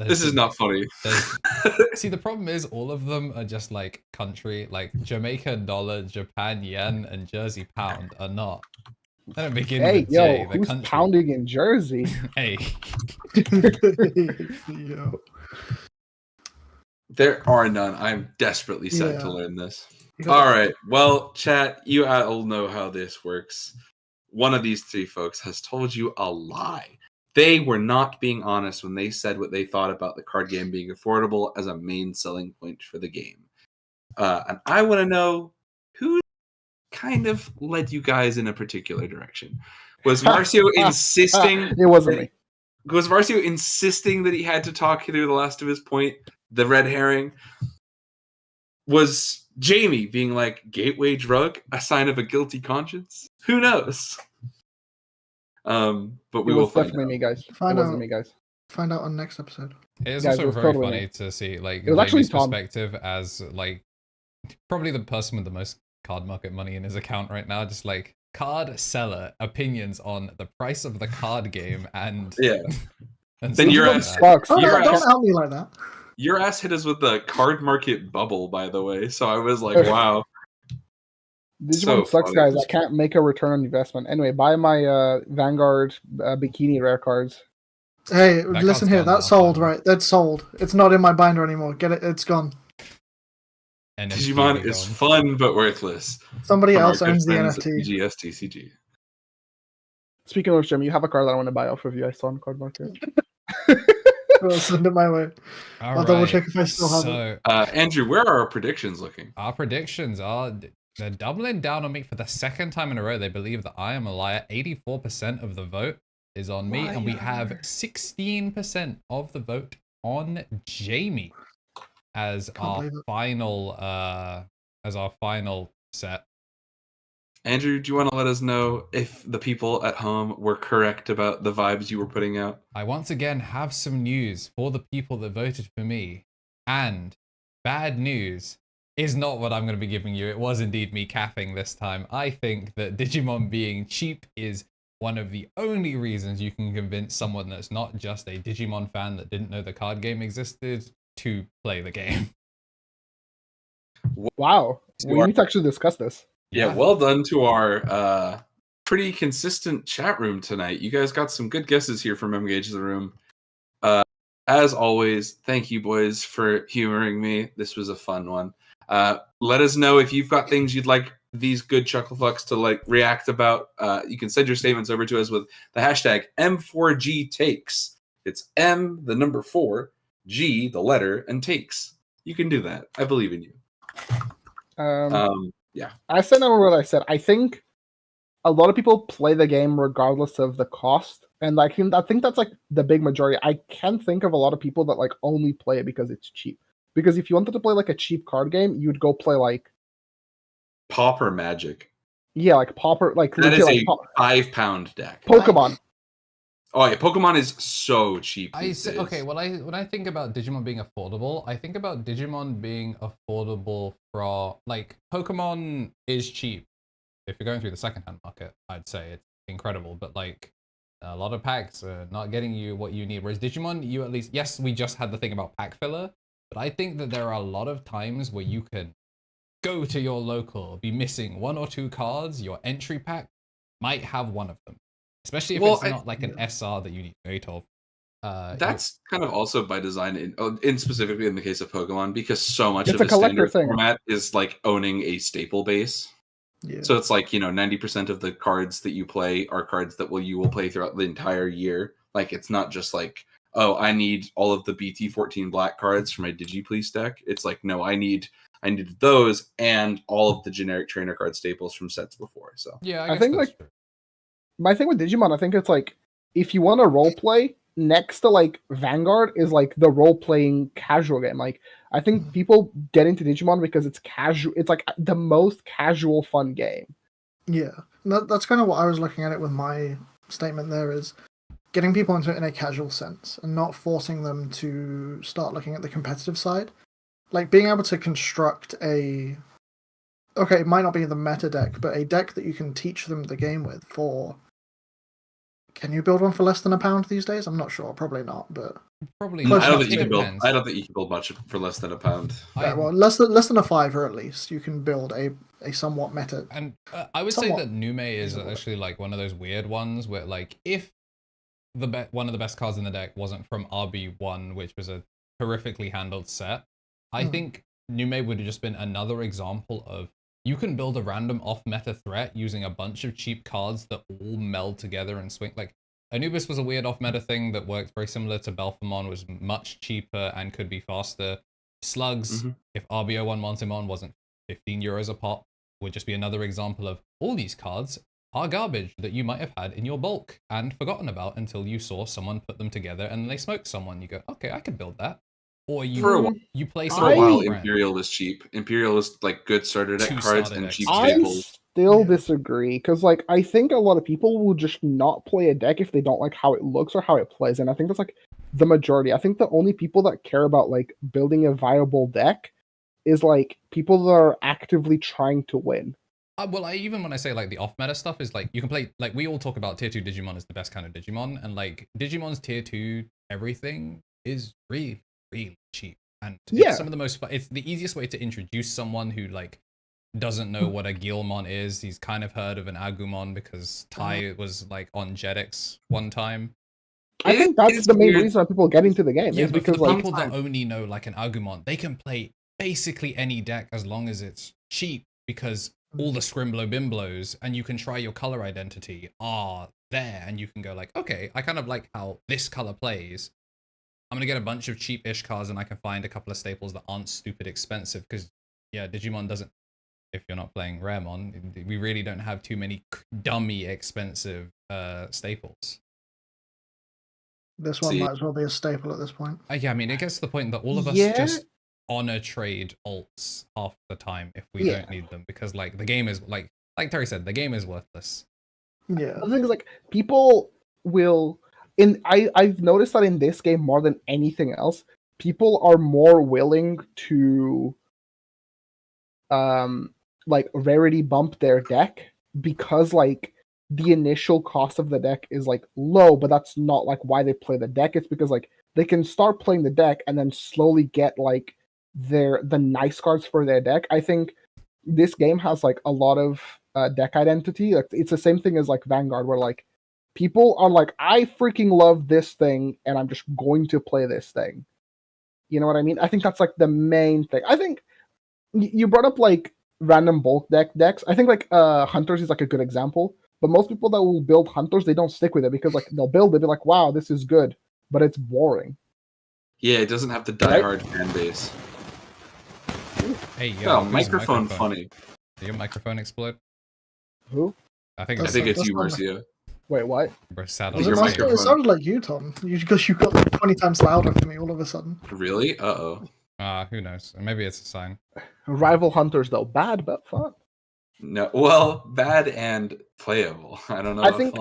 This is not funny. See, the problem is all of them are just like country, like Jamaica dollar, Japan yen, and Jersey pound are not. They don't begin with J. Who's country. Pounding in Jersey? Hey. Yo. There are none. I'm desperately set to learn this. All right. Well, chat, you all know how this works. One of these 3 folks has told you a lie. They were not being honest when they said what they thought about the card game being affordable as a main selling point for the game. And I want to know who kind of led you guys in a particular direction. Was Marcio insisting? It wasn't me. Was Marcio insisting that he had to talk through the last of his point? The red herring? Was Jamie being like, gateway drug, a sign of a guilty conscience? Who knows? But we will find out. Me, guys. It wasn't me, guys. Find out on next episode. It is also very funny to see like Jamie's perspective as like probably the person with the most card market money in his account right now, just like card seller opinions on the price of the card game and and then your ass sucks. Don't help me like that. Your ass hit us with the card market bubble, by the way. So I was like, wow. Digimon sucks, guys. I can't make a return on investment. Anyway, buy my Vanguard bikini rare cards. Hey, listen here. That's sold, right? That's sold. It's not in my binder anymore. Get it. It's gone. NFT Digimon is gone. fun but worthless. Somebody From else our good owns the friends at NFT. BGS TCG. Speaking of which, Jim, you have a card that I want to buy off of you. I saw on Card Market. Well, send it my way. All I'll double right. check if I still have it. Andrew, where are our predictions looking? Our predictions are they're doubling down on me for the second time in a row. They believe that I am a liar. 84% of the vote is on me, and we have 16% of the vote on Jamie as our final set. Andrew, do you want to let us know if the people at home were correct about the vibes you were putting out? I once again have some news for the people that voted for me. And bad news is not what I'm going to be giving you. It was indeed me capping this time. I think that Digimon being cheap is one of the only reasons you can convince someone that's not just a Digimon fan that didn't know the card game existed to play the game. Wow. We need to actually discuss this. Yeah, well done to our pretty consistent chat room tonight. You guys got some good guesses here from Engage the Room. As always, thank you, boys, for humoring me. This was a fun one. Let us know if you've got things you'd like these good chucklefucks to like react about. You can send your statements over to us with the hashtag M4GTakes. It's M, the number 4, G, the letter, and takes. You can do that. I believe in you. Yeah. I said never what I said. I think a lot of people play the game regardless of the cost. And like I think that's like the big majority. I can think of a lot of people that like only play it because it's cheap. Because if you wanted to play like a cheap card game, you'd go play like Pauper Magic. Yeah, like Pauper, like that is like, a £5 deck. Pokemon. Oh yeah, Pokemon is so cheap. Okay, when I think about Digimon being affordable, I think about Digimon being affordable for like Pokemon is cheap. If you're going through the secondhand market, I'd say it's incredible, but like a lot of packs are not getting you what you need. Whereas Digimon, you at least, yes, we just had the thing about pack filler, but I think that there are a lot of times where you can go to your local, be missing 1 or 2 cards, your entry pack might have one of them. Especially if it's not like an SR that you need 8 of. That's kind of also by design, in specifically in the case of Pokemon, because so much of a the standard thing. format is like owning a staple base. Yeah. So it's like, 90% of the cards that you play are cards that you will play throughout the entire year. Like it's not just like, oh, I need all of the BT14 black cards for my DigiPlease deck. It's like, no, I need those and all of the generic trainer card staples from sets before. So yeah, I think like true. My thing with Digimon, I think it's like if you want to role play, next to like Vanguard is like the role playing casual game. Like I think people get into Digimon because it's casual. It's like the most casual fun game. Yeah, that's kind of what I was looking at it with my statement. There is getting people into it in a casual sense and not forcing them to start looking at the competitive side. Like being able to construct it might not be the meta deck, but a deck that you can teach them the game with for. Can you build one for less than £1 these days? I'm not sure. Probably not, but probably. I don't think you can build much for less than £1. Yeah, well, less than a £5 at least. You can build a somewhat meta. And I would say that Nume is actually like one of those weird ones where like if one of the best cards in the deck wasn't from RB1, which was a horrifically handled set, I think Nume would have just been another example of you can build a random off-meta threat using a bunch of cheap cards that all meld together and swing. Like, Anubis was a weird off-meta thing that worked very similar to Belphemon, was much cheaper and could be faster. Slugs, if RBO1 Montemon wasn't €15 a pop, would just be another example of all these cards are garbage that you might have had in your bulk and forgotten about until you saw someone put them together and they smoked someone. You go, okay, I could build that. Or you play for a while. Imperial was cheap. Imperial was like good starter deck cards and cheap staples. I still disagree because like I think a lot of people will just not play a deck if they don't like how it looks or how it plays, and I think that's like the majority. I think the only people that care about like building a viable deck is like people that are actively trying to win. Well, even when I say like the off-meta stuff is like you can play, like we all talk about tier 2 Digimon is the best kind of Digimon, and like Digimon's tier 2 everything is really cheap, and it's some of the most it's the easiest way to introduce someone who like doesn't know what a Gallantmon is. He's kind of heard of an Agumon because Ty was like on Jetix one time. I think that's the main reason why people get into the game is because for the people that only know like an Agumon, they can play basically any deck as long as it's cheap, because all the Scrimblow Bimblows and you can try your color identity are there, and you can go like, okay, I kind of like how this color plays. I'm gonna get a bunch of cheap-ish cards, and I can find a couple of staples that aren't stupid expensive, because yeah, Digimon doesn't, if you're not playing Raremon, we really don't have too many dummy expensive staples. This one might as well be a staple at this point. Yeah, I mean, it gets to the point that all of us just honor trade alts half the time if we don't need them, because like the game is like Terry said, the game is worthless. Yeah, the thing is, like, people will I've noticed that in this game more than anything else, people are more willing to like rarity bump their deck, because like the initial cost of the deck is like low, but that's not like why they play the deck. It's because like they can start playing the deck and then slowly get like the nice cards for their deck. I think this game has like a lot of deck identity. Like, it's the same thing as like Vanguard, where like people are like, I freaking love this thing and I'm just going to play this thing. You know what I mean? I think that's like the main thing. I think you brought up like random bulk decks. I think like Hunters is like a good example. But most people that will build Hunters, they don't stick with it, because like they'll build it, be like, wow, this is good, but it's boring. Yeah, it doesn't have the diehard fan base. Hey, yo, microphone funny. Did your microphone explode? Who? I think it's you, Marcia. Wait, what? It sounded like you, Tom. Because you got like 20 times louder for me all of a sudden. Really? Uh-oh. Who knows? Maybe it's a sign. Rival Hunters, though. Bad, but fun. No, well, bad and playable. I don't know. I think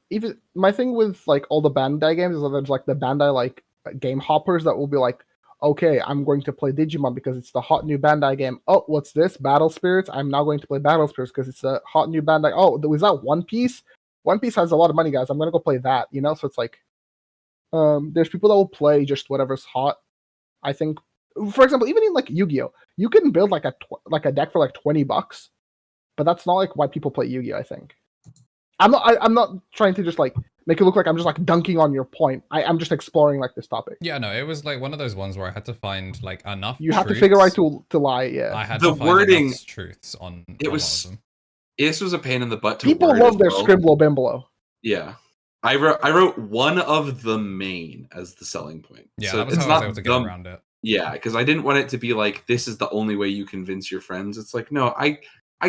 even my thing with like all the Bandai games is that there's like the Bandai like game hoppers that will be like, okay, I'm going to play Digimon because it's the hot new Bandai game. Oh, what's this? Battle Spirits. I'm now going to play Battle Spirits because it's a hot new Bandai. Oh, was that One Piece? One Piece has a lot of money, guys. I'm gonna go play that. You know, so it's like, there's people that will play just whatever's hot. I think. For example, even in like Yu-Gi-Oh, you can build like a deck for like $20, but that's not like why people play Yu-Gi-Oh. I think I'm not trying to just like make it look like I'm just like dunking on your point. I'm just exploring like this topic. Yeah, no, it was like one of those ones where I had to find like enough. You have to figure out to lie. Yeah, I had the to find wording enough truths on. It was. Them. This was a pain in the butt. People love their Scrimblow Bimblow. Yeah. I wrote one of the main as the selling point. Yeah, so that was how I was able to get around it. Yeah, because I didn't want it to be like, this is the only way you convince your friends. It's like, no, I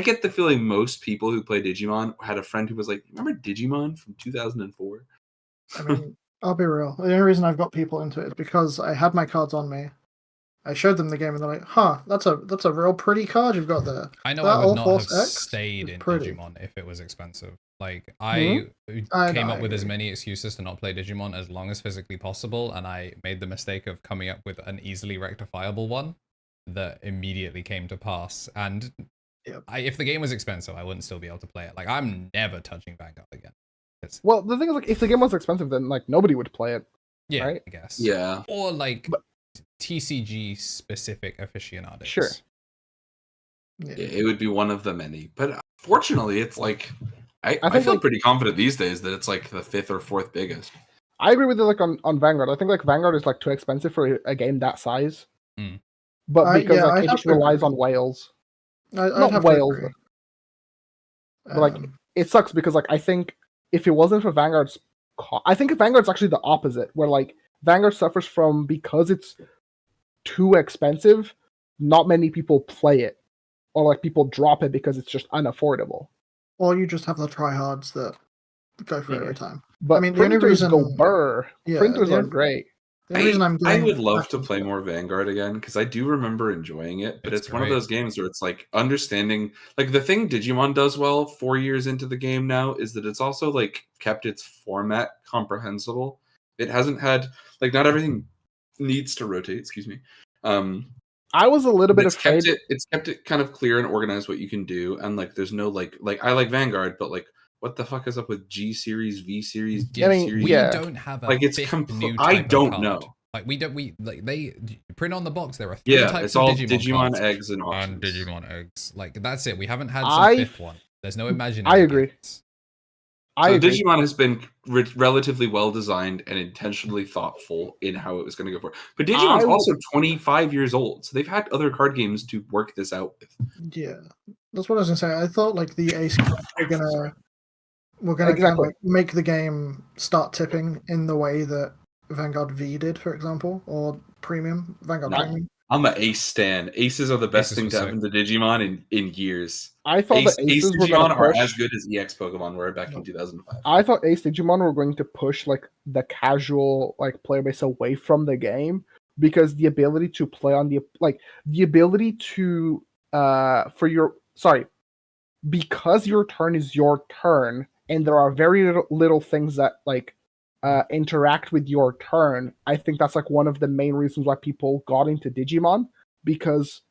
get the feeling most people who play Digimon had a friend who was like, remember Digimon from 2004? I mean, I'll be real. The only reason I've got people into it is because I had my cards on me. I showed them the game and they're like, huh, that's a real pretty card you've got there. I know I would not have stayed in Digimon if it was expensive. Like, I came up with as many excuses to not play Digimon as long as physically possible, and I made the mistake of coming up with an easily rectifiable one that immediately came to pass. And if the game was expensive, I wouldn't still be able to play it. Like, I'm never touching Vanguard again. Well, the thing is, like, if the game was expensive, then like nobody would play it. Yeah, right? I guess. Yeah. Or like TCG specific aficionados. Sure. Yeah, it would be one of the many. But fortunately, it's like I feel pretty confident these days that it's like the 5th or 4th biggest. I agree with you, like on Vanguard. I think like Vanguard is like too expensive for a game that size. But because like, it just relies on whales. Not whales. But like it sucks because like I think if it wasn't for Vanguard's I think Vanguard's actually the opposite, where like Vanguard suffers from, because it's too expensive, not many people play it. Or like people drop it because it's just unaffordable. Or you just have the tryhards that go for it every time. But I mean, the only reason go burr. Printers are great. I would love to play more Vanguard again, because I do remember enjoying it, but it's one of those games where it's like understanding, like the thing Digimon does well 4 years into the game now is that it's also like kept its format comprehensible. It hasn't had, like, not everything needs to rotate, excuse me. I was a little bit afraid. It's kept it kind of clear and organized what you can do, and like there's no like I like Vanguard, but like what the fuck is up with G series, V series, D series? We don't have a like it's I don't know. Like they print on the box. There are 3 types it's all of Digimon eggs and Digimon eggs. Like that's it. We haven't had some 5th one. There's no imagination. I agree. So Digimon has been relatively well designed and intentionally thoughtful in how it was going to go for. But Digimon's also 25 years old, so they've had other card games to work this out with. Yeah, that's what I was going to say. I thought like the Ace cards were gonna kind of like make the game start tipping in the way that Vanguard V did, for example, or Premium Vanguard Premium. I'm an Ace stan. Aces are the best thing to happen to Digimon in years. I thought Ace Aces were Digimon are as good as EX Pokemon were back in 2005. I thought Ace Digimon were going to push like the casual like player base away from the game, because the ability to play on the ability to because your turn is your turn and there are very little things that like interact with your turn. I think that's like one of the main reasons why people got into Digimon, because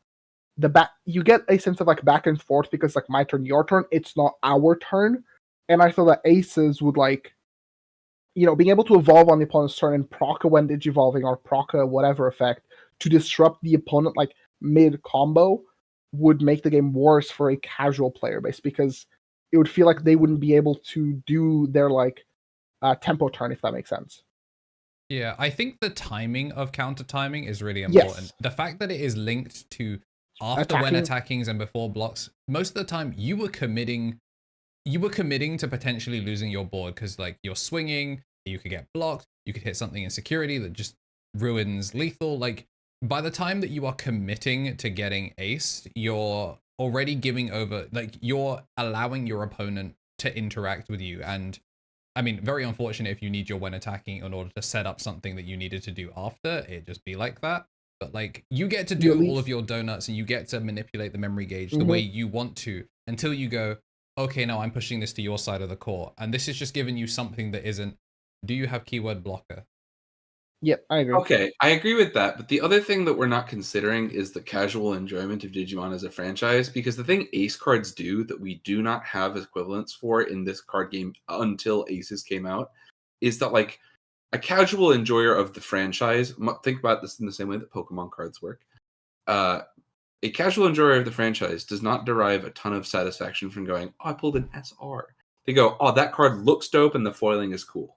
you get a sense of like back and forth, because like my turn, your turn, it's not our turn. And I thought that Aces would like, being able to evolve on the opponent's turn and proc when digivolving or proc whatever effect to disrupt the opponent like mid combo would make the game worse for a casual player base, because it would feel like they wouldn't be able to do their like tempo turn, if that makes sense. Yeah, I think the timing of counter timing is really important. Yes. The fact that it is linked to after when attackings and before blocks, most of the time you were committing to potentially losing your board, because like you're swinging, you could get blocked, you could hit something in security that just ruins lethal. Like by the time that you are committing to getting aced, you're already giving over, like you're allowing your opponent to interact with you. And I mean, very unfortunate if you need your when attacking in order to set up something that you needed to do after, it just be like that. But like you get to do all of your donuts and you get to manipulate the memory gauge the way you want to, until you go, okay, now I'm pushing this to your side of the court. And this is just giving you something that isn't, do you have keyword blocker? Yep, I agree. Okay, I agree with that. But the other thing that we're not considering is the casual enjoyment of Digimon as a franchise, because the thing Ace cards do that we do not have equivalents for in this card game until Aces came out is that like a casual enjoyer of the franchise, think about this in the same way that Pokemon cards work. A casual enjoyer of the franchise does not derive a ton of satisfaction from going, oh, I pulled an SR. They go, oh, that card looks dope and the foiling is cool.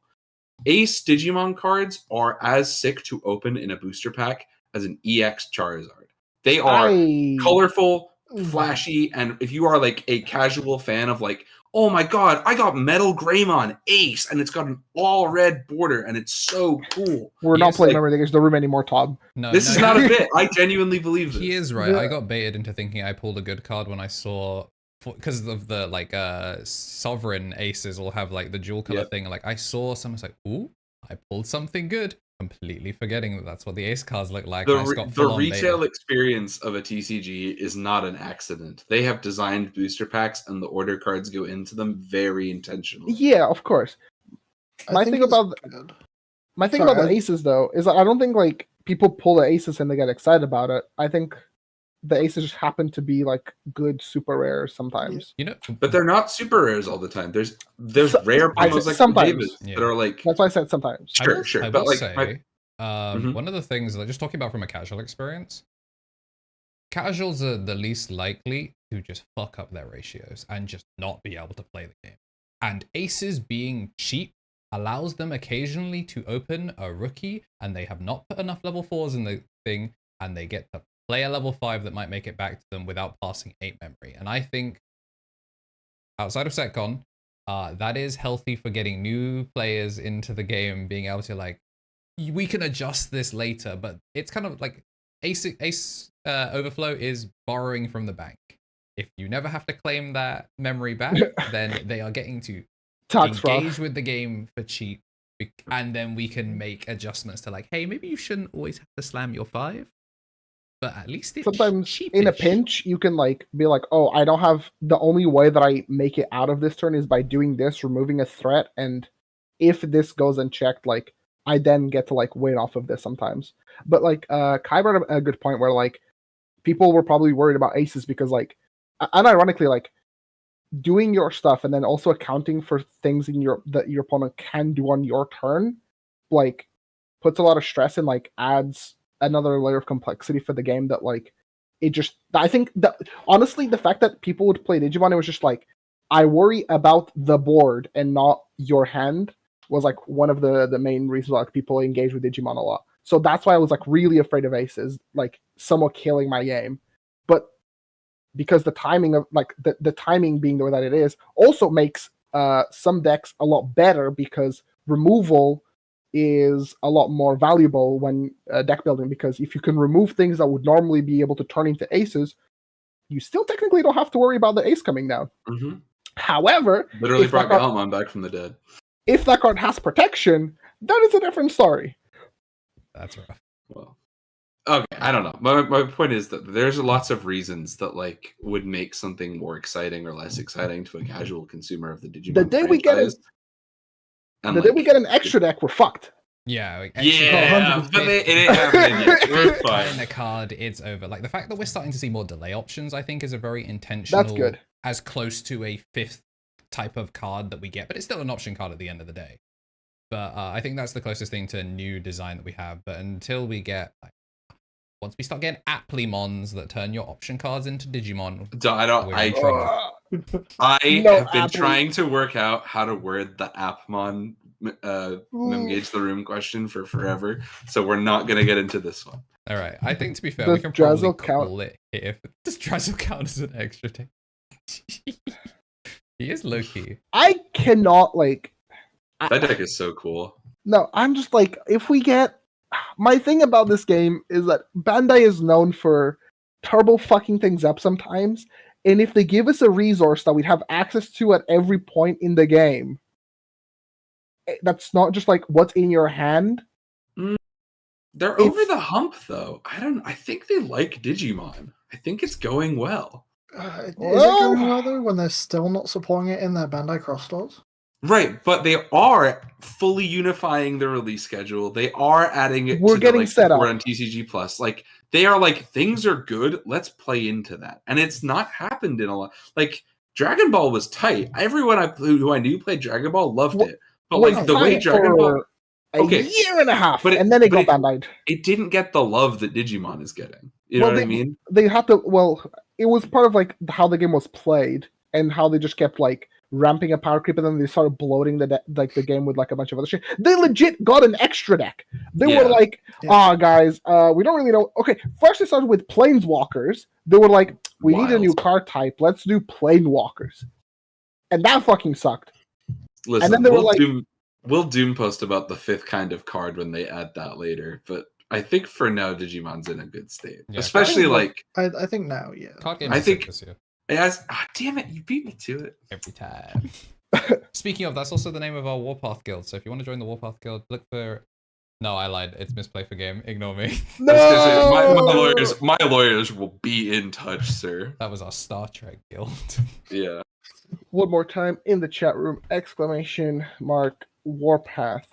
Ace Digimon cards are as sick to open in a booster pack as an EX Charizard. They are colorful, flashy, and if you are like a casual fan of like, oh my god, I got Metal Greymon Ace, and it's got an all red border, and it's so cool. We're not playing Memory Diggers the room anymore, Tom. This is not a bit. I genuinely believe this. He is right. Yeah. I got baited into thinking I pulled a good card when I saw, because of the like sovereign aces will have like the dual color thing. Like I saw someone's like, ooh, I pulled something good, completely forgetting that that's what the ace cards look like. The retail experience of a TCG is not an accident. They have designed booster packs and the order cards go into them very intentionally. Yeah, of course. My thing about the aces though is I don't think like people pull the aces and they get excited about it. I think the aces just happen to be like good super rares sometimes. But they're not super rares all the time. There's rare promos like sometimes that are like. That's why I said sometimes. Sure. But like, one of the things, like just talking about from a casual experience, casuals are the least likely to just fuck up their ratios and just not be able to play the game. And aces being cheap allows them occasionally to open a rookie and they have not put enough level 4s in the thing, and they get to play a level 5 that might make it back to them without passing 8 memory. And I think outside of SetCon, that is healthy for getting new players into the game, being able to like, we can adjust this later, but it's kind of like Ace Overflow is borrowing from the bank. If you never have to claim that memory back, then they are getting to engage with the game for cheap. And then we can make adjustments to like, hey, maybe you shouldn't always have to slam your 5. But at least it's sometimes cheap-ish. In a pinch, you can like be like, oh, I don't have, the only way that I make it out of this turn is by doing this, removing a threat. And if this goes unchecked, like I then get to like win off of this sometimes. But like Kai brought up a good point where like people were probably worried about aces because like, unironically, like doing your stuff and then also accounting for things in that your opponent can do on your turn, like puts a lot of stress and like adds another layer of complexity for the game that like it just, I think that honestly the fact that people would play Digimon, it was just like I worry about the board and not your hand was like one of the main reasons why like, people engage with Digimon a lot. So that's why I was like really afraid of aces, like somewhat killing my game. But because the timing of like the timing being the way that it is also makes some decks a lot better because removal is a lot more valuable when deck building, because if you can remove things that would normally be able to turn into aces, you still technically don't have to worry about the ace coming down. Mm-hmm. However, literally brought Gallantmon back from the dead. If that card has protection, that is a different story. That's rough. Well, okay, I don't know. My point is that there's lots of reasons that like would make something more exciting or less exciting to a casual consumer of the Digimon The day we get an extra deck, we're fucked. Yeah, but it ain't happening yet. We're fine. The card, it's over. Like the fact that we're starting to see more delay options, I think, is a very intentional. That's good. As close to a 5th type of card that we get, but it's still an option card at the end of the day. But I think that's the closest thing to new design that we have. But until we get, like, once we start getting Applemons that turn your option cards into Digimon, I have been trying to work out how to word the Appmon Memgage the Room question for forever, so we're not gonna get into this one. All right, I think to be fair, we can probably call it here. Does Drazzle count as an extra deck? He is low-key. I cannot, like... That deck is so cool. No, I'm just like, if we get... My thing about this game is that Bandai is known for turbo fucking things up sometimes, and if they give us a resource that we have access to at every point in the game, that's not just like what's in your hand. They're over the hump, though. I think they like Digimon. I think it's going well. Is it going well though when they're still not supporting it in their Bandai Cross stores? Right, but they are fully unifying the release schedule. They are adding it. We're getting set up on TCG Plus. Like they are like things are good. Let's play into that, and it's not happened in a lot. Like Dragon Ball was tight. Everyone who I knew played Dragon Ball loved it, but like the way Dragon Ball. A year and a half, and then it got Bandai'd. It didn't get the love that Digimon is getting. You know what I mean? They had to. Well, it was part of like how the game was played and how they just kept like ramping up power creep, and then they started bloating the game with like a bunch of other shit. They legit got an extra deck. They were like, guys, we don't really know. Okay, first they started with Planeswalkers. They were like, we need a new card type. Let's do Planewalkers, and that fucking sucked. Listen, and then they were like. We'll Doom post about the 5th kind of card when they add that later, but I think for now Digimon's in a good state. Yeah, especially like I think now, yeah. I think it has. Oh, damn it, you beat me to it every time. Speaking of, that's also the name of our Warpath guild. So if you want to join the Warpath guild, look for. No, I lied. It's Misplay for Game. Ignore me. No! My lawyers will be in touch, sir. That was our Star Trek guild. Yeah. One more time in the chat room! ! Warpath.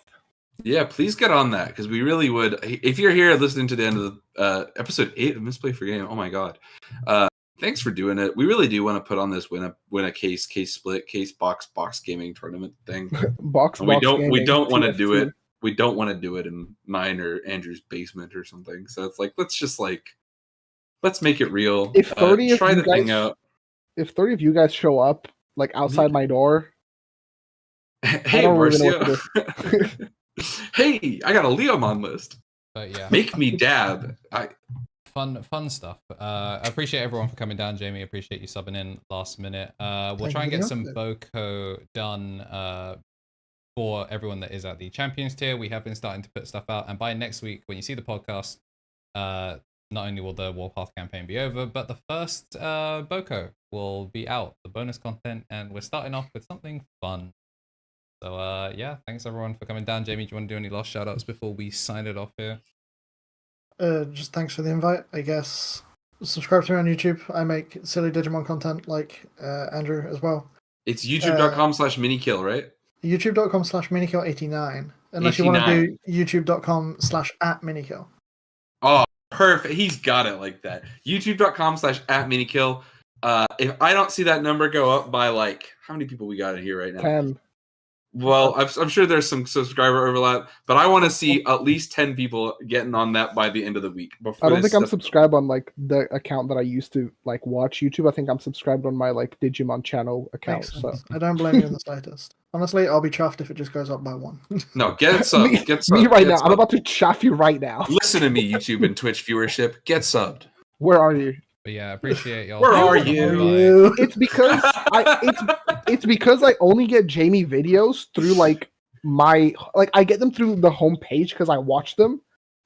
Yeah, please get on that because we really would. If you're here listening to the end of the episode 8 of Misplay for Game, oh my god, thanks for doing it. We really do want to put on this win a case split, case box gaming tournament thing. We don't want to do it. We don't want to do it in mine or Andrew's basement or something. So it's like let's make it real. If 30 try the thing out. If 30 of you guys show up like outside my door. Hey, Marcio. Hey, I got a Leomon list. But yeah. Make me dab. Fun stuff. I appreciate everyone for coming down, Jamie. Appreciate you subbing in last minute. We'll try and get some Boko done for everyone that is at the Champions tier. We have been starting to put stuff out, and by next week, when you see the podcast, not only will the Warpath campaign be over, but the first Boko will be out, the bonus content, and we're starting off with something fun. So, yeah, thanks everyone for coming down. Jamie, do you want to do any last shout-outs before we sign it off here? Just thanks for the invite, I guess. Subscribe to me on YouTube. I make silly Digimon content like Andrew as well. It's youtube.com/minikill, right? youtube.com/minikill89. Unless you want to do youtube.com/@minikill. Oh, perfect. He's got it like that. youtube.com/@minikill. If I don't see that number go up by like, how many people we got in here right now? 10. Well, I'm sure there's some subscriber overlap, but I want to see at least 10 people getting on that by the end of the week. I don't think I'm subscribed on like the account that I used to like watch YouTube. I think I'm subscribed on my like Digimon channel account. So I don't blame you in the slightest. Honestly, I'll be chuffed if it just goes up by 1. No, get subbed. Get subbed. Me right now. Subbed. I'm about to chaff you right now. Listen to me, YouTube and Twitch viewership. Get subbed. Where are you? But yeah, appreciate y'all. Where are you? It's because it's because I only get Jamie videos through like I get them through the homepage because I watch them,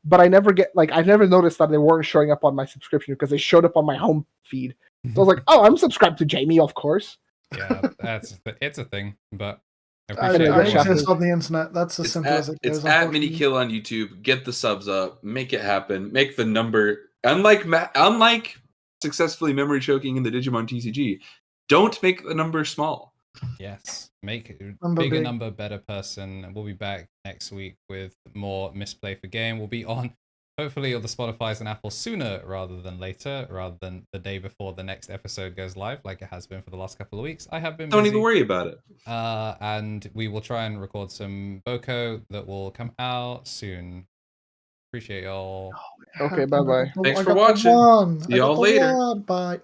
but I never get I've never noticed that they weren't showing up on my subscription because they showed up on my home feed. So I was like, oh, I'm subscribed to Jamie, of course. Yeah, it's a thing, but I exist on the internet. That's as simple as it goes. It's at MiniKill on YouTube. Get the subs up. Make it happen. Make the number. Unlike successfully memory choking in the Digimon TCG, don't make the number small. Yes, make Number bigger big. number, better person. We'll be back next week with more Misplay for Game. We'll be on hopefully all the Spotifys and Apple sooner rather than later, rather than the day before the next episode goes live, like it has been for the last couple of weeks. I have been Don't busy, even worry about it. and we will try and record some Boko that will come out soon. Appreciate y'all. Okay, bye-bye. Thanks for watching. See y'all later. Bye.